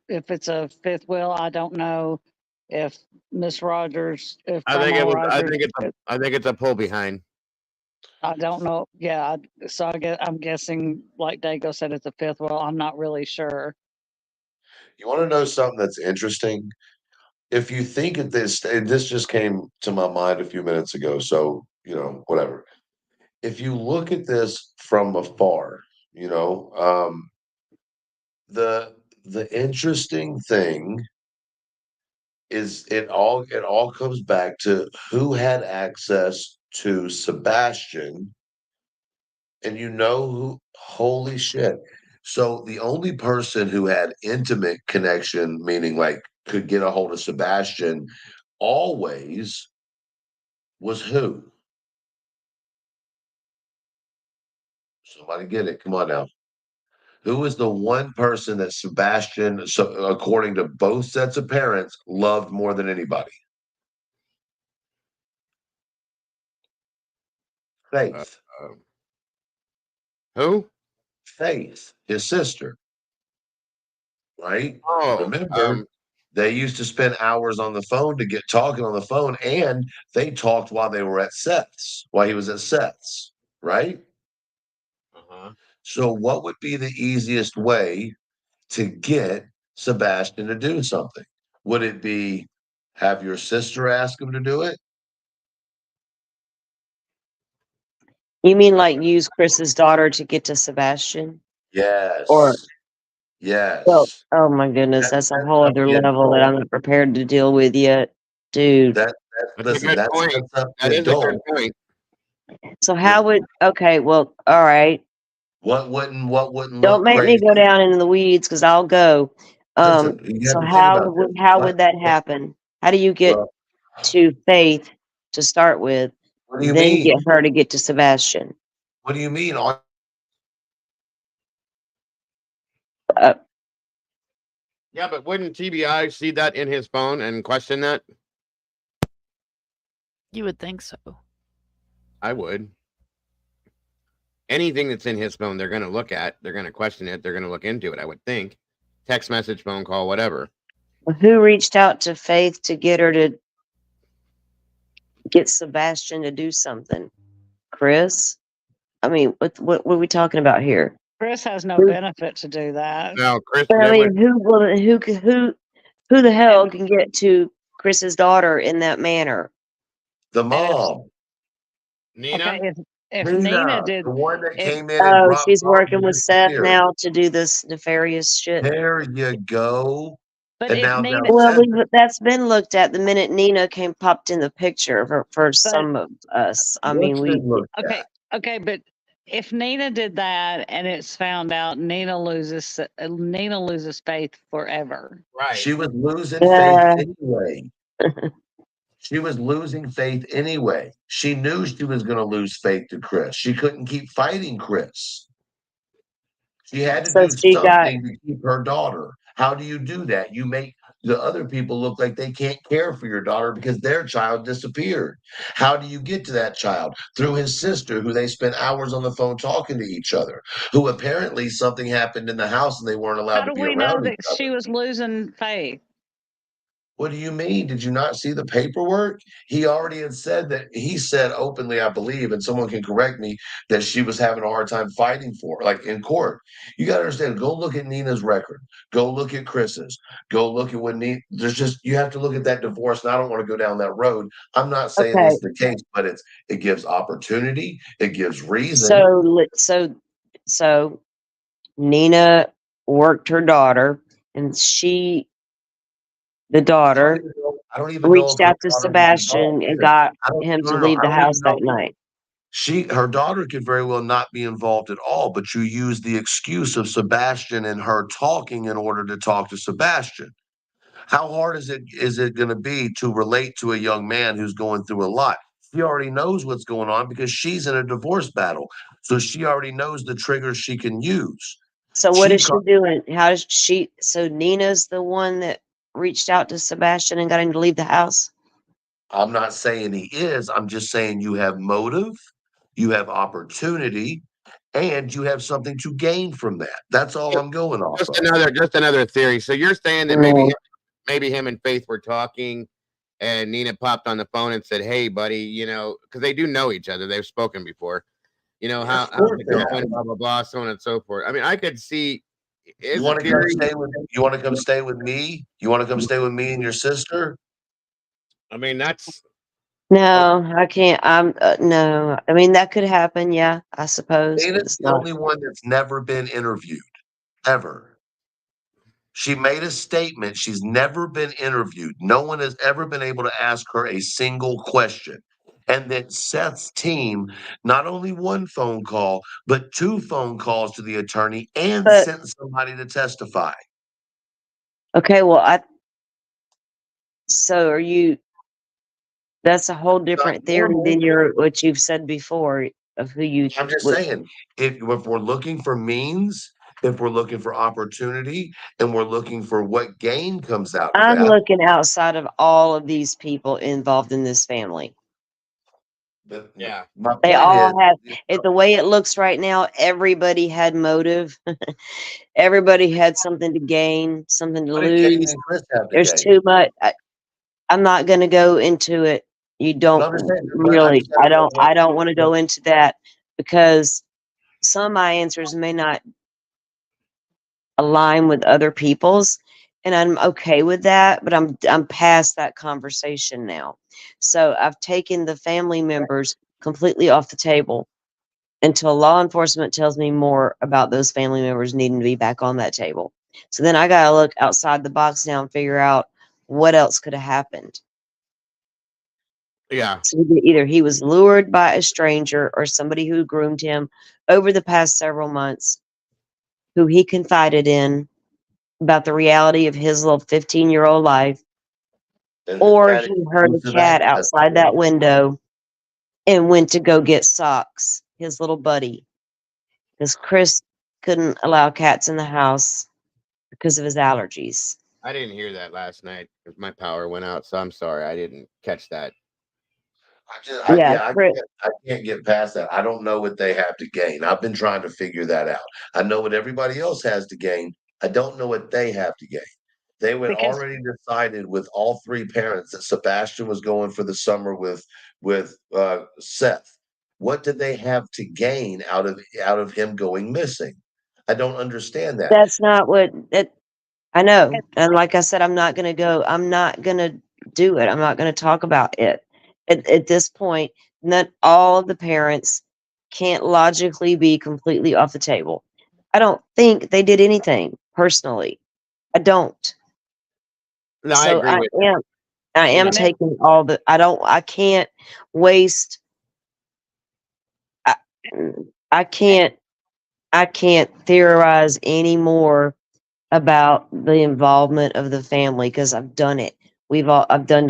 If it's a fifth wheel, I don't know if Miss Rogers, if I think Grandma it was. Rogers, I think it's a pull behind. I don't know. Yeah, so I'm guessing, like Dago said, it's a fifth wheel. I'm not really sure. You want to know something that's interesting? If you think of this, and this just came to my mind a few minutes ago, so whatever. If you look at this from afar, the interesting thing is it all comes back to who had access to Sebastian, and who, holy shit. So the only person who had intimate connection, meaning like could get a hold of Sebastian always, was who? Somebody get it. Come on now. Who is the one person that Sebastian, so according to both sets of parents, loved more than anybody? Faith. Who? Faith, his sister. Right? Oh, Remember, they used to spend hours on the phone to get talking on the phone, and they talked while they were at Seth's, while he was at Seth's, right? So, what would be the easiest way to get Sebastian to do something? Would it be have your sister ask him to do it? You mean like use Chris's daughter to get to Sebastian? Yes. Or yes. Well, oh my goodness, that's a whole other level that I'm not prepared to deal with yet, dude. That's listen, a good that's point. up That to is a good adult. point. So how would okay? Well, all right. What wouldn't Don't look make me crazy? go down into the weeds because I'll go. Listen, you So have to think about this. how would that happen? How do you get Well, to Faith to start with, what do you then mean? get her to get to Sebastian? What do you mean? Yeah, but wouldn't TBI see that in his phone and question that? You would think so. I would. Anything that's in his phone, they're going to look at. They're going to question it. They're going to look into it, I would think. Text message, phone call, whatever. Who reached out to Faith to get her to get Sebastian to do something? Chris? I mean, what are we talking about here? Chris has no benefit to do that. No, Chris. But I mean, who the hell can get to Chris's daughter in that manner? The mom. Nina? Okay, if Nina did, the one that if, came in and Oh, brought she's mom working to with Seth disappear. now to do this nefarious shit. There you go. but And if now Nina, Well, that's been looked at the minute Nina popped in the picture for but some of us. I what's mean, been looked okay, at? okay, but if Nina did that and it's found out, Nina loses faith forever. Right. She was losing Yeah. faith anyway. She was losing faith anyway. She knew she was going to lose faith to Chris. She couldn't keep fighting Chris. She had to So do she got something to keep her daughter. How do you do that? You make the other people look like they can't care for your daughter because their child disappeared. How do you get to that child? Through his sister, who they spent hours on the phone talking to each other, who apparently something happened in the house and they weren't allowed How to do be we know around each that other. she was losing faith? What do you mean? Did you not see the paperwork? He already had said that. He said openly, I believe, and someone can correct me, that she was having a hard time fighting for, like in court. You got to understand, go look at Nina's record. Go look at Chris's. Go look at what Nina, you have to look at that divorce. And I don't want to go down that road. I'm not saying okay. this is the case, but it gives opportunity. It gives reason. So Nina worked her daughter, and the daughter, I don't even know reached if her out to daughter was Sebastian involved. and got I don't, him no, to no, no, leave I the don't house even that know. night. Her daughter could very well not be involved at all, but you use the excuse of Sebastian and her talking in order to talk to Sebastian. How hard is it going to be to relate to a young man who's going through a lot? She already knows what's going on because she's in a divorce battle. So she already knows the triggers she can use. So what is she doing? How does she? So Nina's the one that reached out to Sebastian and got him to leave the house. I'm not saying he is. I'm just saying you have motive, you have opportunity, and you have something to gain from that. That's all I'm going off Just of. another theory. So you're saying that No. maybe him and Faith were talking, and Nina popped on the phone and said, "Hey, buddy, because they do know each other. They've spoken before. How's it going? Blah blah blah, so on and so forth." I mean, I could see. You want to come stay with? You want to come stay with me? You want to come stay with me and your sister? I mean, that's No, I can't. No. I mean, that could happen. Yeah, I suppose. But Nina's it's the not. only one that's never been interviewed, ever. She made a statement. She's never been interviewed. No one has ever been able to ask her a single question. And then Seth's team, not only one phone call, but 2 phone calls to the attorney and But sent somebody to testify. okay, well, so are you? That's a whole different theory than what you've said before of who you. I'm just saying, if we're looking for means, if we're looking for opportunity, and we're looking for what gain comes out of I'm that. looking outside of all of these people involved in this family. But yeah, They all have the way it looks right now. Everybody had motive. Everybody had something to gain, something to What did Katie lose. and Chris have to There's gain? too much. I'm not going to go into it. You don't really. I don't want to go into that because some of my answers may not align with other people's, and I'm okay with that. But I'm past that conversation now. So I've taken the family members completely off the table until law enforcement tells me more about those family members needing to be back on that table. So then I got to look outside the box now and figure out what else could have happened. Yeah. So either he was lured by a stranger or somebody who groomed him over the past several months, who he confided in about the reality of his little 15-year-old life, or he heard a cat outside that window and went to go get Socks, his little buddy, because Chris couldn't allow cats in the house because of his allergies. I didn't hear that last night because my power went out, so I'm sorry I didn't catch that. I can't get past that. I don't know what they have to gain. I've been trying to figure that out. I know what everybody else has to gain. I don't know what they have to gain. They were already decided with all 3 parents that Sebastian was going for the summer with Seth. What did they have to gain out of him going missing? I don't understand that. That's not what it. I know, and like I said, I'm not going to go. I'm not going to do it. I'm not going to talk about it. At this point, not all of the parents can't logically be completely off the table. I don't think they did anything personally. I don't. No, So I agree with I am taking all the. I can't waste. I can't theorize anymore about the involvement of the family because I've done it. I've done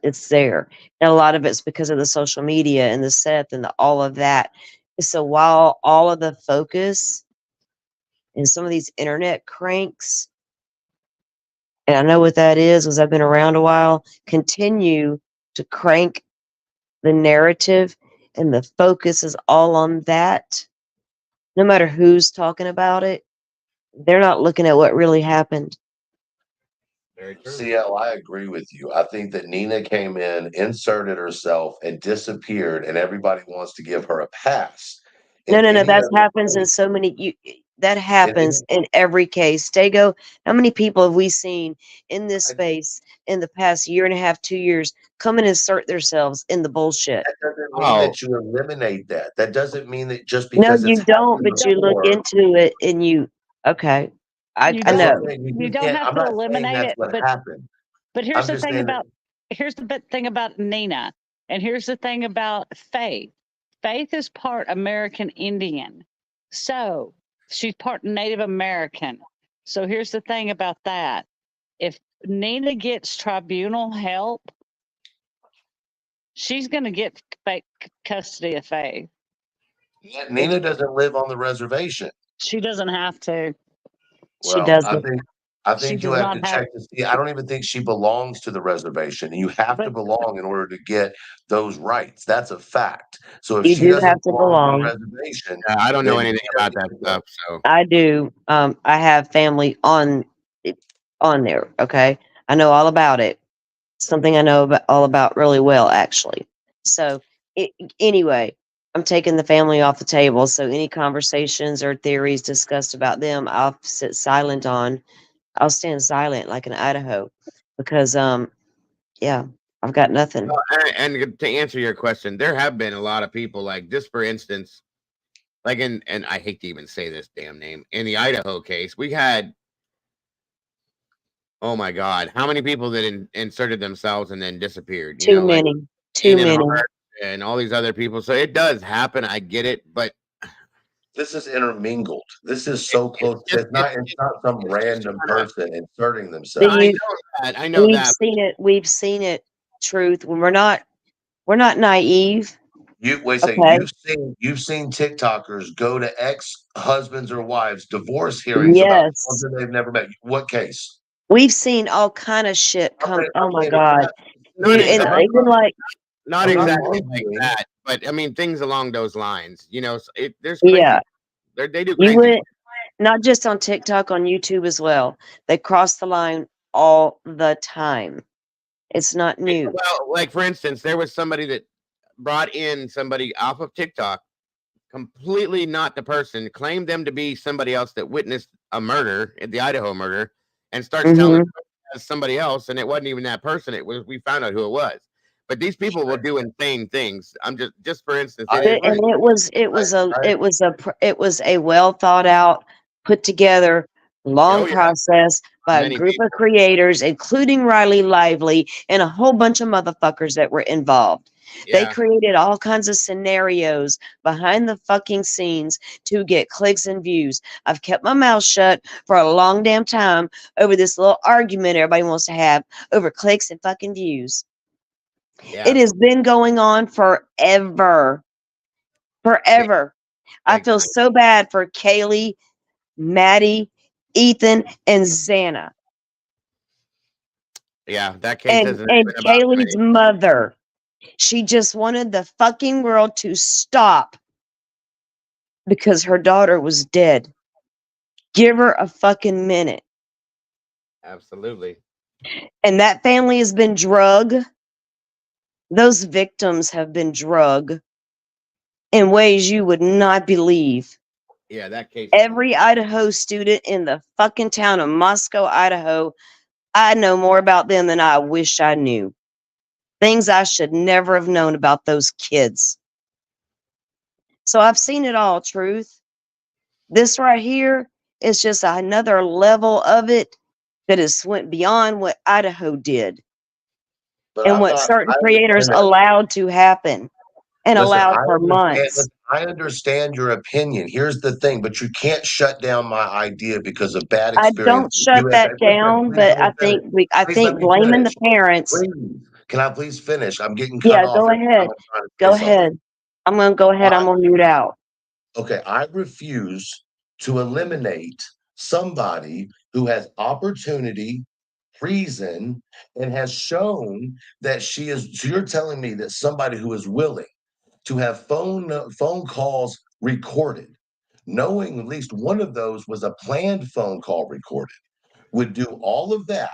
it's there. And a lot of it's because of the social media and the Seth and all of that. So while all of the focus and some of these internet cranks, and I know what that is because I've been around a while, continue to crank the narrative and the focus is all on that, no matter who's talking about it, they're not looking at what really happened. Very true. CL, I agree with you. I think that Nina came in, inserted herself, and disappeared, and everybody wants to give her a pass. No, In any that other happens in case, so many. That in happens any, in every case. Dago, how many people have we seen in this I- space in the past year and a half, 2 years, come and insert themselves in the bullshit? that doesn't mean Oh, that you eliminate that. That doesn't mean that just No, because it's you don't. happened But you look before. into it and you. Okay, You I That's what don't. I'm know. saying. You don't can't. have I'm to not saying eliminate that's it, what but happened. here's I'm the just thing saying that. about thing about Nina, and here's the thing about Faith. Faith is part American Indian, so she's part Native American. So here's the thing about that: if Nina gets tribunal help, she's going to get custody of Faith. Nina doesn't live on the reservation. She doesn't have to. She Well, doesn't. I She think you does have not to have. check to see. I don't even think she belongs to the reservation. You have to But belong in order to get those rights. That's a fact. So if You she do have doesn't to belong to the belong. reservation, yeah, I don't know then anything she about doesn't that even go. stuff. So I do. I have family on there. Okay, I know all about it. Something I know all about really well, actually. So anyway, I'm taking the family off the table. So any conversations or theories discussed about them, I'll sit silent on. I'll stand silent like in Idaho, because yeah, I've got nothing. and to answer your question, there have been a lot of people, like, just for instance, like and I hate to even say this damn name, in the Idaho case, we had, oh my God, how many people that inserted themselves and then disappeared? You Too know, like many. Too Ian and many. Hart and all these other people. So it does happen. I get it, but This is intermingled. This is so close. just It's not some it's just random trying to. person inserting Do themselves. I you? know that. I know We've that. seen it. We've seen it. Truth. When we're not naive. You wait a second. Okay. You've seen TikTokers go to ex-husbands or wives divorce hearings about Yes. children they've never met. What case? We've seen all kind of shit come. Oh my Okay, God, Not dude! And exactly. even like, Not I'm not exactly like arguing. that, but I mean things along those lines. You know, there's yeah, crazy. They do you crazy. went not just on TikTok, on YouTube as well. They cross the line all the time. It's not new. Well, like for instance, there was somebody that brought in somebody off of TikTok, completely not the person, claimed them to be somebody else that witnessed a murder, the Idaho murder, and starts telling as somebody else, and it wasn't even that person. It was, we found out who it was. But these people will do insane things. I'm just for instance, I it is. And I- it was a well thought out, put together, long Oh yeah, process by a many group people. of creators, including Riley Lively and a whole bunch of motherfuckers that were involved. They Yeah, created all kinds of scenarios behind the fucking scenes to get clicks and views. I've kept my mouth shut for a long damn time over this little argument everybody wants to have over clicks and fucking views. yeah. It has been going on forever. Forever. I Big feel time. so bad for Kaylee, Maddie, Ethan, and Xana. Yeah, that case hasn't And been about Kaylee's mother. She just wanted the fucking world to stop because her daughter was dead. Give her a fucking minute. absolutely. And that family has been drugged. Those victims have been drugged in ways you would not believe. Yeah, that case. Every Idaho student in the fucking town of Moscow, Idaho, I know more about them than I wish I knew. Things I should never have known about those kids. So I've seen it all, Truth. This right here is just another level of it that has went beyond what Idaho did But and I'm what not. certain I creators understand that. allowed to happen. and Listen, allowed for months. I understand your opinion. Here's the thing, but you can't shut down my idea because of bad I don't experiences. shut You have that down, please but let me finish. I Please let think me blaming finish. the parents. Please. Can I please finish? I'm getting cut Yeah, off go every time ahead. I'm trying to Go say something. ahead. I'm gonna go ahead. I'm gonna mute out. Okay, I refuse to eliminate somebody who has opportunity, reason, and has shown that she is. So you're telling me that somebody who is willing to have phone calls recorded, knowing at least one of those was a planned phone call recorded, would do all of that,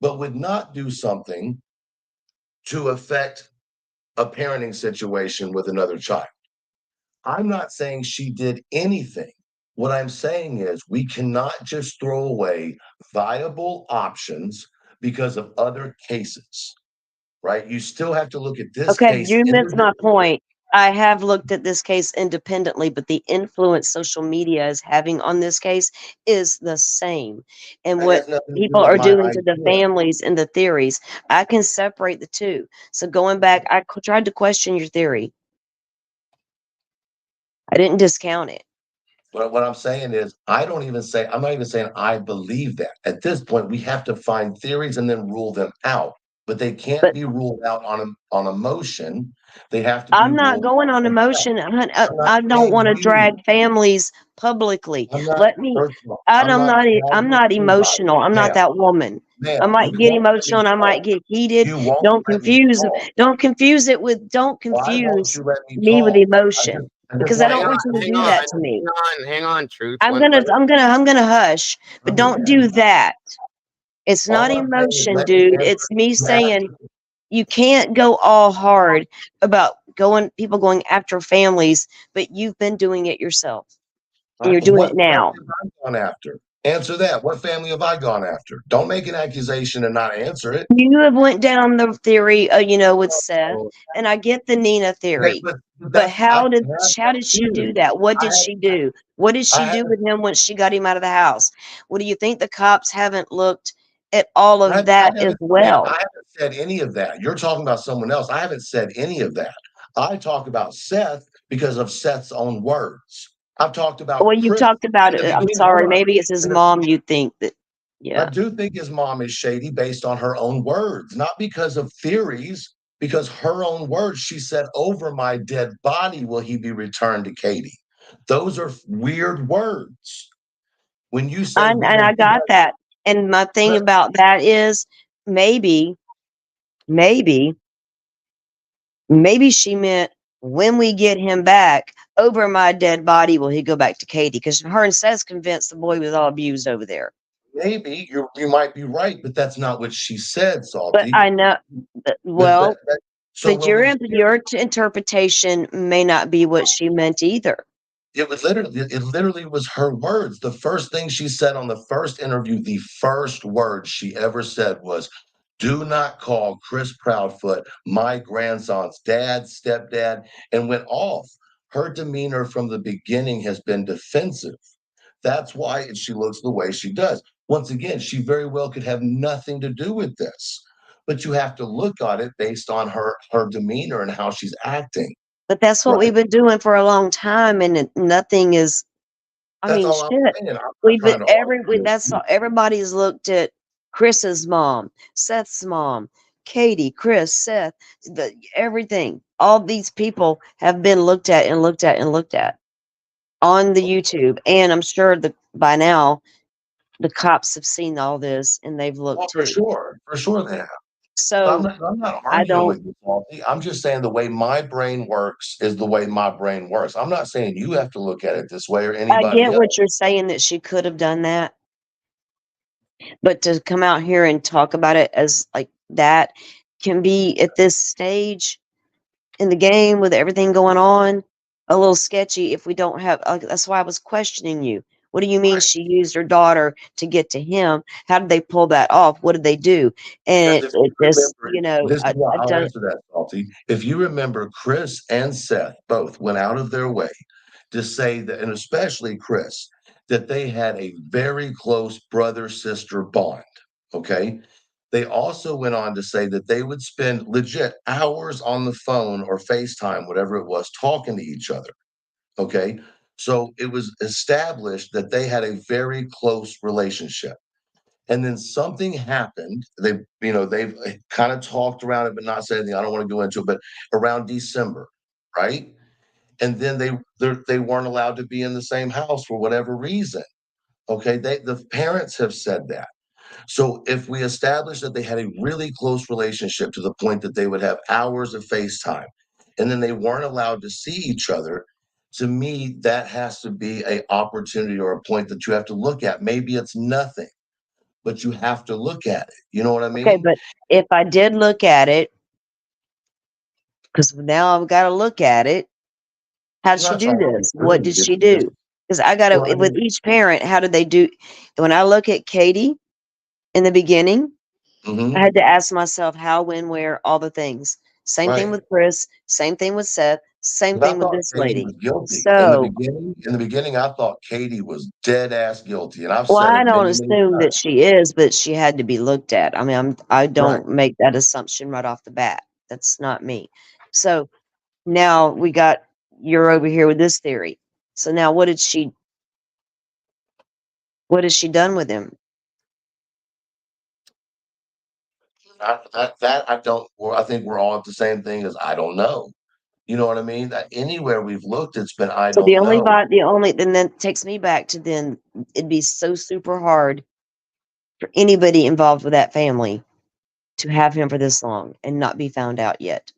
but would not do something to affect a parenting situation with another child. I'm not saying she did anything. What I'm saying is we cannot just throw away viable options because of other cases, right? You still have to look at this Okay, case you missed my individually. point. I have looked at this case independently, but the influence social media is having on this case is the same. And That what has nothing to do people with are my doing to the idea. families and the theories, I can separate the two. So going back, tried to question your theory. I didn't discount it. What I'm saying is, I'm not even saying I believe that. At this point, we have to find theories and then rule them out. But they can't But be ruled out on emotion. They have to be I'm not ruled going out on on fact. emotion. I'm not I don't saying want to you. drag families publicly. I'm not, Let me. first of all, I'm not I'm dragging not anybody. emotional. I'm not Ma'am, that woman. I you might get won't let emotional me and I might talk. get heated. You won't Don't let me confuse. talk. Don't confuse it with. Don't Why won't confuse you let me me with talk? emotion I just because I want don't Hang to on, want you to hang do on, that to me. hang on, Truth. I'm gonna. I'm gonna hush, but don't understand. do that. It's not All I'm saying is emotion, let me dude. answer. It's me You have saying to. you can't go all hard about people going after families, but you've been doing it yourself and you're doing What it family now. have I gone after? Answer that. What family have I gone after? Don't make an accusation and not answer it. You have went down the theory, with Seth, and I get the Nina theory. But how did she do that? What did she do? What did she do with him once she got him out of the house? What do you think the cops haven't looked at all of that as well? I haven't said any of that. You're talking about someone else. I haven't said any of that. I talk about Seth because of Seth's own words. I've talked about Well, you Chris talked about in the it. I'm beginning. Hold sorry. on. Maybe it's his mom. You think that, I yeah. do think his mom is shady based on her own words, not because of theories, because her own words. She said, "Over my dead body will he be returned to Katie." Those are weird words. When you say And I got that. And my thing about that is maybe, maybe she meant when we get him back, over my dead body will he go back to Katie? Because her and Seth's convinced the boy was all abused over there. maybe you might be right, but that's not what she said, But Salty. I know, well, So but your interpretation may not be what she meant either. it literally was her words. The first thing she said on the first interview, the first word she ever said was, "Do not call Chris Proudfoot my grandson's dad, stepdad," and went off. Her demeanor from the beginning has been defensive. That's why she looks the way she does. Once again, she very well could have nothing to do with this, but you have to look at it based on her demeanor and how she's acting. But that's what we've been doing for a long time, and nothing is. That's all I'm Shit. saying. I'm not We've trying been to argue. that's all, everybody's looked at Chris's mom, Seth's mom, Katie, Chris, Seth, everything. All these people have been looked at and looked at and looked at on the YouTube, and I'm sure that by now the cops have seen all this and they've looked For too. sure they have. So I'm not I arguing with don't. you, Faulty. I'm just saying the way my brain works is the way my brain works. I'm not saying you have to look at it this way or I anybody get else. what you're saying that she could have done that, but to come out here and talk about it as like that can be at this stage in the game with everything going on a little sketchy if we don't have that's why I was questioning you. What do you mean she used her daughter to get to him? How did they pull that off? What did they do? And Because if you this, remember, this is why I've I'll done. answer that, Salty. If you remember, Chris and Seth both went out of their way to say that, and especially Chris, that they had a very close brother-sister bond. Okay. They also went on to say that they would spend legit hours on the phone or FaceTime, whatever it was, talking to each other. Okay. So it was established that they had a very close relationship. And then something happened. They've kind of talked around it, but not said anything. I don't want to go into it, but around December, right? And then they weren't allowed to be in the same house for whatever reason. Okay. The parents have said that. So if we establish that they had a really close relationship to the point that they would have hours of FaceTime, and then they weren't allowed to see each other, to me, that has to be an opportunity or a point that you have to look at. Maybe it's nothing, but you have to look at it. You know what I Okay, mean? but if I did look at it, because now I've got to look at it, how I'm did she not do trying to be this? What rude. did It's she just, do? Because I got well, I to, with mean, each parent, how did they do? When I look at Katie in the beginning, I mhm, had to ask myself how, when, where, all the things. Same thing right. with Chris, same thing with Seth, same But I thing with thought this Katie lady. was guilty in the So, beginning. In the beginning, I thought Katie was dead ass guilty, and I've well, said I it don't many, many assume that times. she is, but she had to be looked at. I mean, I Right. don't make that assumption right off the bat. That's not me. So now you're over here with this theory. So now what has she done with him? That I don't. I think we're all at the same thing as I don't know. You know what I mean? That anywhere we've looked, it's been I So don't know. then that takes me back to then it'd be so super hard for anybody involved with that family to have him for this long and not be found out yet.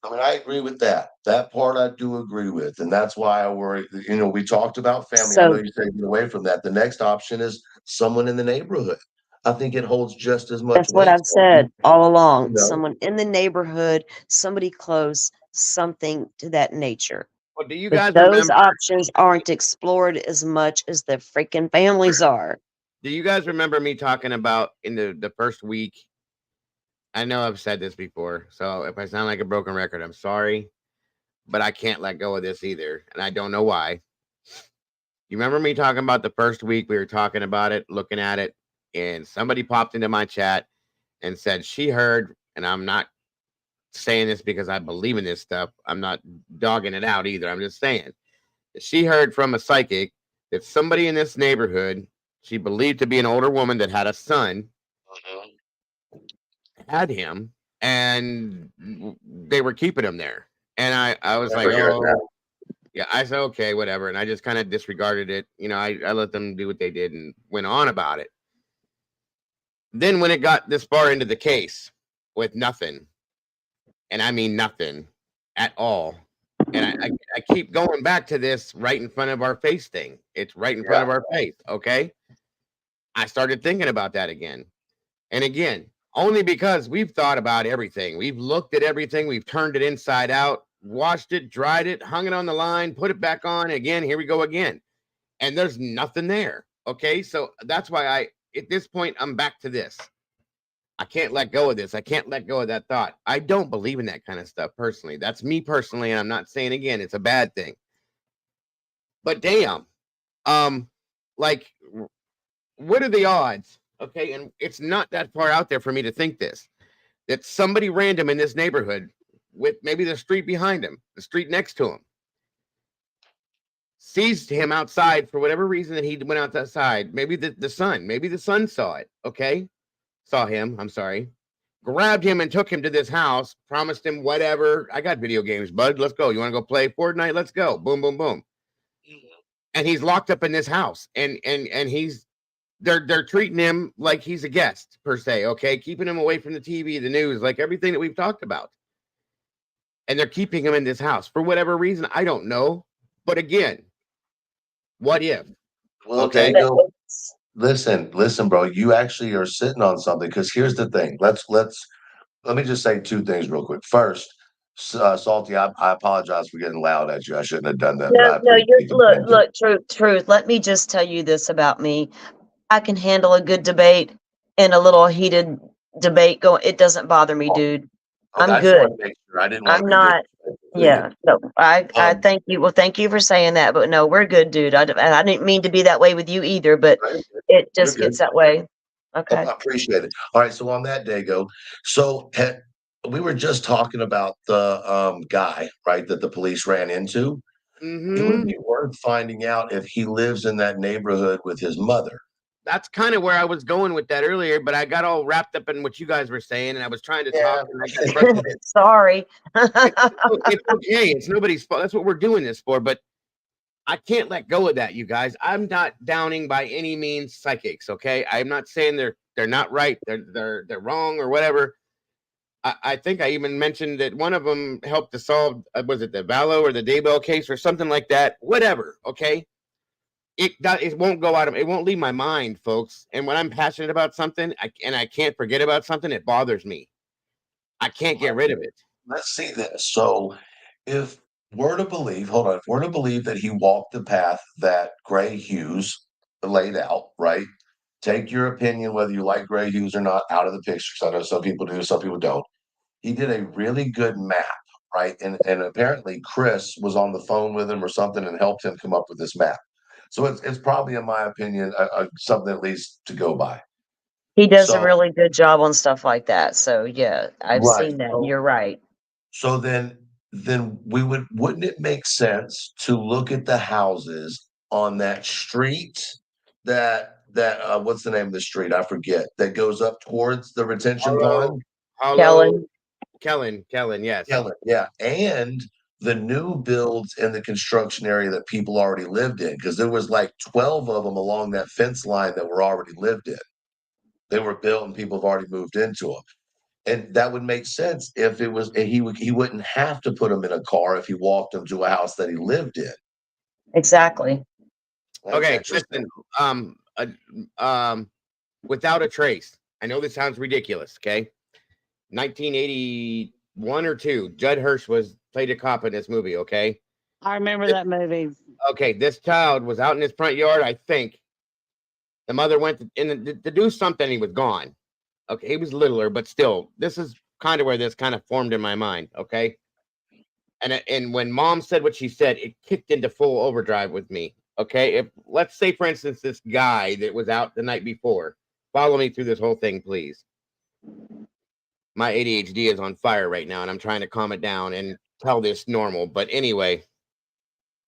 I mean, I agree with that. That part I do agree with, and that's why I worry. We talked about family. I know So you said get away from that. The next option is someone in the neighborhood. I think it holds just as much that's what weight. I've said all along. You know, Someone in the neighborhood, somebody close, something to that nature. Well, do you But guys those remember? options aren't explored as much as the freaking families are. Do you guys remember me talking about in the first week? I know I've said this before, so if I sound like a broken record, I'm sorry, but I can't let go of this either, and I don't know why. You remember me talking about the first week? We were talking about it, looking at it, and somebody popped into my chat and said she heard, and I'm not saying this because I believe in this stuff. I'm not dogging it out either. I'm just saying that she heard from a psychic that somebody in this neighborhood, she believed to be an older woman that had a son, had him, and they were keeping him there. And I was like, oh, yeah. I said, okay, whatever. And I just kind of disregarded it. I let them do what they did and went on about it. Then when it got this far into the case with nothing, and I mean nothing at all, and I keep going back to this right in front of our face thing. It's right in front of our face, okay? I started thinking about that again. And again, only because we've thought about everything. We've looked at everything. We've turned it inside out, washed it, dried it, hung it on the line, put it back on. Again, here we go again. And there's nothing there. Okay. So that's why at this point, I'm back to this. I can't let go of this. I can't let go of that thought. I don't believe in that kind of stuff personally. That's me personally. And I'm not saying again, it's a bad thing. But damn, like, what are the odds? Okay, and it's not that far out there for me to think this, that somebody random in this neighborhood with maybe the street behind him, the street next to him, sees him outside for whatever reason that he went outside. Maybe the son saw it, okay? Saw him, I'm sorry. Grabbed him and took him to this house, promised him whatever. I got video games, bud. Let's go. You want to go play Fortnite? Let's go. Boom, boom, boom. And he's locked up in this house. And they're treating him like he's a guest per se, okay? Keeping him away from the TV, the news, like everything that we've talked about. And they're keeping him in this house for whatever reason. I don't know. But again, what if? well, Okay. Listen, bro. You actually are sitting on something because here's the thing. Let me just say two things real quick. First, Salty, I apologize for getting loud at you. I shouldn't have done that, but I No, appreciate the attention. look, truth. Let me just tell you this about me. I can handle a good debate and a little heated debate going. It doesn't bother me, dude. Okay, I'm I just good. wanted to make sure. I didn't want I'm to be not. disrespectful to you. Yeah, no, I Um, thank you. Well, thank you for saying that, but no, we're good, dude. And I didn't mean to be that way with you either, but Right? it You're just good. gets that way. Okay. I appreciate it. All right, so on that day, we were just talking about the guy, right, that the police ran into. It would Mm-hmm. be worth finding out if he lives in that neighborhood with his mother. That's kind of where I was going with that earlier, but I got all wrapped up in what you guys were saying, and I was trying to talk, and I got frustrated. Sorry. It's okay. It's nobody's fault. That's what we're doing this for. But I can't let go of that, you guys. I'm not downing by any means psychics. Okay, I'm not saying they're not right. They're wrong or whatever. I think I even mentioned that one of them helped to solve was it the Vallow or the Daybell case or something like that. Whatever. Okay. It won't go out of it won't leave my mind, folks. And when I'm passionate about something, I can't forget about something, it bothers me. I can't get rid of it. Let's see this. So, if we're to believe, hold on, if we're to believe that he walked the path that Gray Hughes laid out, right? Take your opinion, whether you like Gray Hughes or not, out of the picture. Because I know some people do, some people don't. He did a really good map, right? And apparently Chris was on the phone with him or something and helped him come up with this map. So it's probably, in my opinion, something at least to go by. He does a So really good job on stuff like that. So yeah, I've right. seen that. So, You're right. so then wouldn't it make sense to look at the houses on that street that what's the name of the street? I forget, that goes up towards the retention pond? Kellen. Kellen, yes. Kellen, yeah. And the new builds in the construction area that people already lived in, because there was like 12 of them along that fence line that were already lived in. They were built and people have already moved into them. And that would make sense if it was he wouldn't have to put them in a car if he walked them to a house that he lived in. Exactly. That's Okay, interesting. listen. Without a trace. I know this sounds ridiculous. Okay, 1981 or 2. Judd Hirsch played a cop in this movie. Okay. I remember that movie. Okay, this child was out in his front yard. I think the mother went to do something. He was gone. Okay, he was littler, but still, this is kind of where this kind of formed in my mind. Okay, and when mom said what she said, it kicked into full overdrive with me. Okay, if let's say, for instance, this guy that was out the night before, follow me through this whole thing, please. My ADHD is on fire right now, and I'm trying to calm it down and tell this normal. But anyway,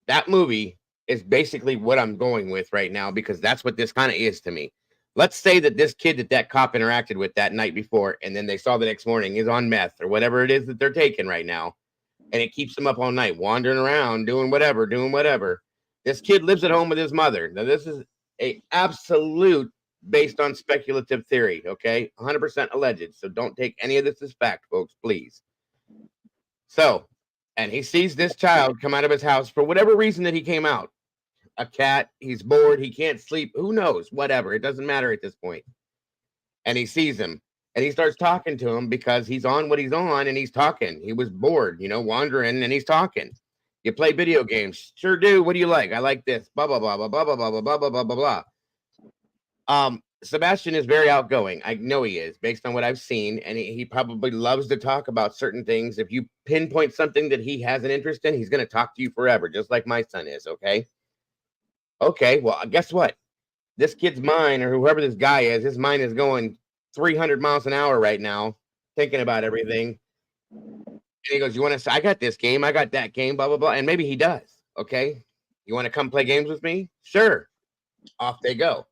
that movie is basically what I'm going with right now, because that's what this kind of is to me. Let's say that this kid that cop interacted with that night before, and then they saw the next morning is on meth or whatever it is that they're taking right now, and it keeps them up all night, wandering around, doing whatever. This kid lives at home with his mother. Now, this is a absolute based on speculative theory, okay? 100% alleged, so don't take any of this as fact, folks, please. So, and he sees this child come out of his house for whatever reason that he came out. A cat, he's bored, he can't sleep, who knows, whatever, it doesn't matter at this point. And he sees him, and he starts talking to him because he's on what he's on, and he's talking. He was bored, wandering, and he's talking. You play video games? Sure do. What do you like? I like this. Blah, blah, blah, blah, blah, blah, blah, blah, blah, blah, blah, blah. Sebastian is very outgoing. I know he is, based on what I've seen, and he probably loves to talk about certain things. If you pinpoint something that he has an interest in, he's going to talk to you forever, just like my son is, okay? Okay, well, guess what? This kid's mind, or whoever this guy is, his mind is going 300 miles an hour right now, thinking about everything. And he goes, you want to say, I got this game, I got that game, blah, blah, blah. And maybe he does, okay? You want to come play games with me? Sure. Off they go.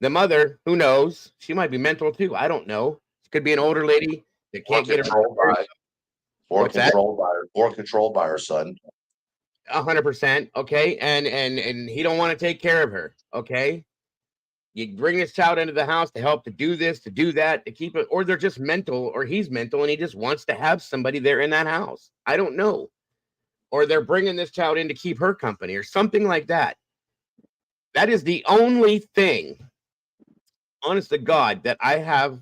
The mother, who knows? She might be mental too. I don't know. She could be an older lady that can't get her. Or controlled by her son. 100%. Okay, and he don't want to take care of her. Okay, you bring this child into the house to help to do this, to do that, to keep it, or they're just mental, or he's mental and he just wants to have somebody there in that house. I don't know. Or they're bringing this child in to keep her company or something like that. That is the only thing, honest to God, that I have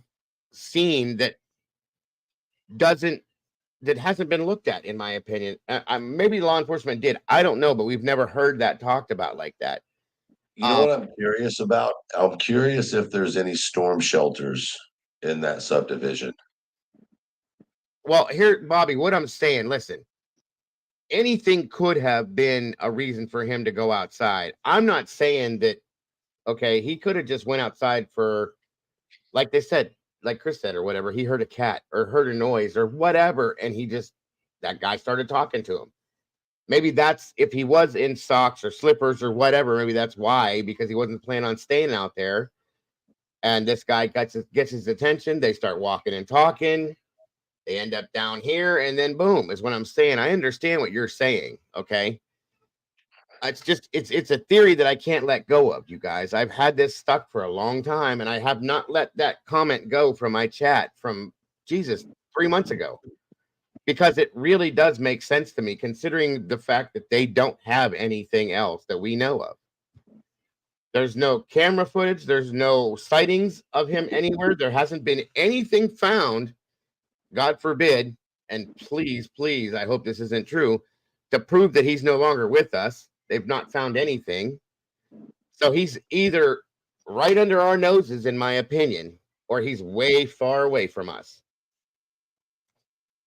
seen that hasn't been looked at, in my opinion. Maybe law enforcement did. I don't know, but we've never heard that talked about like that. You know what I'm curious about? I'm curious if there's any storm shelters in that subdivision. Well, here, Bobby, what I'm saying, listen, anything could have been a reason for him to go outside. I'm not saying that, okay, he could have just went outside for like they said, like Chris said, or whatever, he heard a cat or heard a noise or whatever, and that guy started talking to him. Maybe that's if he was in socks or slippers or whatever, maybe that's why, because he wasn't planning on staying out there. And this guy gets his attention. They start walking and talking. They end up down here, and then boom, is what I'm saying. I understand what you're saying, okay? It's a theory that I can't let go of, you guys. I've had this stuck for a long time, and I have not let that comment go from my chat from 3 months ago, because it really does make sense to me, considering the fact that they don't have anything else that we know of. There's no camera footage. There's no sightings of him anywhere. There hasn't been anything found, God forbid, and please, please, I hope this isn't true, to prove that he's no longer with us. They've not found anything. So he's either right under our noses, in my opinion, or he's way far away from us.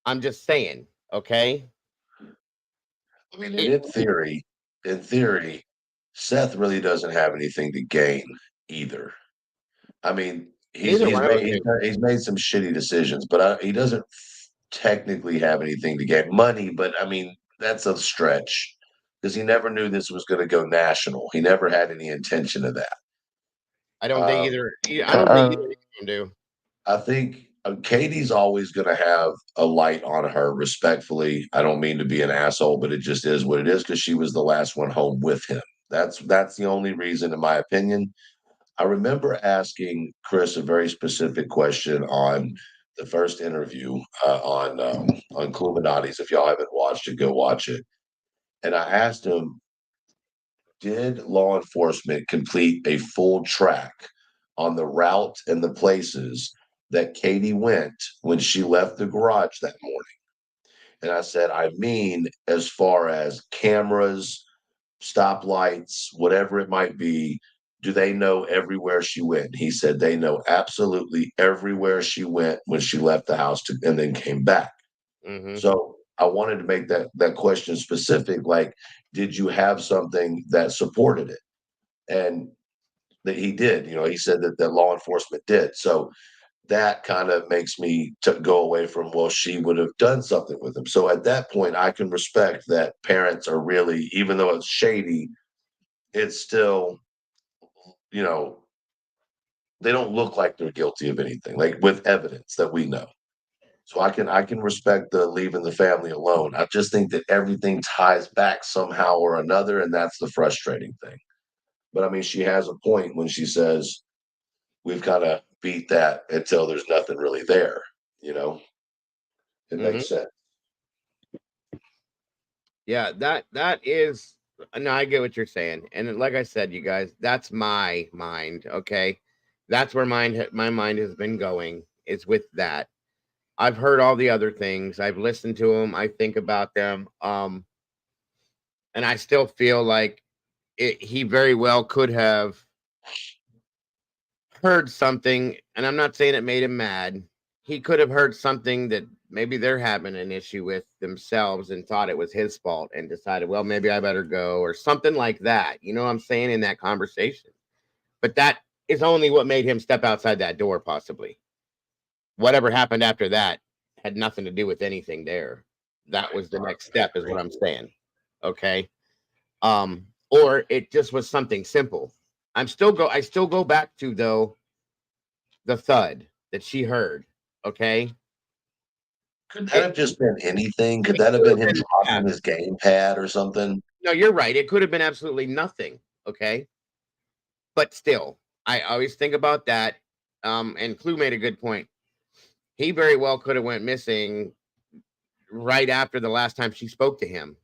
I'm just saying, okay? I mean, in theory, Seth really doesn't have anything to gain either. I mean, he's made some shitty decisions, but he doesn't technically have anything to gain. Money, but I mean, that's a stretch because he never knew this was going to go national. He never had any intention of that. I don't think either. I don't think either can do. I think Katie's always going to have a light on her, respectfully. I don't mean to be an asshole, but it just is what it is because she was the last one home with him. That's the only reason, in my opinion. I remember asking Chris a very specific question on the first interview on Cluminati's. If y'all haven't watched it, go watch it. And I asked him, did law enforcement complete a full track on the route and the places that Katie went when she left the garage that morning? And I said, I mean, as far as cameras, stoplights, whatever it might be, do they know everywhere she went? He said they know absolutely everywhere she went when she left the house and then came back. Mm-hmm. So I wanted to make that question specific. Like, did you have something that supported it? And that he did. He said that law enforcement did. So that kind of makes me go away from, well, she would have done something with him. So at that point, I can respect that parents are really, even though it's shady, it's still, they don't look like they're guilty of anything, like with evidence that we know. So I can respect the leaving the family alone. I just think that everything ties back somehow or another, and that's the frustrating thing. But I mean, she has a point when she says we've kind of beat that until there's nothing really there. It makes sense. Yeah, that is. No, I get what you're saying, and like I said, you guys, that's my mind. Okay, that's where my mind has been going. Is with that. I've heard all the other things. I've listened to them. I think about them. And I still feel like he very well could have heard something, and I'm not saying it made him mad. He could have heard something that maybe they're having an issue with themselves and thought it was his fault and decided, well, maybe I better go or something like that. You know what I'm saying, in that conversation? But that is only what made him step outside that door, possibly. Whatever happened after that had nothing to do with anything there. That was the next step, is what I'm saying. Okay. Or it just was something simple. I still go back to, though, the thud that she heard. Okay. Could that have just been anything? Could that have been him dropping his gamepad or something? No, you're right. It could have been absolutely nothing. Okay. But still, I always think about that. And Clue made a good point. He very well could have went missing right after the last time she spoke to him.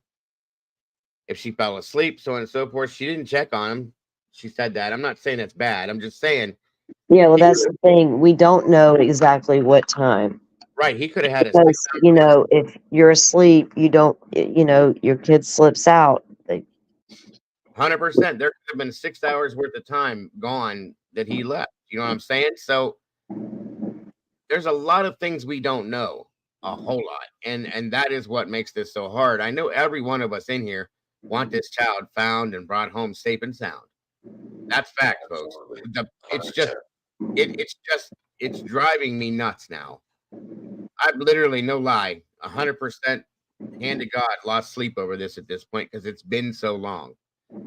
If she fell asleep, so on and so forth, she didn't check on him. She said that. I'm not saying that's bad. I'm just saying. Yeah, well, that's the thing. We don't know exactly what time. Right. He could have had because, if you're asleep, you don't, your kid slips out. 100%. There could have been 6 hours worth of time gone that he left. You know what I'm saying? So there's a lot of things we don't know, a whole lot. And that is what makes this so hard. I know every one of us in here want this child found and brought home safe and sound. That's fact, folks. It's just it's driving me nuts now. I've literally, no lie, 100% hand to God lost sleep over this at this point because it's been so long.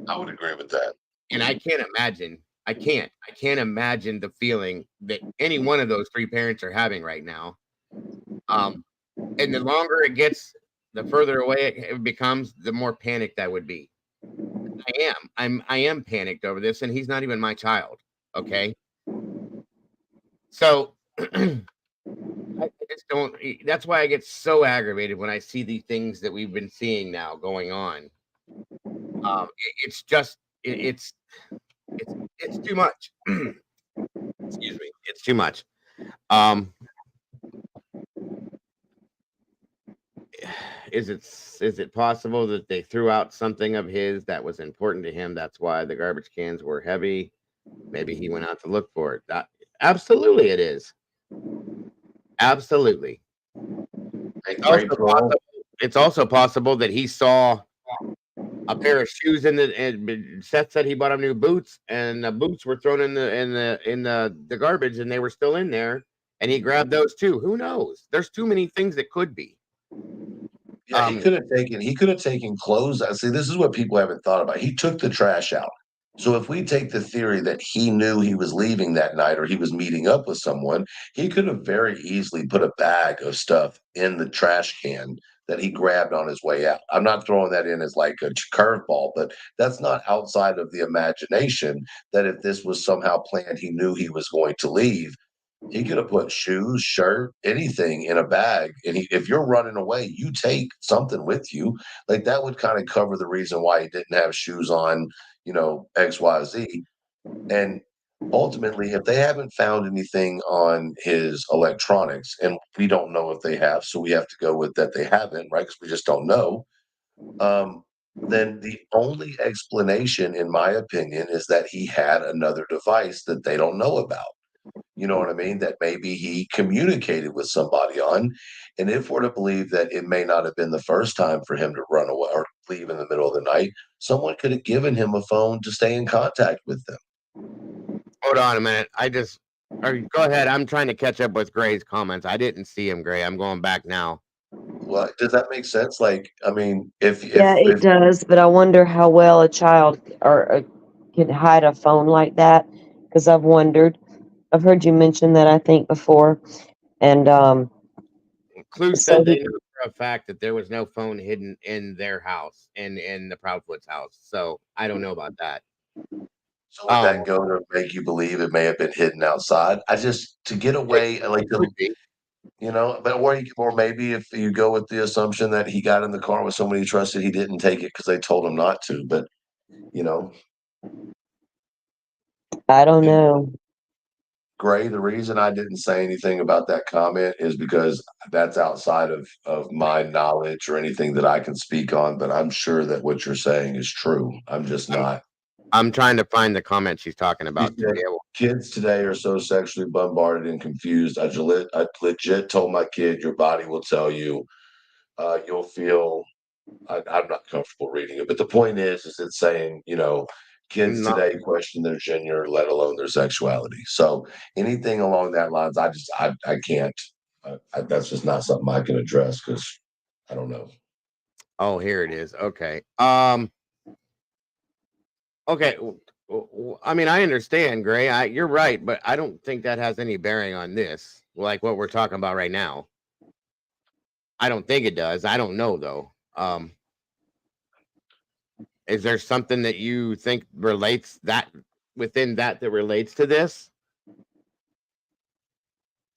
I would agree with that. And I can't imagine. I can't imagine the feeling that any one of those three parents are having right now. And the longer it gets, the further away it becomes, the more panicked I would be. I am panicked over this, and he's not even my child. Okay. So I just don't. That's why I get so aggravated when I see the things that we've been seeing now going on. It's just it's too much. Excuse me. It's too much. Is it possible that they threw out something of his that was important to him? That's why the garbage cans were heavy. Maybe he went out to look for it. Absolutely, it is. Absolutely. It's also possible that he saw a pair of shoes and Seth said he bought him new boots, and the boots were thrown in the garbage, and they were still in there, and he grabbed those too. Who knows? There's too many things that could be. Yeah, he could have taken clothes. I see. This is what people haven't thought about. He took the trash out. So if we take the theory that he knew he was leaving that night or he was meeting up with someone, he could have very easily put a bag of stuff in the trash can that he grabbed on his way out. I'm not throwing that in as like a curveball, but that's not outside of the imagination that if this was somehow planned, he knew he was going to leave. He could have put shoes, shirt, anything in a bag. And if you're running away, you take something with you. Like that would kind of cover the reason why he didn't have shoes on, XYZ. And ultimately, if they haven't found anything on his electronics, and we don't know if they have, so we have to go with that they haven't, right? Because we just don't know. Then the only explanation, in my opinion, is that he had another device that they don't know about. You know what I mean? That maybe he communicated with somebody on. And if we're to believe that it may not have been the first time for him to run away or leave in the middle of the night, someone could have given him a phone to stay in contact with them. Hold on a minute. Go ahead. I'm trying to catch up with Gray's comments. I didn't see him, Gray. I'm going back now. Well, does that make sense? Like, I mean, it does, but I wonder how well a child can hide a phone like that. Because I've wondered. I've heard you mention that, I think, before. And Clue said they knew for a fact that there was no phone hidden in their house and in the Proudfoot's house. So I don't know about that. So would that go to make you believe it may have been hidden outside? To get away, or maybe if you go with the assumption that he got in the car with somebody he trusted, he didn't take it because they told him not to. But I don't know. Gray, the reason I didn't say anything about that comment is because that's outside of my knowledge or anything that I can speak on. But I'm sure that what you're saying is true. I'm just not. I'm trying to find the comment she's talking about. Kids today are so sexually bombarded and confused. I legit told my kid, your body will tell you. You'll feel. I'm not comfortable reading it, but the point is it's saying, kids today question their gender, let alone their sexuality. So anything along that lines, I can't. That's just not something I can address because I don't know. Oh, here it is. Okay. Okay. I mean, I understand, Gray. You're right, but I don't think that has any bearing on this, like what we're talking about right now. I don't think it does. I don't know though. Is there something that you think relates that within that relates to this?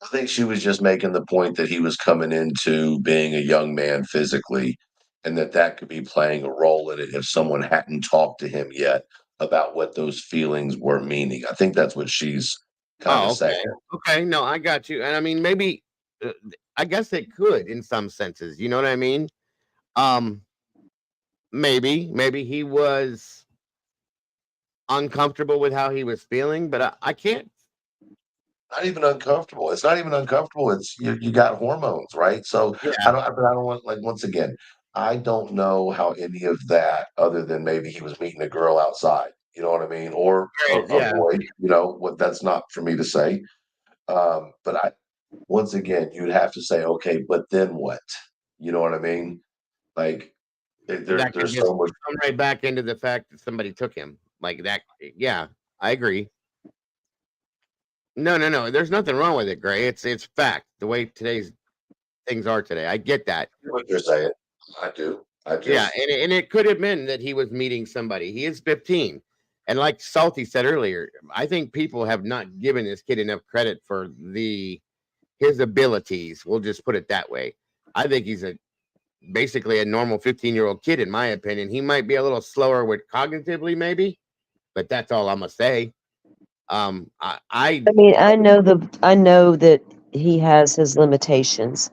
I think she was just making the point that he was coming into being a young man physically, and that could be playing a role in it if someone hadn't talked to him yet about what those feelings were meaning. I think that's what she's kind of saying. Okay, no, I got you. And I mean, maybe, I guess it could in some senses. You know what I mean? Maybe he was uncomfortable with how he was feeling, but I can't. Not even uncomfortable. It's not even uncomfortable. It's you got hormones, right? So yeah. I don't want, like, once again, I don't know how any of that, other than maybe he was meeting a girl outside. You know what I mean? Or Right, a yeah. boy, what that's not for me to say. But once again, you'd have to say, okay, but then what? You know what I mean? Like That could there's just so much. come right back into the fact that somebody took him. Like that. Yeah, I agree. No. There's nothing wrong with it, Gray. It's fact. The way today's things are today. I get that. What you're saying, I do. I Yeah, just and it could have been that he was meeting somebody. He is 15. And like Salty said earlier, I think people have not given this kid enough credit for his abilities. We'll just put it that way. I think he's basically a normal 15-year-old kid, in my opinion. He might be a little slower with cognitively, maybe, but that's all I'm gonna say. I I mean, I know that he has his limitations.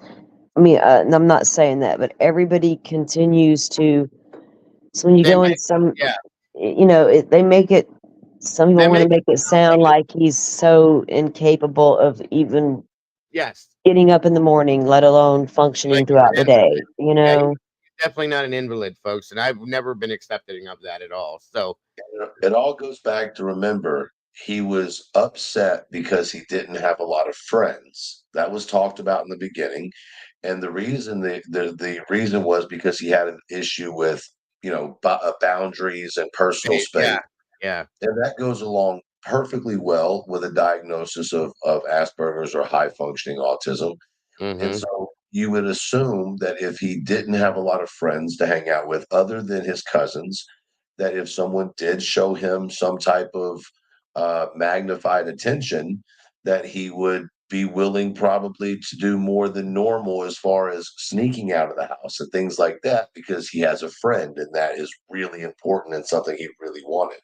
I mean, and I'm not saying that, but everybody continues to. So when you they go in make some, yeah, they make it. Some they people want make to make it sound like he's so incapable of even yes, getting up in the morning, let alone functioning like he's throughout an the day. invalid. You Yeah, know. he's definitely not an invalid, folks, and I've never been accepting of that at all. So it all goes back to remember he was upset because he didn't have a lot of friends. That was talked about in the beginning. And the reason the reason was because he had an issue with, boundaries and personal space. yeah, yeah. And that goes along perfectly well with a diagnosis of Asperger's or high functioning autism. And Mm-hmm. so you would assume that if he didn't have a lot of friends to hang out with other than his cousins, that if someone did show him some type of magnified attention, that he would be willing probably to do more than normal as far as sneaking out of the house and things like that because he has a friend and that is really important and something he really wanted.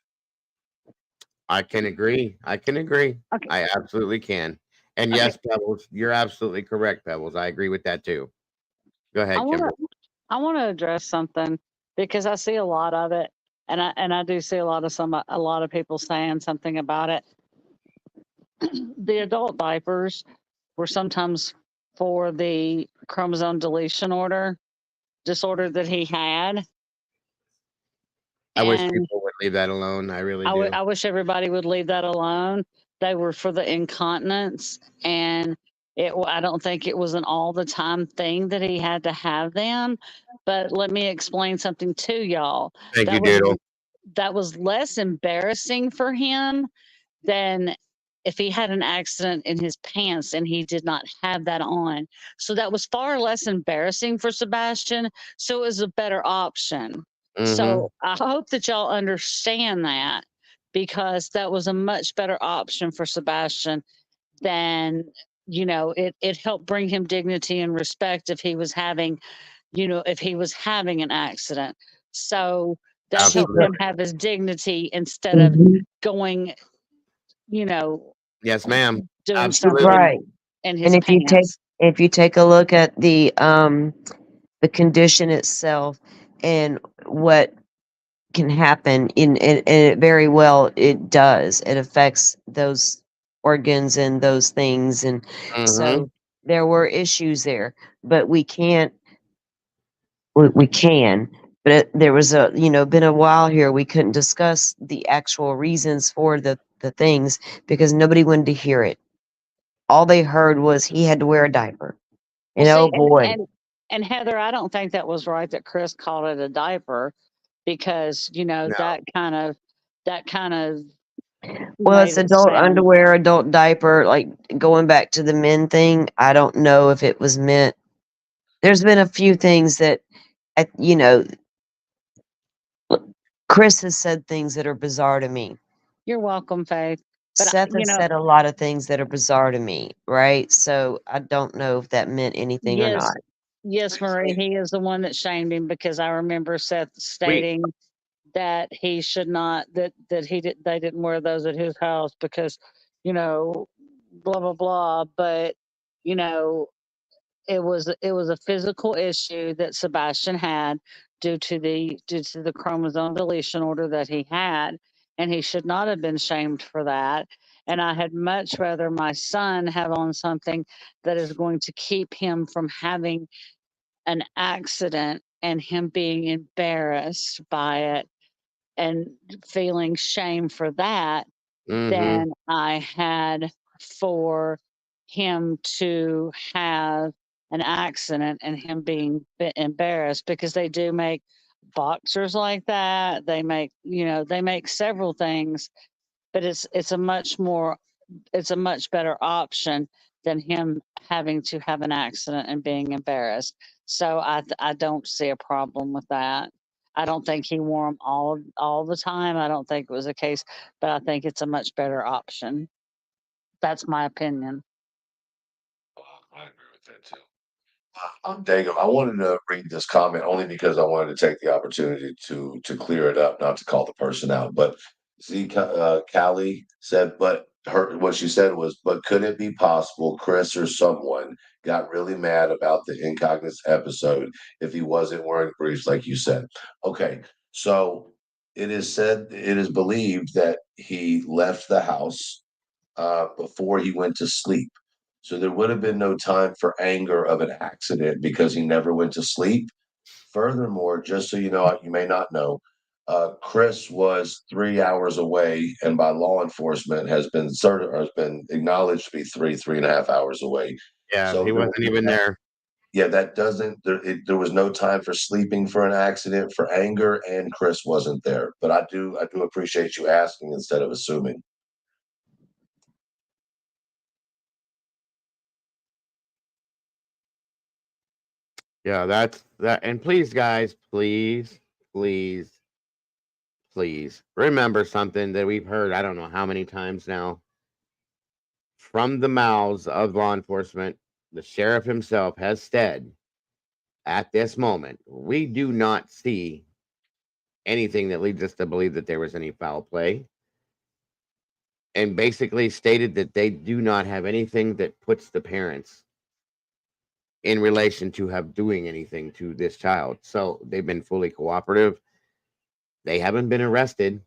I can agree. I can agree. Okay. I absolutely can. And Okay. yes, Pebbles, you're absolutely correct, Pebbles. I agree with that too. Go I ahead, want Kimber. to I want to address something because I see a lot of it, and I do see a lot of people saying something about it. The adult diapers were sometimes for the chromosome deletion disorder that he had, I wish and people would leave that alone. I really do. I wish everybody would leave that alone. They were for the incontinence, and I don't think it was an all the time thing that he had to have them. But let me explain something to y'all. Thank you, That was Doodle. that was less embarrassing for him than if he had an accident in his pants and he did not have that on. So that was far less embarrassing for Sebastian. So it was a better option. Mm-hmm. So I hope that y'all understand that because that was a much better option for Sebastian than, it helped bring him dignity and respect if he was having an accident. So that She helped Absolutely. him have his dignity instead of Mhm. going, you know, Yes, ma'am. doing Absolutely. something Right. in And his pants. if you take a look at the condition itself and what can happen and it very well it does. It affects those organs and those things and Mm-hmm. so there were issues there, but we can but there was been a while here we couldn't discuss the actual reasons for the things because nobody wanted to hear it. All they heard was he had to wear a diaper. Well, And oh see, boy. and Heather, I don't think that was right that Chris called it a diaper because No. that kind of Well, made it's it adult sound. underwear, adult diaper, like going back to the men thing. I don't know if it was meant. There's been a few things that, I- you know, Chris has said things that are bizarre to me. You're welcome, Faith. But Seth has said a lot of things that are bizarre to me, right? So I don't know if that meant anything or yes, not. yes, Marie, he is the one that shamed him because I remember Seth We stating that he should not that they didn't wear those at his house because you know blah blah blah, but you know it was a physical issue that Sebastian had due to the chromosome deletion order that he had, and he should not have been shamed for that. And I had much rather my son have on something that is going to keep him from having an accident and him being embarrassed by it and feeling shame for that Mm-hmm. than I had for him to have an accident and him being embarrassed, because they do make boxers like that. They make, they make several things, but it's a much better option than him having to have an accident and being embarrassed. So I don't see a problem with that. I don't think he wore them all the time. I don't think it was a case, but I think it's a much better option. That's my opinion. I agree with that too. Dago, I wanted to read this comment only because I wanted to take the opportunity to clear it up, not to call the person out. But Callie said, but what she said was, but could it be possible Chris or someone got really mad about the Incognito episode if he wasn't wearing briefs, like you said? Okay, so it is believed that he left the house before he went to sleep. So there would have been no time for anger of an accident because he never went to sleep. Furthermore, just so you know, you may not know, Chris was 3 hours away, and by law enforcement has been acknowledged to be 3.5 hours away. Yeah, So he wasn't even there. Yeah, that doesn't. There was no time for sleeping for an accident, for anger, and Chris wasn't there. But I do appreciate you asking instead of assuming. Yeah, that's that. And please, guys, please, please, please remember something that we've heard, I don't know how many times now, from the mouths of law enforcement. The sheriff himself has said at this moment, we do not see anything that leads us to believe that there was any foul play. And basically stated that they do not have anything that puts the parents in relation to have doing anything to this child. So they've been fully cooperative. They haven't been arrested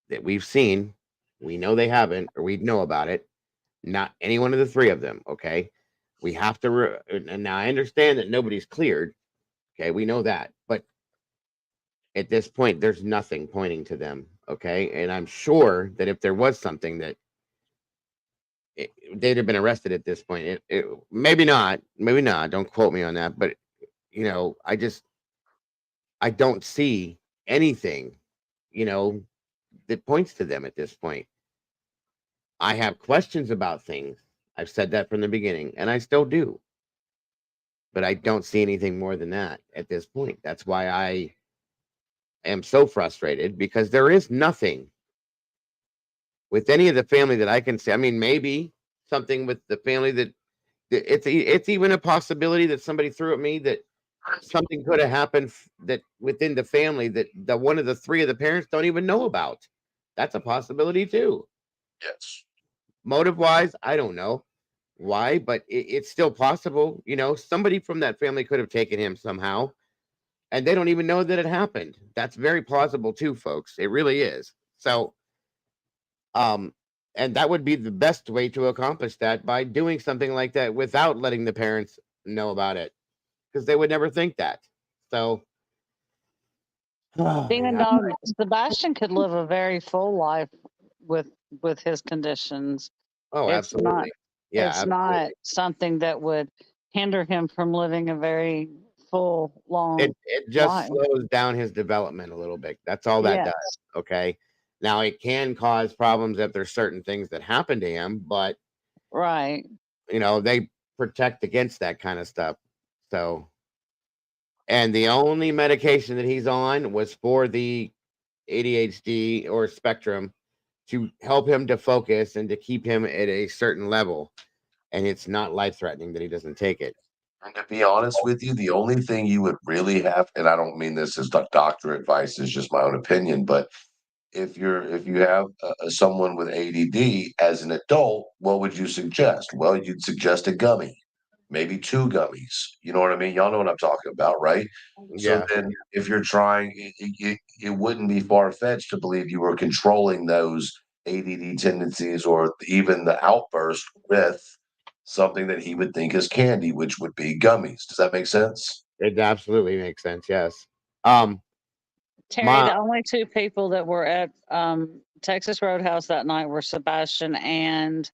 that we've seen. We know they haven't, or we know about it. Not any one of the three of them. Okay. We have to, and now I understand that nobody's cleared. Okay. We know that. But at this point, there's nothing pointing to them. Okay. And I'm sure that if there was something that they'd have been arrested at this point. Maybe not. Maybe not. Don't quote me on that. But, I don't see anything, that points to them at this point. I have questions about things. I've said that from the beginning, and I still do. But I don't see anything more than that at this point. That's why I am so frustrated, because there is nothing with any of the family that I can see. I mean, maybe something with the family that it's even a possibility that somebody threw at me that something could have happened that within the family that one of the three of the parents don't even know about. That's a possibility too. Yes. Motive wise, I don't know why, but it's still possible. Somebody from that family could have taken him somehow, and they don't even know that it happened. That's very plausible too, folks. It really is. So, and that would be the best way to accomplish that, by doing something like that without letting the parents know about it, because they would never think that. So, Demon Dog, Sebastian could live a very full life with his conditions. Oh, It's not. absolutely. Yeah, It's absolutely. not something that would hinder him from living a very full, long It just life. slows down his development a little bit. That's all that Yes. does. Okay. Now it can cause problems if there's certain things that happen to him, but Right. They protect against that kind of stuff. So, and the only medication that he's on was for the ADHD or spectrum, to help him to focus and to keep him at a certain level. And it's not life threatening that he doesn't take it. And to be honest with you, the only thing you would really have, and I don't mean this as doctor advice, is just my own opinion, but if you have someone with ADD as an adult, what would you suggest? Well, you'd suggest a gummy, maybe 2 gummies. You know what I mean? Y'all know what I'm talking about, right? So Yeah. then, if you're trying, it wouldn't be far fetched to believe you were controlling those ADD tendencies or even the outburst with something that he would think is candy, which would be gummies. Does that make sense? It absolutely makes sense. Yes. Um, Terry, the only two people that were at Texas Roadhouse that night were Sebastian and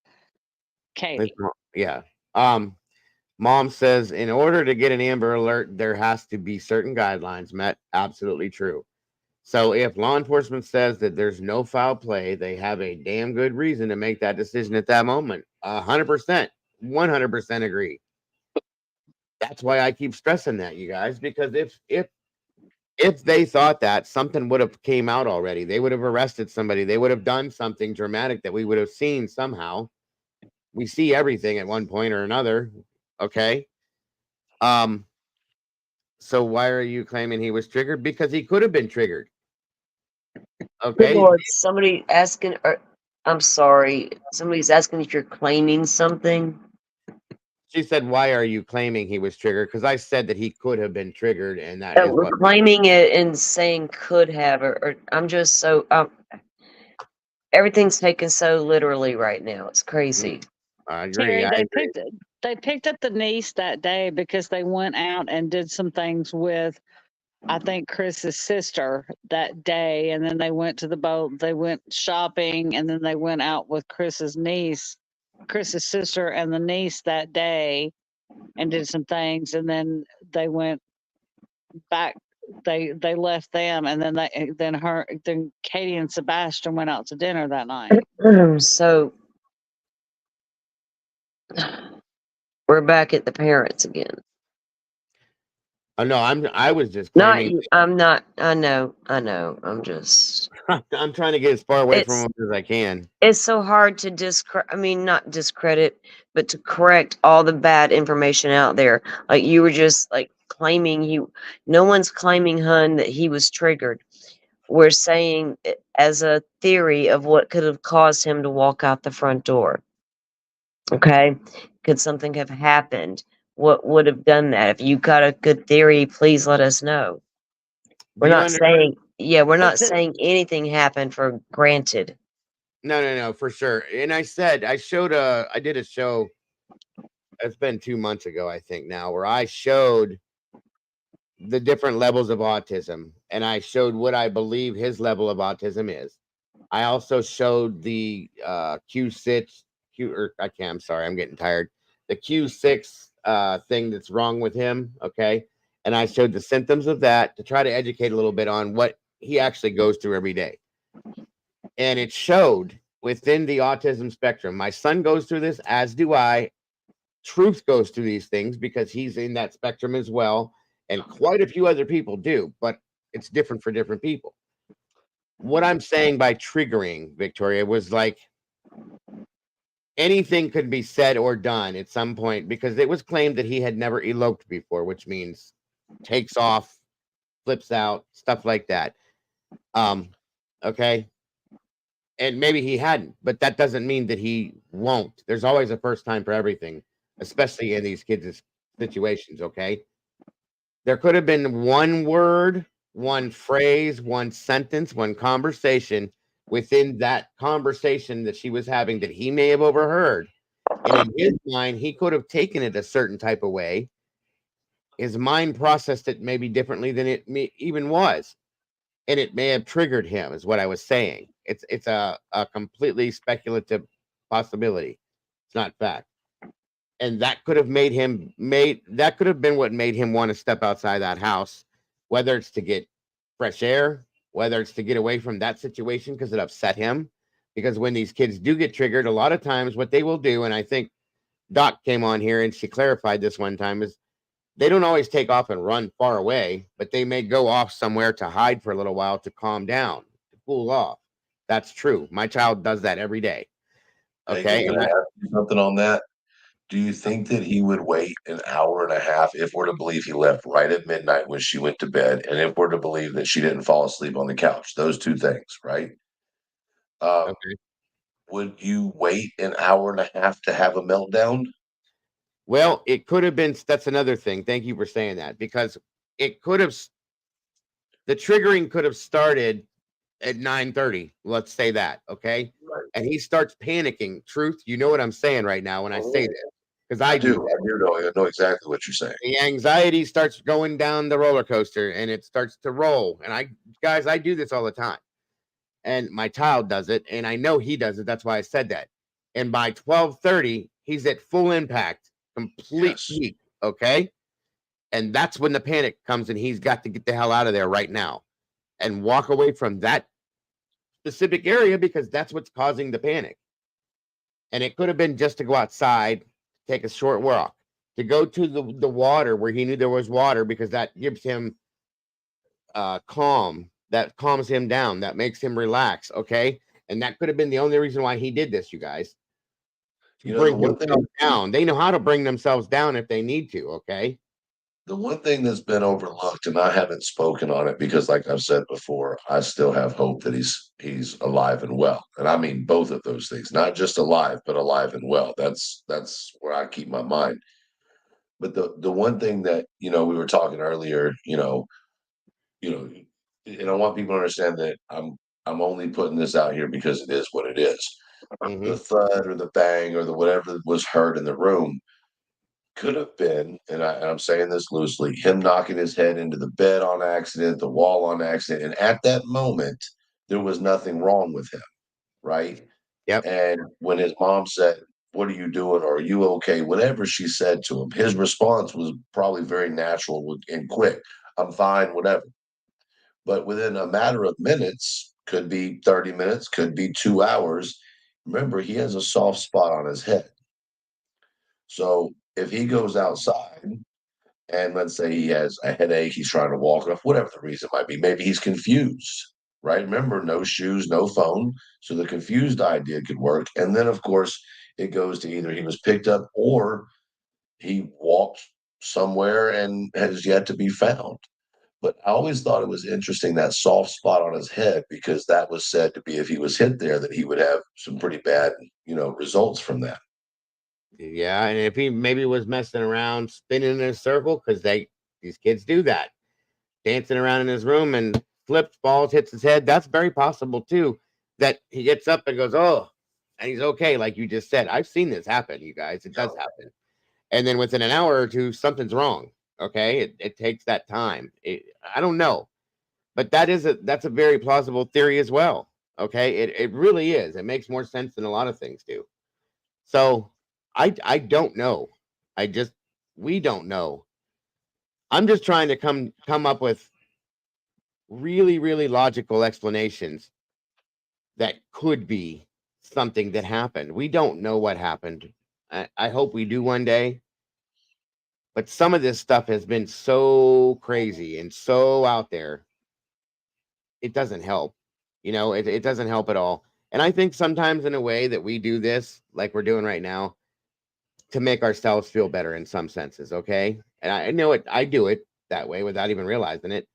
Katie. Yeah. Mom says in order to get an Amber Alert, there has to be certain guidelines met. Absolutely true. So if law enforcement says that there's no foul play, they have a damn good reason to make that decision at that moment. 100%, 100% agree. That's why I keep stressing that, you guys, because if they thought that something would have came out already, they would have arrested somebody, they would have done something dramatic that we would have seen somehow. We see everything at one point or another. Okay. So why are you claiming he was triggered? Because he could have been triggered. Good Okay. Lord, somebody asking, or I'm sorry, somebody's asking if you're claiming something. She said, "Why are you claiming he was triggered?" Because I said that he could have been triggered, and that is We're what claiming it and saying could have, or I'm just so everything's taken so literally right now. It's crazy. I agree. Terry, I agree. they picked up the niece that day because they went out and did some things with, I think, Chris's sister that day, and then they went to the boat. They went shopping, and then they went out with Chris's sister, and the niece that day, and did some things, and then they went back. They left them, and then Katie and Sebastian went out to dinner that night. So we're back at the parents again. Oh no, I was just Not claiming. you. I'm not. I know. I'm just. I'm trying to get as far away from him as I can. It's so hard to not discredit, but to correct all the bad information out there. Like you were just like claiming no one's claiming, hun, that he was triggered. We're saying as a theory of what could have caused him to walk out the front door. Okay. Could something have happened? What would have done that? If you got a good theory, please let us know. We're not saying anything happened for granted. No, for sure. And I did a show. It's been 2 months ago, I think now, where I showed the different levels of autism, and I showed what I believe his level of autism is. I also showed the Q6 I'm sorry, I'm getting tired. The Q6 thing that's wrong with him, okay? And I showed the symptoms of that to try to educate a little bit on what he actually goes through every day. And it showed within the autism spectrum. My son goes through this, as do I. Truth goes through these things because he's in that spectrum as well. And quite a few other people do, but it's different for different people. What I'm saying by triggering, Victoria, was like anything could be said or done at some point, because it was claimed that he had never eloped before, which means takes off, flips out, stuff like that. Okay. And maybe he hadn't, but that doesn't mean that he won't. There's always a first time for everything, especially in these kids' situations. Okay. There could have been one word, one phrase, one sentence, one conversation within that conversation that she was having that he may have overheard. And in his mind, he could have taken it a certain type of way. His mind processed it maybe differently than it even was. And it may have triggered him, is what I was saying. It's a completely speculative possibility. It's not fact. And that could have that could have been what made him want to step outside that house, whether it's to get fresh air, whether it's to get away from that situation because it upset him. Because when these kids do get triggered, a lot of times what they will do, and I think Doc came on here and she clarified this one time, is they don't always take off and run far away, but they may go off somewhere to hide for a little while to calm down, to cool off. That's true. My child does that every day. Okay. Can I ask you something on that? Do you think that he would wait an hour and a half if we're to believe he left right at midnight when she went to bed, and if we're to believe that she didn't fall asleep on the couch? Those two things, right? Okay. Would you wait an hour and a half to have a meltdown? Well, it could have been. That's another thing. Thank you for saying that, because it could have. The triggering could have started at 9:30. Let's say that. Okay. Right. And he starts panicking. Truth. You know what I'm saying right now when I say this. because I I do. do. I know exactly what you're saying. The anxiety starts going down the roller coaster and it starts to roll. And I do this all the time. And my child does it, and I know he does it. That's why I said that. And by 12:30, he's at full impact, complete Yes. peak. Okay. And that's when the panic comes, and he's got to get the hell out of there right now and walk away from that specific area because that's what's causing the panic. And it could have been just to go outside, take a short walk, to go to the water where he knew there was water because that gives him calm, that calms him down, that makes him relax. Okay. And that could have been the only reason why he did this, you guys. To bring himself down. They know how to bring themselves down if they need to. Okay. The one thing that's been overlooked, and I haven't spoken on it because, like I've said before, I still have hope that he's alive and well. And I mean both of those things, not just alive, but alive and well. That's where I keep my mind. But the one thing that, we were talking earlier, and I want people to understand that I'm only putting this out here because it is what it is. The thud or the bang or the whatever was heard in the room could have been, and I'm saying this loosely, him knocking his head into the bed on accident, the wall on accident, and at that moment there was nothing wrong with him, right? Yep. And when his mom said, "What are you doing? Or are you okay?" Whatever she said to him, his response was probably very natural and quick. "I'm fine, whatever." But within a matter of minutes, could be 30 minutes, could be 2 hours. Remember, he has a soft spot on his head. So if he goes outside and let's say he has a headache, he's trying to walk off, whatever the reason might be, maybe he's confused, right? Remember, no shoes, no phone. So the confused idea could work. And then, of course, it goes to either he was picked up or he walked somewhere and has yet to be found. But I always thought it was interesting that soft spot on his head because that was said to be if he was hit there that he would have some pretty bad, results from that. Yeah, and if he maybe was messing around, spinning in a circle, because these kids do that, dancing around in his room and flips, balls, hits his head. That's very possible too. That he gets up and goes, "Oh," and he's okay, like you just said. I've seen this happen, you guys. It does happen, and then within an hour or two, something's wrong. Okay, it takes that time. I don't know, but that's a very plausible theory as well. Okay, it really is. It makes more sense than a lot of things do. So I don't know. We don't know. I'm just trying to come up with really, really logical explanations that could be something that happened. We don't know what happened. I hope we do one day. But some of this stuff has been so crazy and so out there. It doesn't help. It doesn't help at all. And I think sometimes in a way that we do this, like we're doing right now, to make ourselves feel better in some senses, okay? And I know it, I do it that way without even realizing it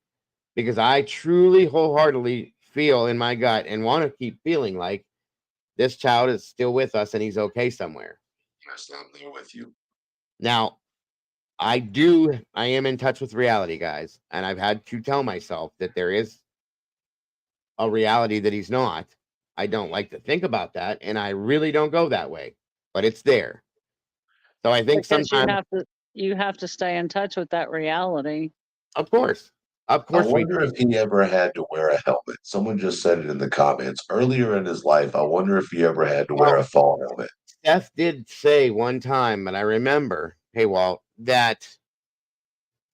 because I truly, wholeheartedly feel in my gut and want to keep feeling like this child is still with us and he's okay somewhere. Yes, I'm there with you. Now, I am in touch with reality, guys, and I've had to tell myself that there is a reality that he's not. I don't like to think about that, and I really don't go that way, but it's there. So I think Because sometimes you have to stay in touch with that reality. Of course. Of I course we wonder if he ever had to wear a helmet. Someone just said it in the comments. Earlier in his life, I wonder if he ever had to wear a fall helmet. Seth did say one time, and I remember, hey Walt, that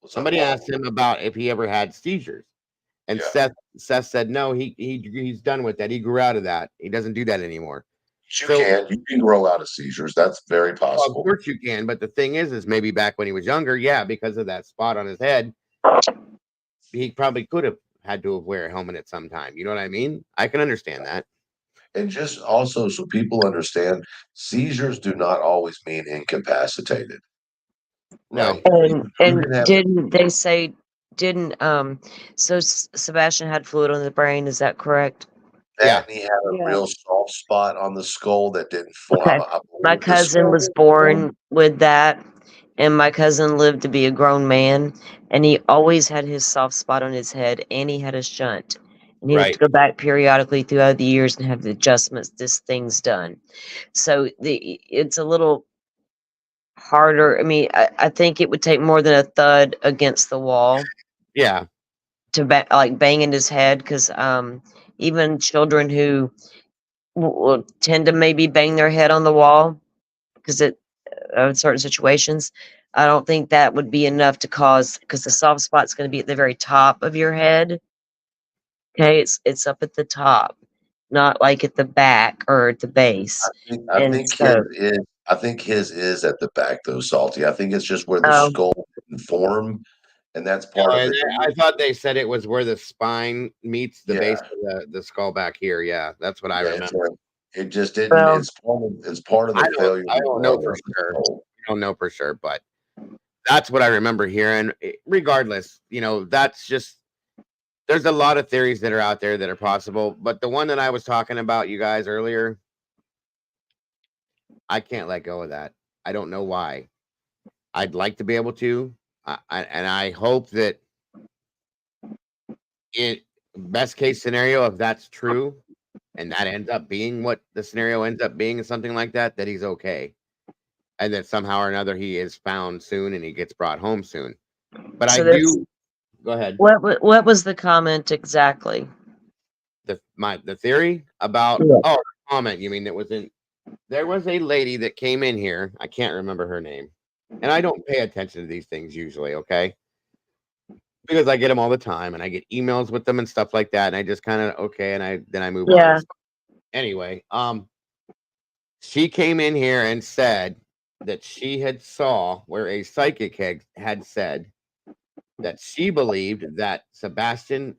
somebody asked him about if he ever had seizures. And Yeah. Seth said no, he's done with that. He grew out of that. He doesn't do that anymore. You can grow out of seizures. That's very Of possible. course you can, but the thing is maybe back when he was younger, yeah, because of that spot on his head, he probably could have had to wear a helmet at some time. You know what I mean? I can understand that. And just also so people understand, seizures do not always mean incapacitated. No. Right? And You can have didn't they say so Sebastian had fluid on the brain, is that correct? that, and he had a real soft spot on the skull that didn't form. Okay. My cousin was born with that, and my cousin lived to be a grown man, and he always had his soft spot on his head, and he had a shunt. And he had to go back periodically throughout the years and have the adjustments, things done. So it's a little harder. I mean, I think it would take more than a thud against the wall Yeah. to like banging his head, because even children who will tend to maybe bang their head on the wall because it in certain situations, I don't think that would be enough to cause, because the soft spot's going to be at the very top of your head. Okay, it's up at the top, not like at the back or at the base. I And think so, his is at the back though, Salty. I think it's just where the oh, skull didn't form, and that's Oh, part of and it. I thought they said it was where the spine meets the Yeah, base of the skull back here. Yeah, that's what I yeah, remember. it just didn't. well, It's part of the failure. I of the don't know bone for of the sure. skull. I don't know for sure, but that's what I remember hearing. Regardless, that's just, there's a lot of theories that are out there that are possible, but the one that I was talking about, you guys, earlier, I can't let go of that. I don't know why. I'd like to be able to, and I hope that it best case scenario, if that's true, and that ends up being what the scenario ends up being, and something like that, that he's okay, and that somehow or another he is found soon and he gets brought home soon. But I so that's do. Go ahead. what was the comment exactly? The theory about Yeah. the comment, you mean, there was a lady that came in here, I can't remember her name, and I don't pay attention to these things usually, okay, because I get them all the time and I get emails with them and stuff like that, and I just kind of okay, and I move on. Yeah. Anyway, she came in here and said that she had saw where a psychic had said that she believed that Sebastian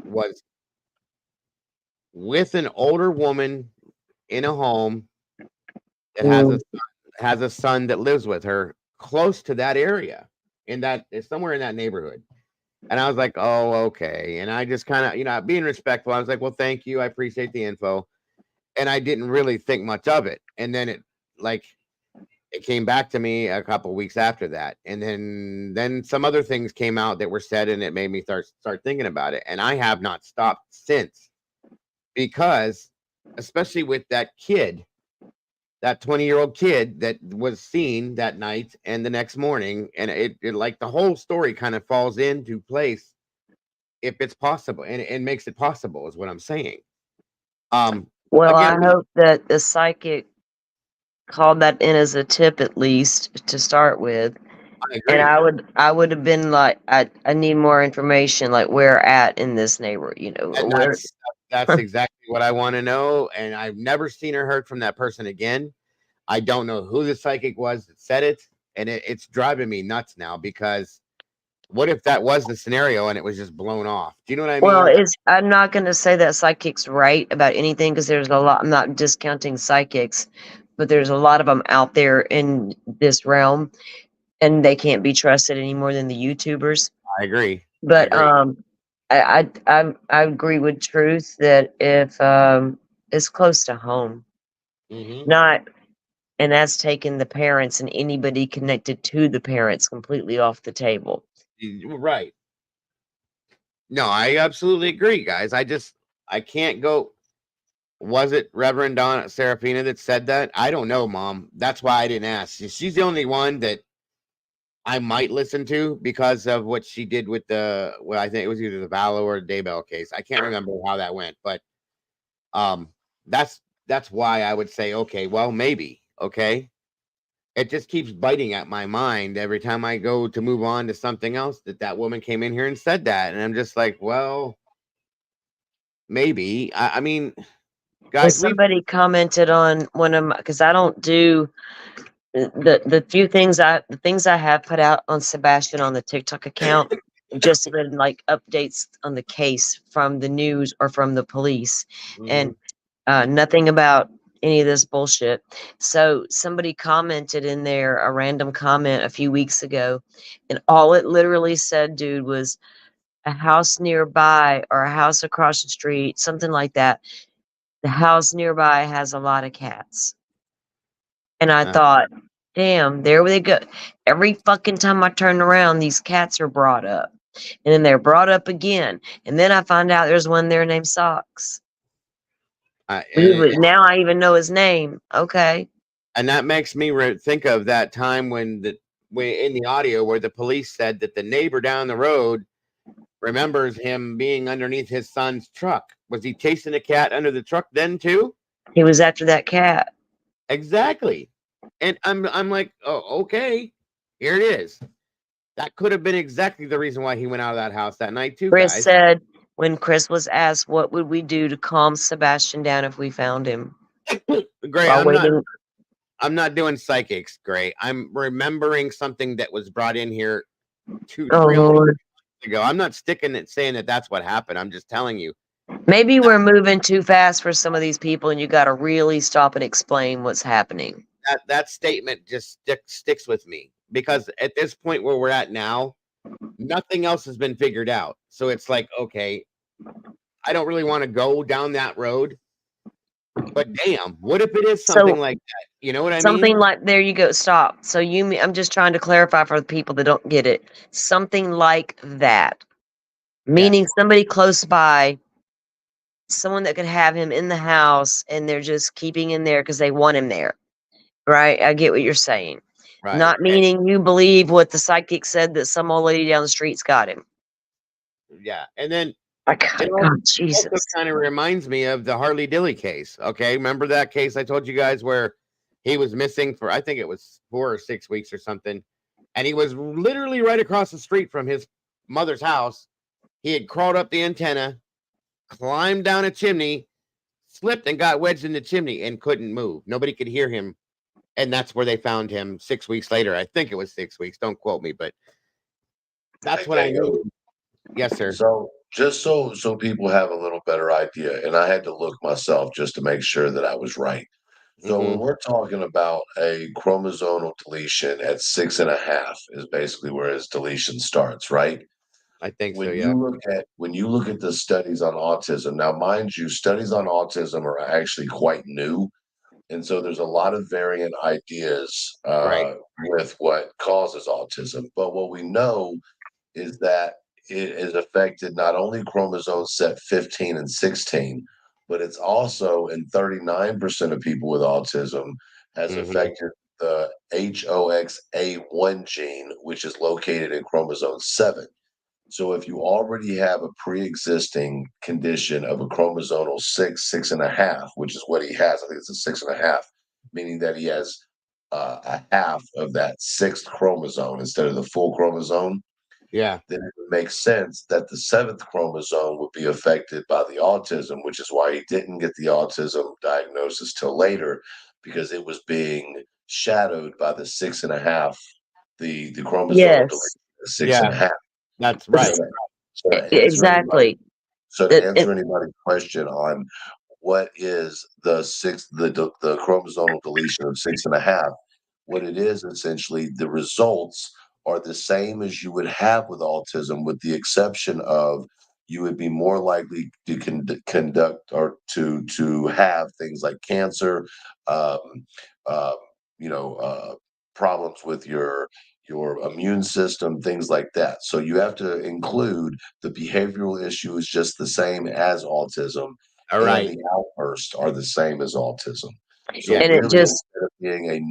was with an older woman in a home that has a son that lives with her close to that area, somewhere in that neighborhood. And I was like, oh, okay. And I just kind of, being respectful, I was like, well, thank you. I appreciate the info. And I didn't really think much of it. And then it came back to me a couple weeks after that. And then some other things came out that were said, and it made me start thinking about it. And I have not stopped since, because especially with that kid, that 20-year-old kid that was seen that night and the next morning, and it like the whole story kind of falls into place if it's possible, and it makes it possible, is what I'm saying. Well, Again, I hope that the psychic called that in as a tip, at least to start with. I agree. And I would have been like, I need more information, like where at in this neighborhood, And where. that's exactly what I want to know. And I've never seen or heard from that person again. I don't know who the psychic was that said it, and it's driving me nuts now, because what if that was the scenario and it was just blown off? Do you know what I mean? Well, I'm not going to say that psychic's right about anything, because there's a lot. I'm not discounting psychics, but there's a lot of them out there in this realm, and they can't be trusted any more than the YouTubers. I agree. But I agree with Truth that if it's close to home, not, and that's taking the parents and anybody connected to the parents completely off the table. Right. No, I absolutely agree, guys. I can't go. Was it Reverend Donna Serafina that said that? I don't know, Mom. That's why I didn't ask. She's the only one that I might listen to because of what she did with I think it was either the Vallow or Daybell case. I can't remember how that went, but that's why I would say, okay, well, maybe, okay. It just keeps biting at my mind every time I go to move on to something else, that woman came in here and said that, and I'm just like, well, maybe. I mean, guys, somebody commented on one of my, because I don't do the things I have put out on Sebastian on the TikTok account, just been like updates on the case from the news or from the police, and nothing about any of this bullshit. So somebody commented in there, a random comment a few weeks ago, and all it literally said, dude, was a house nearby or a house across the street, something like that. The house nearby has a lot of cats. And I thought, damn, there they go. Every fucking time I turn around, these cats are brought up. And then they're brought up again. And then I find out there's one there named Socks. Now I even know his name. Okay. And that makes me think of that time when in the audio where the police said that the neighbor down the road remembers him being underneath his son's truck. Was he chasing a cat under the truck then too? He was after that cat. Exactly. And I'm like, oh, okay, here it is. That could have been exactly the reason why he went out of that house that night too, Chris guys. said when Chris was asked what would we do to calm Sebastian down if we found him. Gray, While waiting. I'm not doing psychics, Gray. I'm remembering something that was brought in here 2-3 Lord. ago. I'm not sticking it saying that that's what happened. I'm just telling you. Maybe we're moving too fast for some of these people, and you got to really stop and explain what's happening. That statement just sticks with me because at this point where we're at now, nothing else has been figured out. So it's like, okay, I don't really want to go down that road. But damn, what if it is something like that? You know what I mean? Something like, there you go, stop. So I'm just trying to clarify for the people that don't get it. Something like that. Meaning somebody close by, someone that could have him in the house and they're just keeping him there because they want him there. Right? I get what you're saying. Right. Not meaning you believe what the psychic said that some old lady down the street's got him. Yeah. And then God, Jesus. Also kind of reminds me of the Harley Dilly case. Okay. Remember that case I told you guys where he was missing for, I think it was 4 or 6 weeks or something. And he was literally right across the street from his mother's house. He had crawled up the antenna, climbed down a chimney, slipped and got wedged in the chimney and couldn't move. Nobody could hear him. And that's where they found him 6 weeks later. I think it was 6 weeks. Don't quote me, but that's what I knew. Yes, sir. So just so people have a little better idea, and I had to look myself just to make sure that I was right. So when we're talking about a chromosomal deletion at 6.5 is basically where his deletion starts, right? I think when so, yeah. when you look at the studies on autism, now mind you, studies on autism are actually quite new. And so there's a lot of variant ideas with what causes autism. But what we know is that it is affected not only chromosomes set 15 and 16, but it's also in 39% of people with autism has affected the HOXA1 gene, which is located in chromosome 7. So if you already have a pre-existing condition of a chromosomal 6.5, which is what he has, I think it's a 6.5, meaning that he has a half of that 6th chromosome instead of the full chromosome. Yeah. Then it would make sense that the 7th chromosome would be affected by the autism, which is why he didn't get the autism diagnosis till later, because it was being shadowed by the 6.5, the chromosomal deletion of 6.5. That's right. So Exactly. So to answer anybody's question on what is the chromosomal deletion of 6.5, what it is essentially, the results are the same as you would have with autism, with the exception of you would be more likely to conduct or to have things like cancer, problems with your immune system, things like that. So you have to include the behavioral issue is just the same as autism, and the outbursts are the same as autism. So and really, it just instead of being a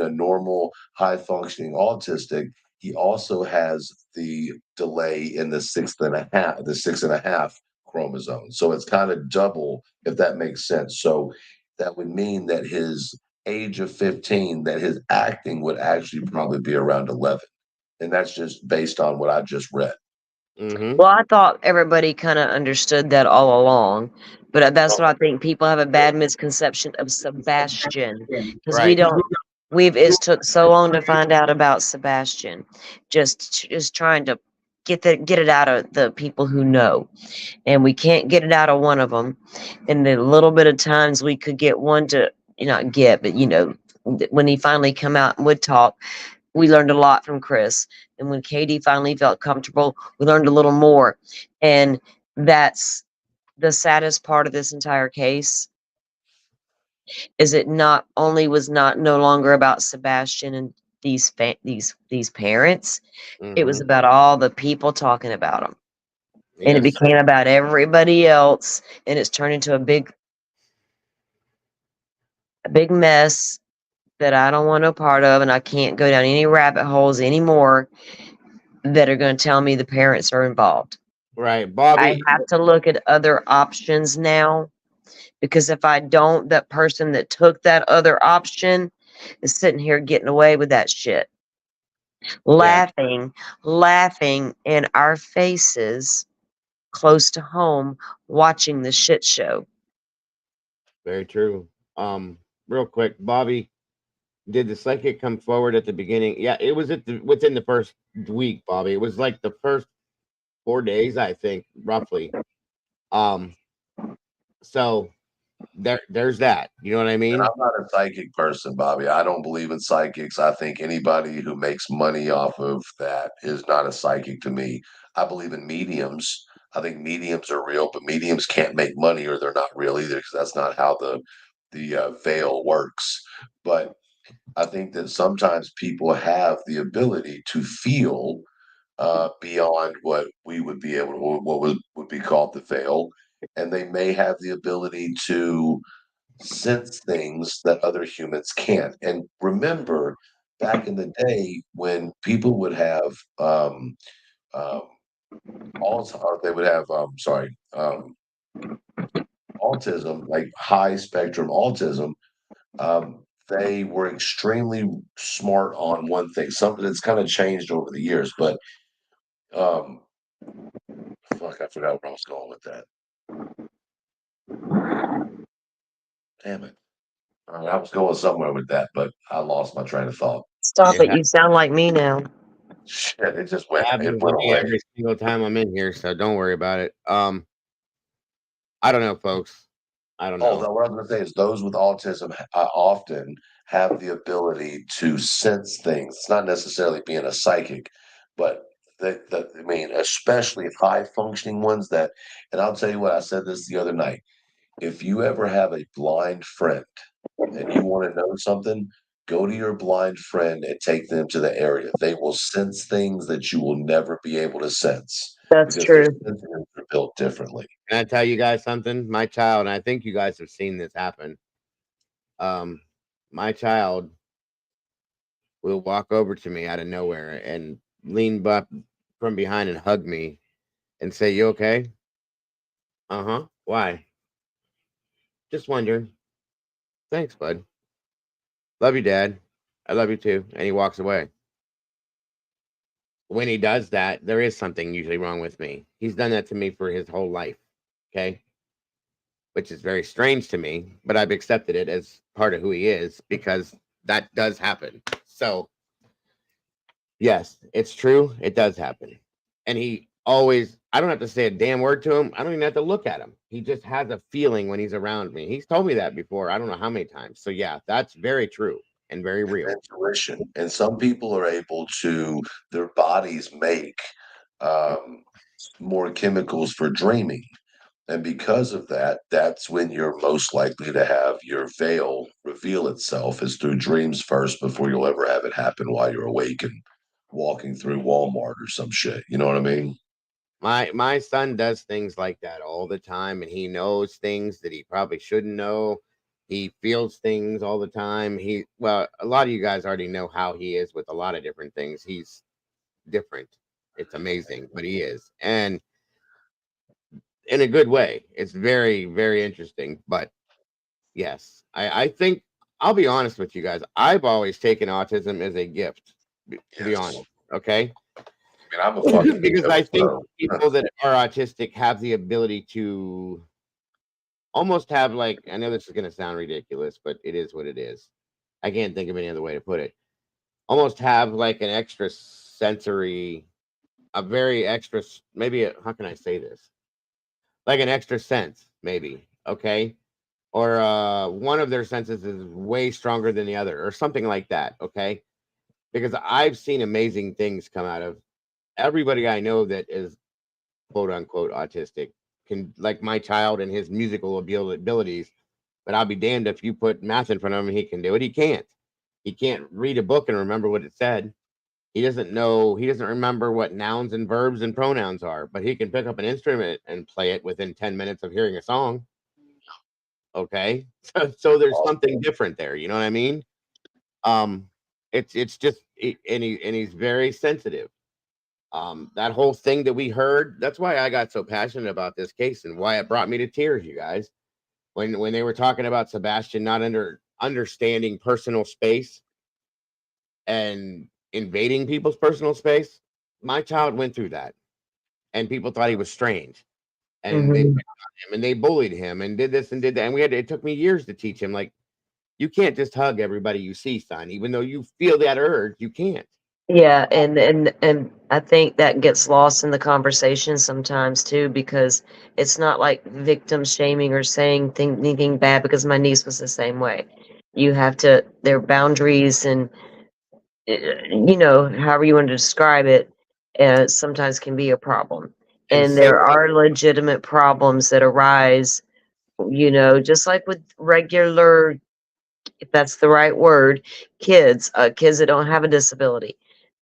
normal high functioning autistic, he also has the delay in the 6.5 chromosome. So it's kind of double, if that makes sense. So that would mean that his age of 15, that his acting would actually probably be around 11. And that's just based on what I just read. Well, I thought everybody kind of understood that all along, but that's what I think people have a bad misconception of Sebastian, because it's took so long to find out about Sebastian, just trying to get it out of the people who know, and we can't get it out of one of them. And the little bit of times we could get one to not get, but when he finally come out and would talk, we learned a lot from Chris. And when Katie finally felt comfortable, we learned a little more. And that's the saddest part of this entire case, is it not only was no longer about Sebastian and these parents, it was about all the people talking about them. And it became about everybody else, and it's turned into a big mess. that I don't want no part of, and I can't go down any rabbit holes anymore that are going to tell me the parents are involved. Right, I Bobby. have to look at other options now, because if I don't, that person that took that other option is sitting here getting away with that shit. Laughing in our faces close to home, watching the shit show. Very true. Real quick, Bobby, did the psychic come forward at the beginning? Yeah, it was within the first week, Bobby. It was like the first 4 days, I think, roughly. So there's that. You know what I And mean? I'm not a psychic person, Bobby. I don't believe in psychics. I think anybody who makes money off of that is not a psychic to me. I believe in mediums. I think mediums are real, but mediums can't make money, or they're not real either, because that's not how the veil works. But I think that sometimes people have the ability to feel beyond what we would be able to, what would be called the veil, and they may have the ability to sense things that other humans can't. And remember, back in the day when people would have um, or they would have autism, like high spectrum autism. They were extremely smart on one thing. Something that's kind of changed over the years, but um, fuck, I forgot where I was going with that. Damn it. I was going somewhere with that, but I lost my train of thought. Stop it. You sound like me now. Shit, it just It went happens to me away. every single time I'm in here, so don't worry about it. I don't know, folks. I don't know. What I was going to say is those with autism often have the ability to sense things. It's not necessarily being a psychic, but I mean, especially high functioning ones that, and I'll tell you what, I said this the other night. If you ever have a blind friend and you want to know something, go to your blind friend and take them to the area. They will sense things that you will never be able to sense, That's because their true. senses are built differently. Can I tell you guys something? My child, and I think you guys have seen this happen. My child will walk over to me out of nowhere and lean up from behind and hug me and say, "You okay?" Uh-huh. Why? Just wondering. Thanks, bud. Love you, Dad. I love you too. And he walks away. When he does that, there is something usually wrong with me. He's done that to me for his whole life. Okay. Which is very strange to me, but I've accepted it as part of who he is, because that does happen. So, yes, it's true. It does happen. And he always, I don't have to say a damn word to him. I don't even have to look at him. He just has a feeling when he's around me. He's told me that before. I don't know how many times. So, yeah, that's very true and very real. Intuition. And some people are able to, their bodies make more chemicals for dreaming. And because of that, that's when you're most likely to have your veil reveal itself, is through dreams first, before you'll ever have it happen while you're awake and walking through Walmart or some shit. You know what I mean? My son does things like that all the time, and he knows things that he probably shouldn't know. He feels things all the time. Well, a lot of you guys already know how he is with a lot of different things. He's different. It's amazing, but he is. And in a good way. It's very, very interesting. But yes, I think, I'll be honest with you guys. I've always taken autism as a gift, to be honest. Okay. I mean, I'm a fucking Because I think pro. people that are autistic have the ability to almost have, like, I know this is going to sound ridiculous, but it is what it is. I can't think of any other way to put it. Almost have like an extra sensory, a very extra, maybe, how can I say this? Like an extra sense, maybe. Okay. Or one of their senses is way stronger than the other, or something like that. Okay. Because I've seen amazing things come out of everybody I know that is quote unquote autistic, can, like my child and his musical abilities. But I'll be damned if you put math in front of him, he can do it. He can't. He can't read a book and remember what it said. He doesn't remember what nouns and verbs and pronouns are, but he can pick up an instrument and play it within 10 minutes of hearing a song. Okay. So there's something different there. You know what I mean? It's just and he's very sensitive. That whole thing that we heard, that's why I got so passionate about this case and why it brought me to tears, you guys. When they were talking about Sebastian not understanding personal space and invading people's personal space, my child went through that, and people thought he was strange, and they picked on him and they bullied him and did this and did that, and it took me years to teach him, like, you can't just hug everybody you see, son. Even though you feel that urge, you can't. Yeah, and I think that gets lost in the conversation sometimes too, because it's not like victim shaming or saying anything bad, because my niece was the same way. You have to, their boundaries and however you want to describe it, sometimes can be a problem. And there are legitimate problems that arise, just like with regular, if that's the right word, kids that don't have a disability.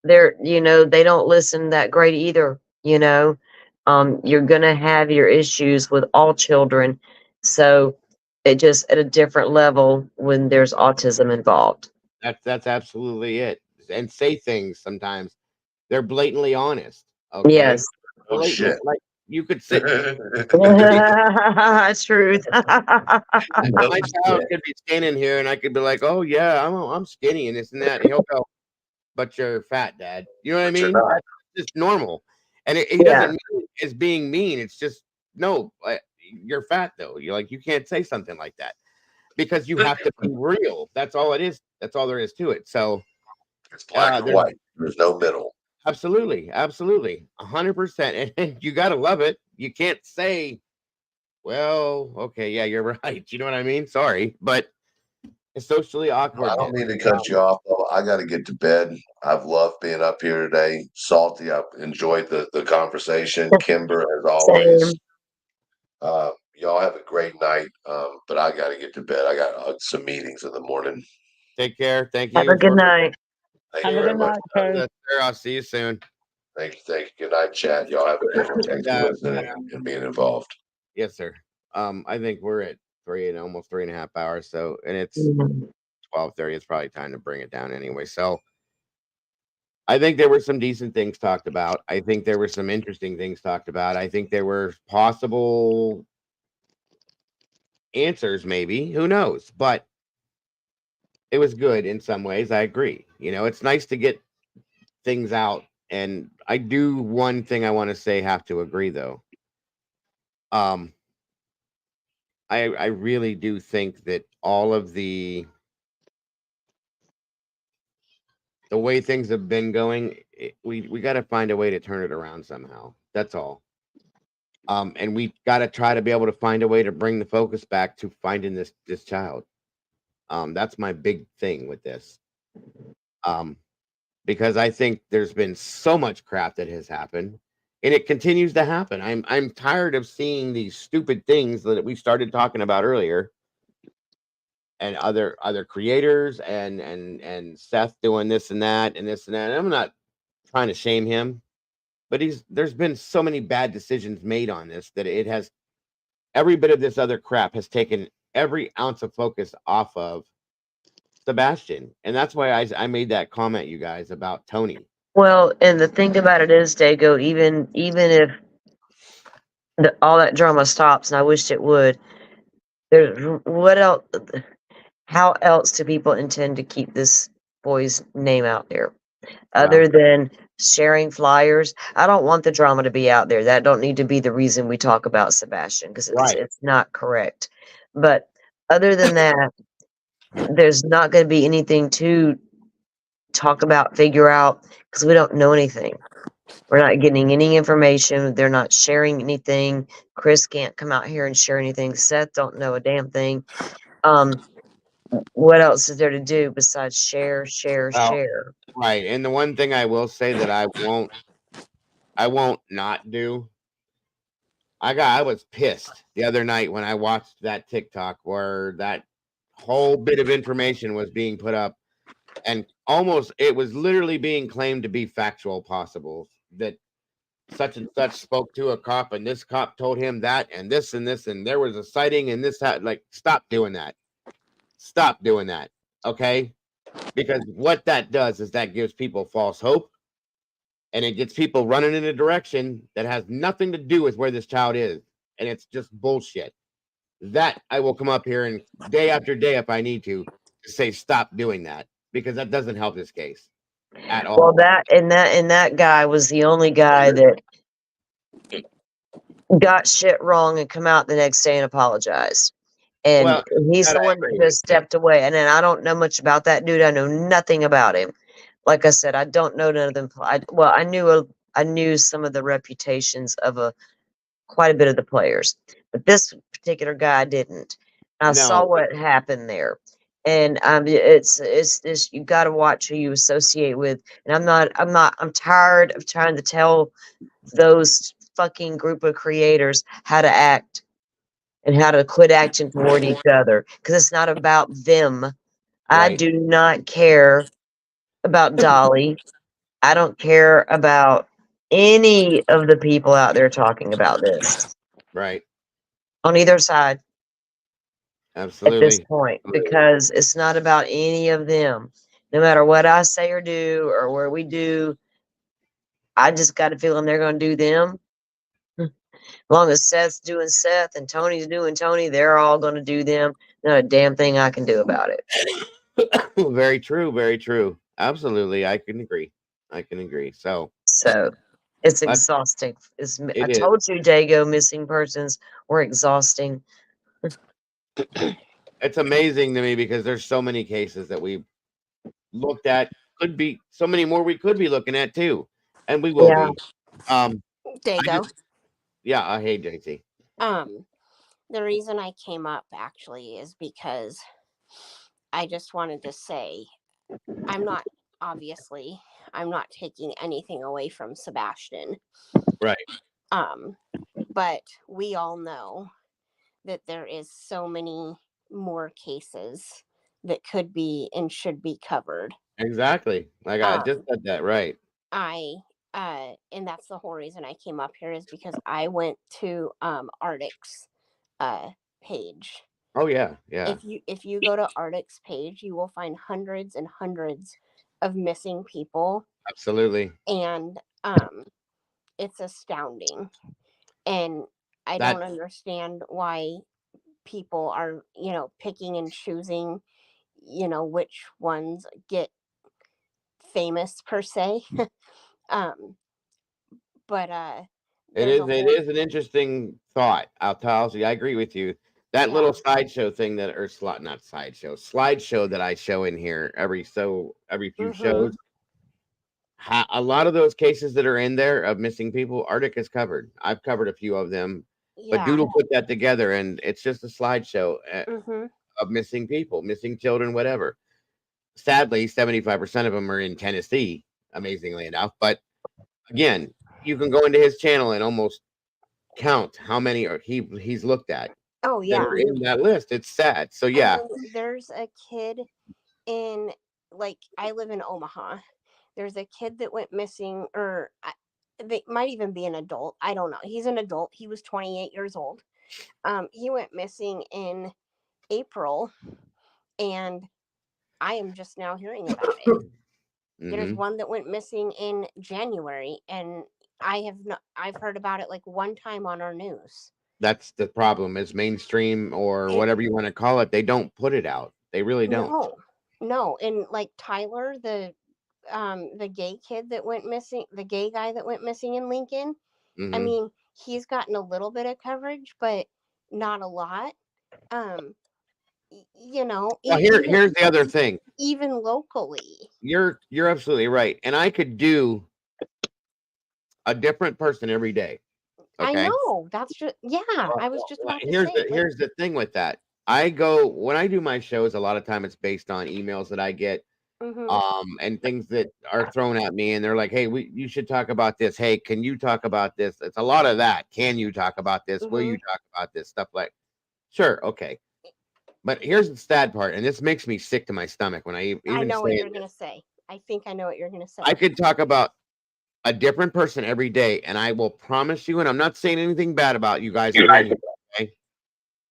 They don't listen that great either. You're gonna have your issues with all children, so it just at a different level when there's autism involved. That's absolutely it. And say things sometimes they're blatantly honest. Okay, Yes. Oh shit. like you could sit. Truth. My child could be standing here, and I could be like, "Oh yeah, I'm skinny and this and that," and he'll go, "But you're fat, Dad." You know what I mean? That's just normal, and he doesn't mean it as being mean. It's just no, you're fat though. You can't say something like that because you have to be real. That's all it is. That's all there is to it. So it's black and white. There's no middle. Absolutely, 100%, and you gotta love it. You can't say, "Well, okay, yeah, you're right." You know what I mean? Sorry, but it's socially awkward. I don't mean to cut you off, though. I got to get to bed. I've loved being up here today. Salty, I've enjoyed the conversation. Kimber, as always. Y'all have a great night, but I got to get to bed. I got some meetings in the morning. Take care. Thank you. Have a good night. Thank you very much. Yes, sir. I'll see you soon. Thank you. Good night, chat. Y'all have a good one. Thanks for listening and being involved. Yes, sir. I think we're at almost 3.5 hours. So, and it's 12:30. It's probably time to bring it down anyway. So, I think there were some decent things talked about. I think there were some interesting things talked about. I think there were possible answers, maybe. Who knows? But it was good in some ways. I agree. It's nice to get things out. And I do one thing I want to say, have to agree though. I really do think that all of the way things have been going, we got to find a way to turn it around somehow. That's all. And we got to try to be able to find a way to bring the focus back to finding this child. That's my big thing with this. Because I think there's been so much crap that has happened, and it continues to happen. I'm tired of seeing these stupid things that we started talking about earlier, and other creators and Seth doing this and that and this and that. And I'm not trying to shame him, but there's been so many bad decisions made on this that it has, every bit of this other crap has taken every ounce of focus off of Sebastian. And that's why I made that comment, you guys, about Tony. Well, and the thing about it is, Dago, even if all that drama stops, and I wished it would, what else? How else do people intend to keep this boy's name out there, other than sharing flyers? I don't want the drama to be out there. That don't need to be the reason we talk about Sebastian, because it's not correct. But other than that, there's not going to be anything to talk about, figure out, because we don't know anything. We're not getting any information. They're not sharing anything. Chris can't come out here and share anything. Seth don't know a damn thing. What else is there to do besides share? Right. And the one thing I will say that I won't not do, I was pissed the other night when I watched that TikTok where that whole bit of information was being put up, and it was literally being claimed to be factual possible, that such and such spoke to a cop and this cop told him that and this and this, and there was a sighting and this, that. Like, stop doing that. Okay? because what that does is that gives people false hope, and it gets people running in a direction that has nothing to do with where this child is, and it's just bullshit. That I will come up here and day after day, if I need to say stop doing that, because that doesn't help this case at all. Well, that guy was the only guy that got shit wrong and come out the next day and apologized. And Well, he's that the I one that agree. just stepped away. And then I don't know much about that dude. I know nothing about him. Like I said, I don't know none of them. I knew some of the reputations of quite a bit of the players, but this particular guy didn't. I saw No, what happened there, and it's you got to watch who you associate with. And I'm tired of trying to tell those fucking group of creators how to act and how to quit acting toward each other, because it's not about them. I right, do not care about Dolly. I don't care about any of the people out there talking about this right, on either side at this absolutely. point, because it's not about any of them. No matter what I say or do or where we do, I just got a feeling they're going to do them. As long as Seth's doing Seth and Tony's doing Tony, they're all going to do them. Not a damn thing I can do about it. Very true, very true. Absolutely, I can agree. I can agree. So It's That's- exhausting. I it is. told you, Dago, missing persons were exhausting. It's amazing to me because there's so many cases that we've looked at. Could be so many more we could be looking at too, and we will Yeah. be. I Dago. just- yeah, I hate JT. The reason I came up actually is because I just wanted to say I'm not taking anything away from Sebastian. Right. But we all know that there is so many more cases that could be and should be covered. Exactly. Like I just said that right. And that's the whole reason I came up here, is because I went to Arctic's page. Oh yeah, yeah. If you go to Arctic's page, you will find hundreds and hundreds of missing people, Absolutely. and it's astounding. And I That- don't understand why people are, picking and choosing, which ones get famous per se. But It is an interesting thought. I'll tell you, I agree with you. That little sideshow thing not slideshow that I show in here every few shows. A lot of those cases that are in there of missing people, Arctic has covered. I've covered a few of them, but Doodle put that together, and it's just a slideshow of missing people, missing children, whatever. Sadly, 75% of them are in Tennessee, amazingly enough. But again, you can go into his channel and almost count how many he's looked at. Oh yeah, that are in that list. It's sad. So yeah, there's a kid in, like, I live in Omaha. There's a kid that went missing, or they might even be an adult. I don't know. He's an adult. He was 28 years old. He went missing in April, and I am just now hearing about it. There's one that went missing in January, and I've heard about it like one time on our news. That's the problem, is mainstream or whatever you want to call it. They don't put it out. They really don't. No. And like Tyler, the gay kid that went missing, the gay guy that went missing in Lincoln. I mean, he's gotten a little bit of coverage, but not a lot. Well, here's the other thing. Even locally. You're absolutely right. And I could do a different person every day. Okay? I know. That's just, I was just about to say. Here's the thing with that. When I do my shows, a lot of time it's based on emails that I get, and things that are thrown at me, and they're like, hey, you should talk about this. Hey, can you talk about this? It's a lot of that. Can you talk about this? Will you talk about this? Stuff like, sure, okay. But here's the sad part, and this makes me sick to my stomach when I know what you're going to say. I think I know what you're going to say. I could talk about a different person every day, and I will promise you, and I'm not saying anything bad about you guys. Okay?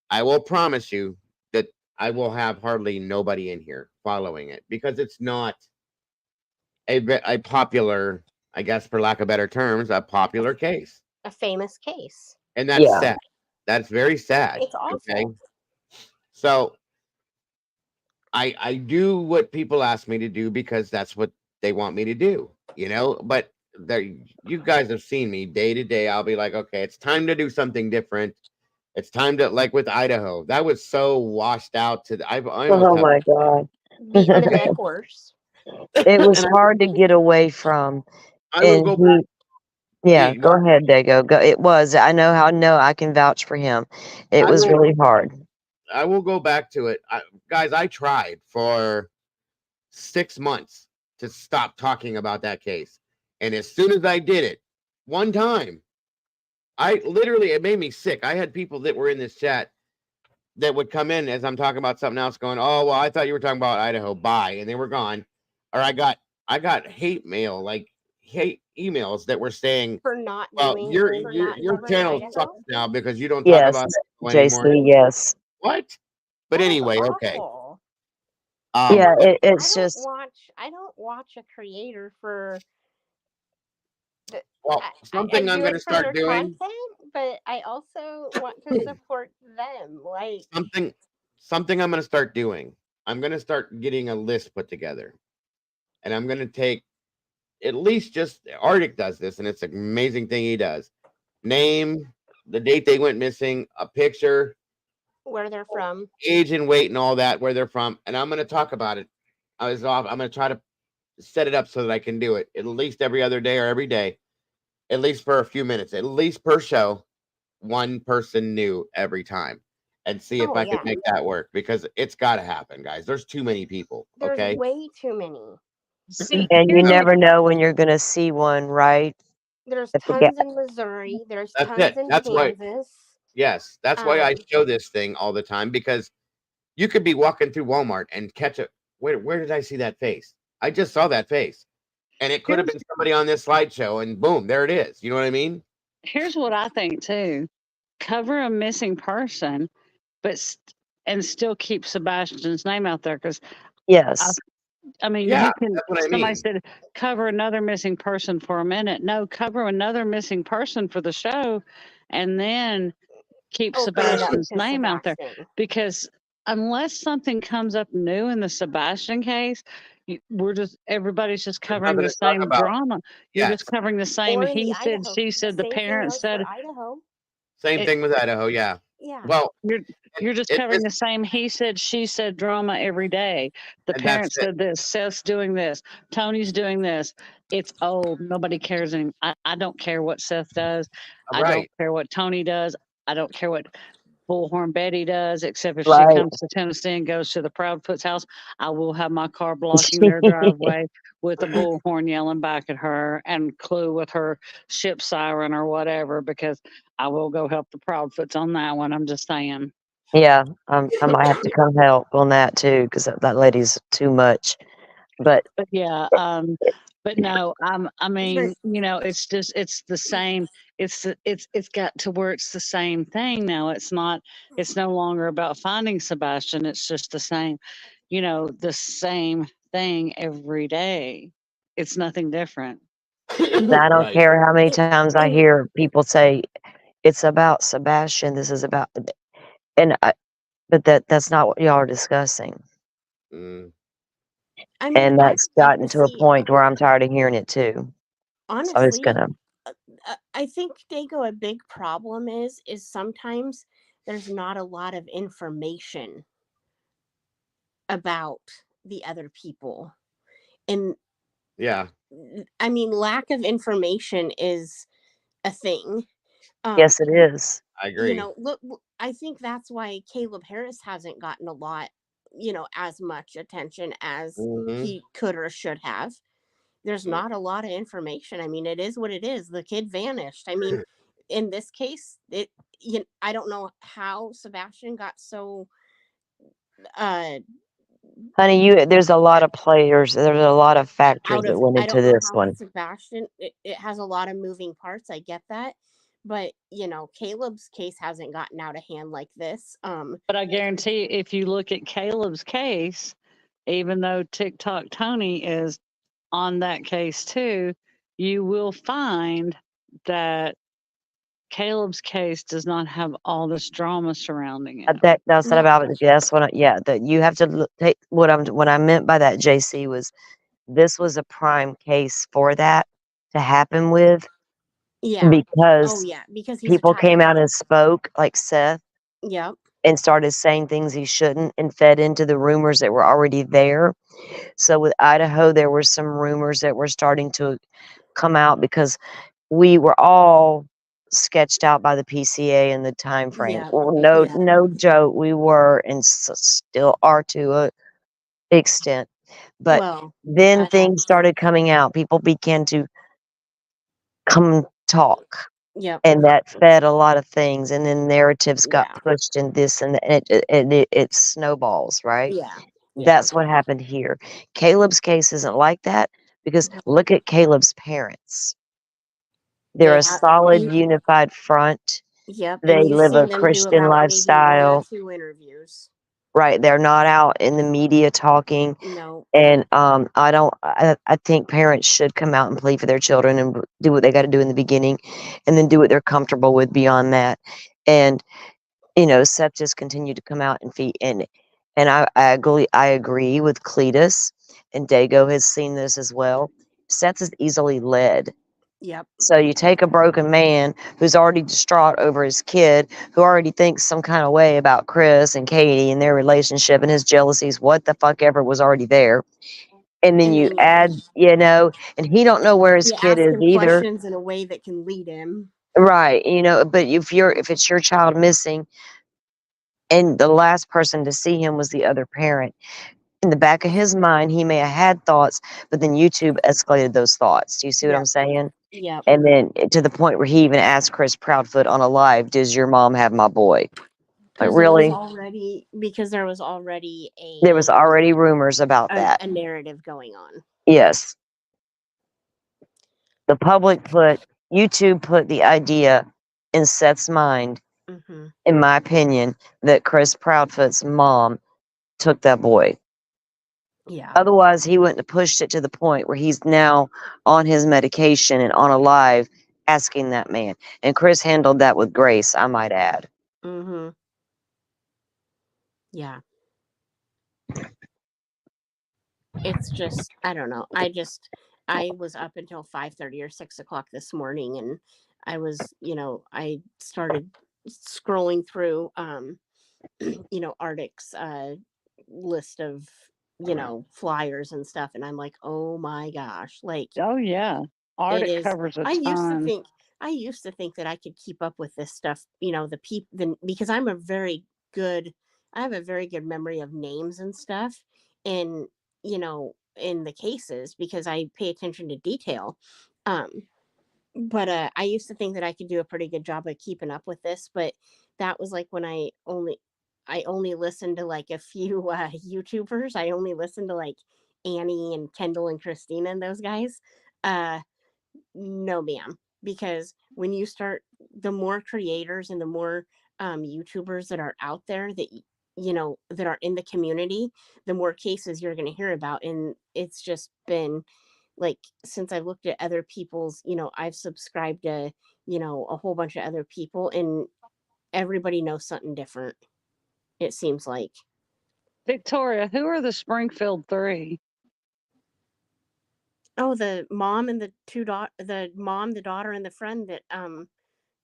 I will promise you that I will have hardly nobody in here following it because it's not a popular, I guess, for lack of better terms, a popular case. A famous case. And that's Yeah. sad. That's very sad. It's awful. Okay. So I do what people ask me to do because that's what they want me to do, you know. But there, you guys have seen me day to day. I'll be like, okay, it's time to do something different. It's time to, like with Idaho, that was so washed out to I almost Oh have my God. Beating a dead horse. It was and hard to get away from. I will And go back. yeah, Hey, go ahead, Dago. Go. It was. I know how. No, I can vouch for him. It I was will really hard. I will go back to it. Guys, I tried for 6 months to stop talking about that case. And as soon as I did it, one time, I literally, it made me sick. I had people that were in this chat that would come in as I'm talking about something else going, oh, well, I thought you were talking about Idaho. Bye. And they were gone. Or I got hate mail, like hate emails that were saying, For not well, doing your for not covering channel Idaho. sucks now because you don't talk Yes, about Idaho anymore. JC. Yes. What? But That is anyway, okay. awful. Yeah. But It's just. I don't watch a creator for well, I something I'm do going to it for their start doing. content, but I also want to support them. Like Something I'm going to start doing. I'm going to start getting a list put together, and I'm going to take at least just Arctic does this, and it's an amazing thing he does. Name, the date they went missing, a picture, where they're from. age and weight, and all that, where they're from, and I'm going to talk about it. I'm going to try to set it up so that I can do it at least every other day or every day, at least for a few minutes, at least per show, one person new every time, and see if I can make that work because it's got to happen, guys. There's too many people. There's Okay. way too many. See, And you here's never know when you're going to see one, right? There's If the tons in Missouri. There's That's tons it. in That's why. Kansas. Yes, that's why I show this thing all the time because you could be walking through Walmart and catch it. Where did I see that face? I just saw that face, and it could have been somebody on this slideshow, and boom, there it is. You know what I mean? Here's what I think too: cover a missing person, but and still keep Sebastian's name out there because Yes. I mean, Yeah, you can. that's what I Somebody mean. said cover another missing person for a minute. No, cover another missing person for the show, and then keep Open it up Sebastian's to name out there. Sebastian. Because unless something comes up new in the Sebastian case, everybody's just covering the nothing to talk same about. drama. You're Yes. just covering the same. Or in He the said, Idaho. she said, the Same thing parents goes said. for Idaho. Same thing with Idaho. Yeah. Yeah. Well, You're just covering the same he said, she said drama every day. The And that's parents it. said this, Seth's doing this, Tony's doing this. It's old. Nobody cares anymore. I don't care what Seth does. I don't Right. care what Tony does. I don't care what Bullhorn Betty does, except if she Right. comes to Tennessee and goes to the Proudfoot's house, I will have my car blocking their driveway with a bullhorn yelling back at her and Clue with her ship siren or whatever, because I will go help the Proudfoots on that one. I'm just saying. Yeah. I might have to come help on that too because that lady's too much. But yeah, but no, I mean, you know, it's just it's the same. It's got to where it's the same thing now. It's no longer about finding Sebastian. It's just the same, you know, the same thing every day. It's nothing different. I don't care how many times I hear people say it's about Sebastian. This is about, but that's not what y'all are discussing. Mm. I mean, And that's gotten to a point where I'm tired of hearing it too. Honestly, So it's gonna. I think, Dago, a big problem is sometimes there's not a lot of information about the other people. And yeah, I mean, lack of information is a thing. Yes, it is. I agree. You know, look, I think that's why Caleb Harris hasn't gotten a lot, you know, as much attention as he could or should have. There's not a lot of information. I mean, it is what it is. The kid vanished. I mean, in this case, I don't know how Sebastian got so. Honey, there's a lot of players. There's a lot of factors that went into this one. Sebastian, it has a lot of moving parts. I get that, But Caleb's case hasn't gotten out of hand like this. But I guarantee you, if you look at Caleb's case, even though TikTok Tony is on that case too, you will find that Caleb's case does not have all this drama surrounding it. That's not No. about it. That's what. That you have to take what I meant by that. JC was this was a prime case for that to happen with Yeah. Oh because yeah, because he's a people came child. out and spoke like Seth Yep. and started saying things he shouldn't and fed into the rumors that were already there. So with Idaho, there were some rumors that were starting to come out because we were all sketched out by the PCA and the time frame. Yeah. Well, Yeah. no joke, we were and still are to a extent. But Well, then things started coming out. People began to come talk. Yep. And that fed a lot of things, and then narratives got Yeah. pushed in this, and it snowballs, right? Yeah. Yeah. That's what happened here. Caleb's case isn't like that because look at Caleb's parents. They're a solid, unified front. Yep. They And you've live a seen them do Christian about maybe 1 or lifestyle. 2 interviews. Right. They're not out in the media talking. No. And I think parents should come out and plead for their children and do what they got to do in the beginning and then do what they're comfortable with beyond that. And, Seth just continued to come out and feed. And I agree with Cletus, and Dago has seen this as well. Seth is easily led. Yep. So you take a broken man who's already distraught over his kid, who already thinks some kind of way about Chris and Katie and their relationship and his jealousies, what the fuck ever was already there. And then you add, and he don't know where his You kid ask is him either. questions in a way that can lead him. Right. But if it's your child missing and the last person to see him was the other parent, in the back of his mind, he may have had thoughts, but then YouTube escalated those thoughts. Do you see what I'm saying? Yep. And then to the point where he even asked Chris Proudfoot on a live, "Does your mom have my boy?" Like, really? Because there was already There was already rumors about that. a narrative going on. Yes. The public YouTube put the idea in Seth's mind, in my opinion, that Chris Proudfoot's mom took that boy. Yeah. Otherwise, he wouldn't have pushed it to the point where he's now on his medication and on a live asking that man. And Chris handled that with grace, I might add. Mm-hmm. Yeah. It's just, I don't know. I was up until 5:30 or 6 o'clock this morning, and I was, I started scrolling through, Arctic's list of, flyers and stuff, and I'm like, oh my gosh, like, oh yeah, Arctic covers a ton. I used to think that I could keep up with this stuff, because I have a very good memory of names and stuff, and in the cases, because I pay attention to detail. But I used to think that I could do a pretty good job of keeping up with this, but that was like when I only listened to like a few YouTubers. I only listened to like Annie and Kendall and Christina and those guys. No, ma'am, because when you start, the more creators and the more YouTubers that are out there that that are in the community, the more cases you're going to hear about. And it's just been like, since I've looked at other people's, I've subscribed to a whole bunch of other people, and everybody knows something different, it seems like. Victoria, who are the Springfield Three? Oh, the mom and the the mom, the daughter, and the friend that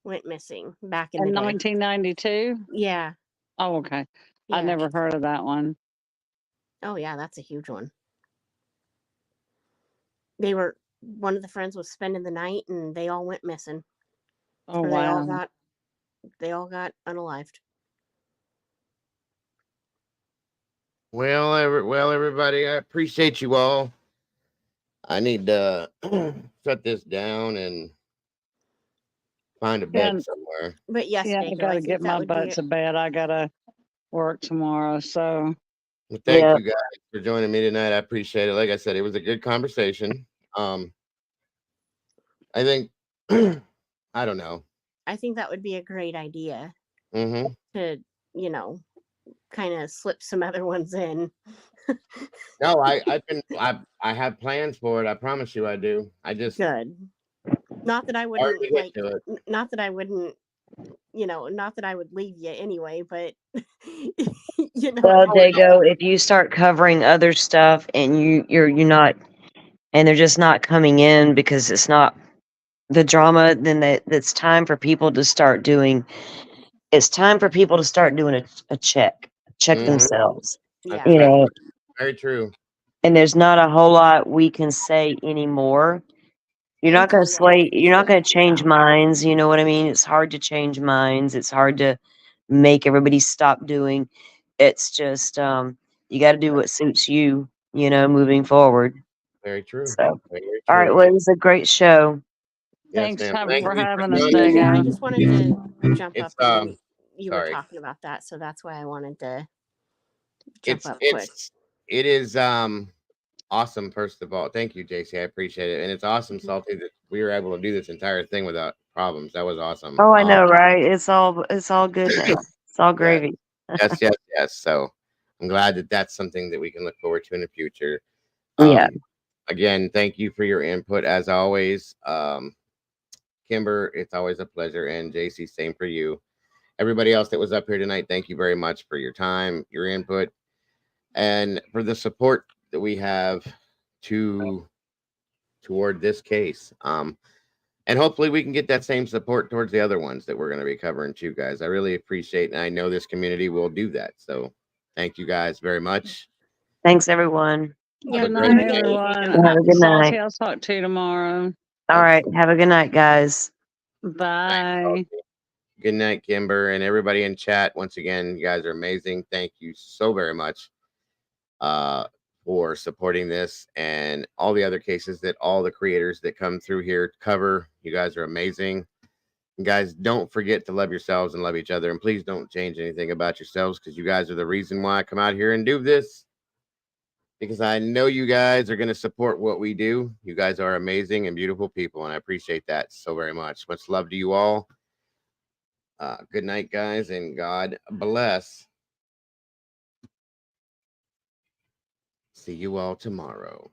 went missing back in the day. 1992? Yeah. Oh, okay. Yeah. I never heard of that one. Oh yeah, that's a huge one. One of the friends was spending the night, and they all went missing. Oh, or wow. They all got unalived. Well, everybody, I appreciate you all. I need to shut this down and find a bed somewhere. But yes, Yeah, I gotta get my butt to bed. I gotta work tomorrow. So well, thank you guys for joining me tonight. I appreciate it. Like I said, it was a good conversation. I think I don't know. I think that would be a great idea Mm-hmm. to, you know, kind of slip some other ones in. No, I have plans for it. I promise you I do. I just Good. Not that I already wouldn't get like, to it. not that I wouldn't, you know, not that I would leave you anyway, but you know Well, what I mean. Dago, if you start covering other stuff and you're not, and they're just not coming in because it's not the drama, then it's time for people to start doing. It's time for people to start doing a check Mm-hmm. themselves. That's Yeah. You know, very true. and there's not a whole lot we can say anymore. You're not going to Until slay. You're not going to change yeah. minds. You know what I mean? It's hard to change minds. It's hard to make everybody stop doing. It's just you got to do what suits you. You know, moving forward. Very true. So, Very all right. true. Well, it was a great show. Yes, Thanks ma'am. Thank for you having us, joining. Yeah, I Dago. just wanted to jump It's up when you were sorry. talking about that, so that's why I wanted to jump up quick. It is awesome. First of all, thank you, JC. I appreciate it, and it's awesome, Salty, that we were able to do this entire thing without problems. That was awesome. Oh, I know, right? It's all good now. It's all Yeah. gravy. Yes. So I'm glad that that's something that we can look forward to in the future. Yeah. Again, thank you for your input as always. Kimber, it's always a pleasure, and JC, same for you. Everybody else that was up here tonight, thank you very much for your time, your input, and for the support that we have toward this case. And hopefully we can get that same support towards the other ones that we're going to be covering too, guys. I really appreciate, and I know this community will do that. So thank you guys very much. Thanks, everyone. Have a Good great night, day. everyone. Have a good Salty, night. I'll talk to you tomorrow. All right. Have a good night, guys. Bye. Good night, Kimber, and everybody in chat. Once again, you guys are amazing. Thank you so very much for supporting this and all the other cases that all the creators that come through here cover. You guys are amazing. And guys, don't forget to love yourselves and love each other. And please don't change anything about yourselves, because you guys are the reason why I come out here and do this. Because I know you guys are going to support what we do. You guys are amazing and beautiful people, and I appreciate that so very much. Much love to you all. Good night, guys, and God bless. See you all tomorrow.